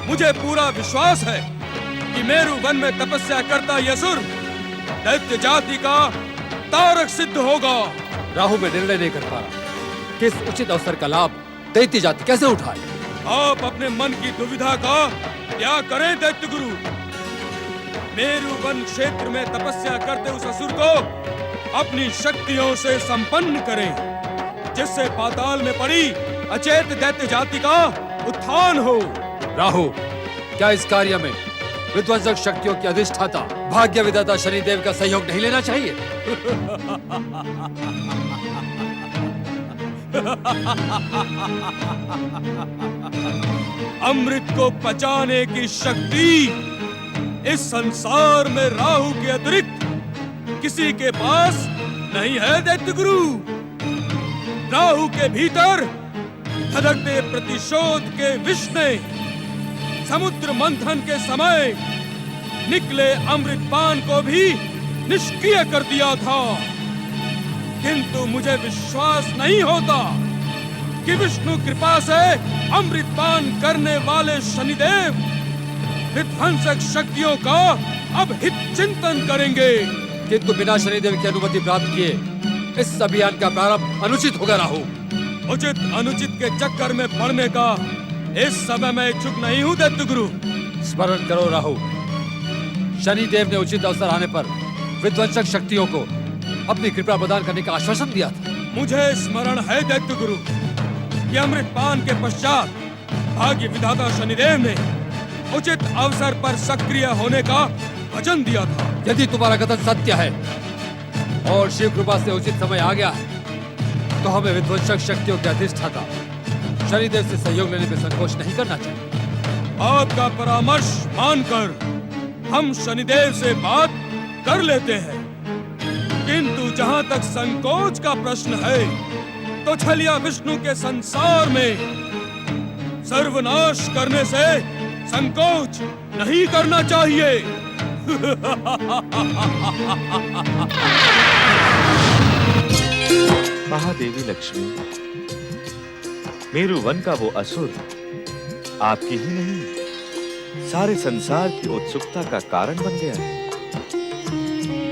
मुझे पूरा विश्वास है कि मेरु वन में तपस्या करता ये असुर दैत्य जाति का तारक सिद्ध होगा। राहु में निर्णय नहीं कर पा रहा। किस उचित अवसर का लाभ दैत्य जाति कैसे उठाए? आप अपने मन की दुविधा का त्याग करें दैत्य गुरु। मेरु वन क्षेत्र में तपस्या करते उस असुर को अपनी शक्तियों से संपन्न करें, जिससे पाताल में पड़ी अचेत दैत्य जाति का उत्थान हो। राहु, क्या इस कार्य में विध्वंसक शक्तियों की अधिष्ठाता भाग्य विधाता शनिदेव का सहयोग नहीं लेना चाहिए? अमृत को पचाने की शक्ति इस संसार में राहु के अतिरिक्त किसी के पास नहीं है दैत्य गुरु। राहु के भीतर धधकते प्रतिशोध के विष ने समुद्र मंथन के समय निकले अमृतपान को भी निष्क्रिय कर दिया था। किंतु मुझे विश्वास नहीं होता कि विष्णु कृपा से अमृतपान करने वाले शनिदेव विध्वंसक शक्तियों का अब हित चिंतन करेंगे। किंतु बिना शनिदेव की अनुमति प्राप्त किए इस अभियान का प्रारंभ अनुचित होगा राहु। उचित अनुचित के चक्कर में पड़ने का इस समय मैं इच्छुक नहीं हूँ दैत्य गुरु। स्मरण करो राहु, शनिदेव ने उचित अवसर आने पर विध्वंसक शक्तियों को अपनी कृपा प्रदान करने का आश्वासन दिया था। मुझे स्मरण है दैत्य गुरु कि अमृतपान के पश्चात भाग्य विधाता शनिदेव ने उचित अवसर पर सक्रिय होने का वचन दिया था। यदि तुम्हारा कथन सत्य है और शिव कृपा से उचित समय आ गया है, तो हमें विध्वंसक शक्तियों के अधिष्ठाता शनिदेव से सहयोग लेने में संकोच नहीं करना चाहिए। आपका परामर्श मानकर हम शनिदेव से बात कर लेते हैं, किंतु जहां तक संकोच का प्रश्न है तो छलिया विष्णु के संसार में सर्वनाश करने से संकोच नहीं करना चाहिए। महादेवी लक्ष्मी, मेरु वन का वो असुर आपकी ही नहीं, सारे संसार की उत्सुकता का कारण बन गया है।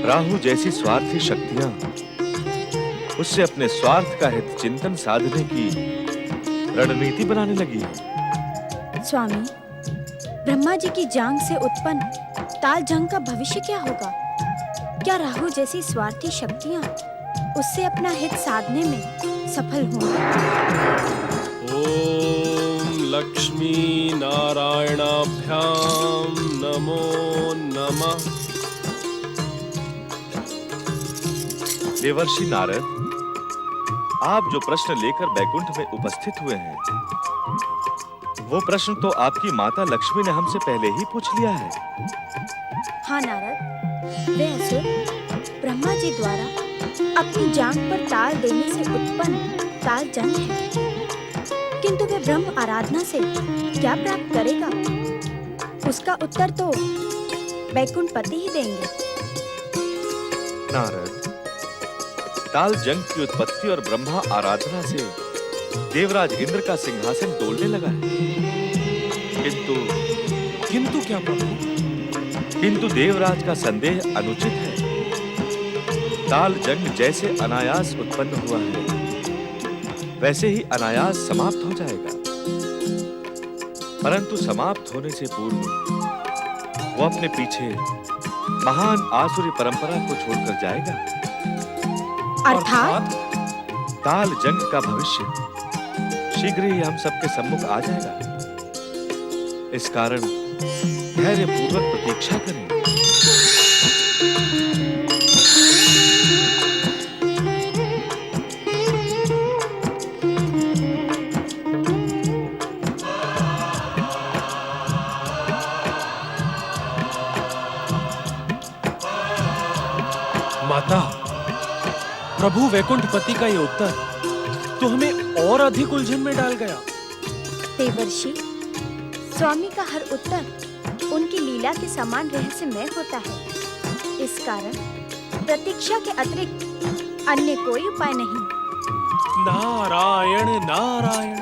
राहु जैसी स्वार्थी शक्तियां उससे अपने स्वार्थ का हित चिंतन साधने की रणनीति बनाने लगी है। स्वामी, ब्रह्मा जी की जांग से उत्पन्न ताल जंग का भविष्य क्या होगा? क्या राहु जैसी स्वार्थी शक्तियां उससे अपना हित साधने में सफल होंगी? ओम लक्ष्मी नारायणाभ्याम नमो नमः। देवर्षि नारद, आप जो प्रश्न लेकर बैकुंठ में उपस्थित हुए हैं, वो प्रश्न तो आपकी माता लक्ष्मी ने हमसे पहले ही पूछ लिया है। हाँ नारद, वे असुर ब्रह्मा जी द्वारा अपनी जांग पर ताल देने से उत्पन्न ताल जंग है, किंतु वे ब्रह्म आराधना से क्या प्राप्त करेगा, उसका उत्तर तो बैकुंठ पति ही देंगे। नारद, ताल जंग की उत्पत्ति और ब्रह्मा आराधना से देवराज इंद्र का सिंहासन डोलने लगा है, किंतु क्या प्रभु? किंतु देवराज का संदेह अनुचित है। ताल जंग जैसे अनायास उत्पन्न हुआ है, वैसे ही अनायास समाप्त हो जाएगा, परंतु समाप्त होने से पूर्व वो अपने पीछे महान आसुरी परंपरा को छोड़कर जाएगा। अर्थात ताल जंग का भविष्य शीघ्र ही हम सबके सम्मुख आ जाएगा। इस कारण धैर्यपूर्वक प्रतीक्षा करें। माता, प्रभु वैकुंठपति का ये उत्तर तो हमें और अधिक उलझन में डाल गया। देवर्षि, स्वामी का हर उत्तर उनकी लीला के समान रहस्यमय होता है। इस कारण प्रतीक्षा के अतिरिक्त अन्य कोई उपाय नहीं। नारायण नारायण,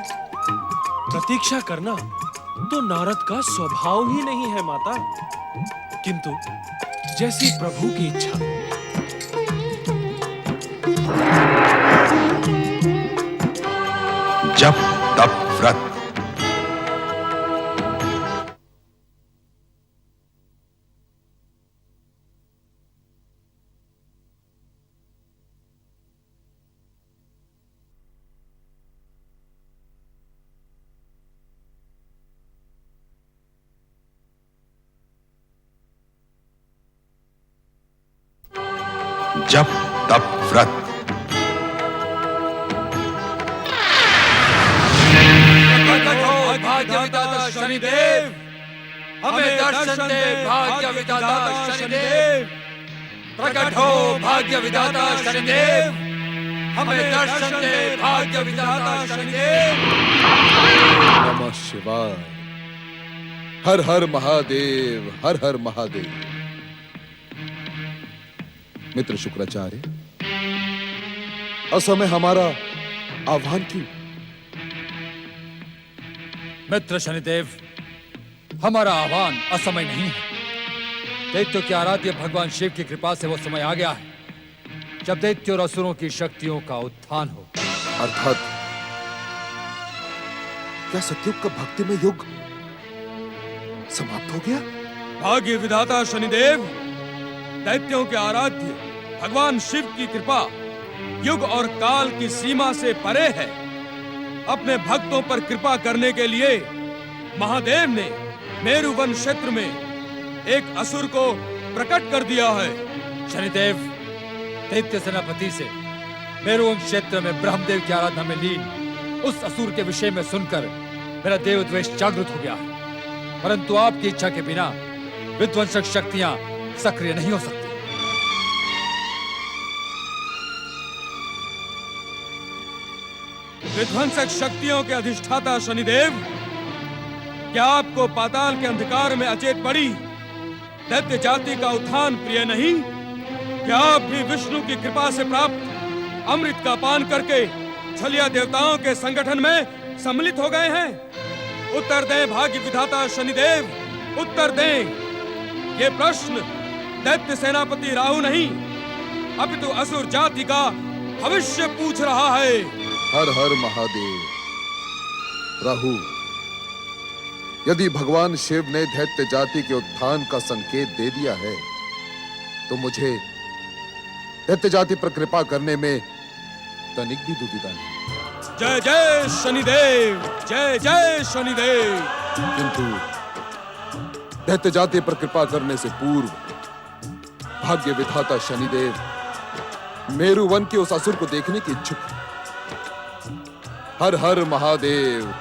प्रतीक्षा करना तो नारद का स्वभाव ही नहीं है माता, किंतु जैसी प्रभु की इच्छा। जप तप व्रत। जप तप व्रत। भाग्य विधाता शनिदेव, हमें दर्शन दे भाग्य विधाता शनिदेव। प्रकट हो भाग्य विधाता शनिदेव, हमें दर्शन दे भाग्य विधाता शनिदेव। नमः शिवाय। हर हर महादेव, हर हर महादेव। मित्र शुक्राचार्य, असमय हमारा आह्वान क्यों? मित्र शनिदेव, हमारा आह्वान असमय नहीं है। दैत्यों के आराध्य भगवान शिव की कृपा से वो समय आ गया है जब दैत्यों और असुरों की शक्तियों का उत्थान हो। अर्थात क्या सतयुग का भक्तिमय युग समाप्त हो गया? भाग्य विधाता शनिदेव, दैत्यों के आराध्य भगवान शिव की कृपा युग और काल की सीमा से परे है। अपने भक्तों पर कृपा करने के लिए महादेव ने मेरु वन क्षेत्र में एक असुर को प्रकट कर दिया है। शनिदेव, दैत्य सेनापति से मेरुवंश क्षेत्र में ब्रह्मदेव की आराधना में लीन उस असुर के विषय में सुनकर मेरा देवद्वेष जागृत हो गया है। परंतु आपकी इच्छा के बिना विध्वंसक शक्तियां सक्रिय नहीं हो सकती। विध्वंसक शक्तियों के अधिष्ठाता शनिदेव, क्या आपको पाताल के अंधकार में अचेत पड़ी दैत्य जाति का उत्थान प्रिय नहीं? क्या आप भी विष्णु की कृपा से प्राप्त अमृत का पान करके छलिया देवताओं के संगठन में सम्मिलित हो गए हैं? उत्तर दें भाग्य विधाता शनिदेव, उत्तर दें। ये प्रश्न दैत्य सेनापति राहु नहीं, अपितु असुर जाति का भविष्य पूछ रहा है। हर हर महादेव। राहु, यदि भगवान शिव ने दैत्य जाति के उत्थान का संकेत दे दिया है, तो मुझे दैत्य जाति पर कृपा करने में तनिक भी दुविधा नहीं। जय जय शनिदेव, जय जय शनिदेव। किंतु दैत्य जाति पर कृपा करने से पूर्व भाग्य विधाता शनिदेव मेरुवन के उस असुर को देखने की इच्छुक है। हर हर महादेव।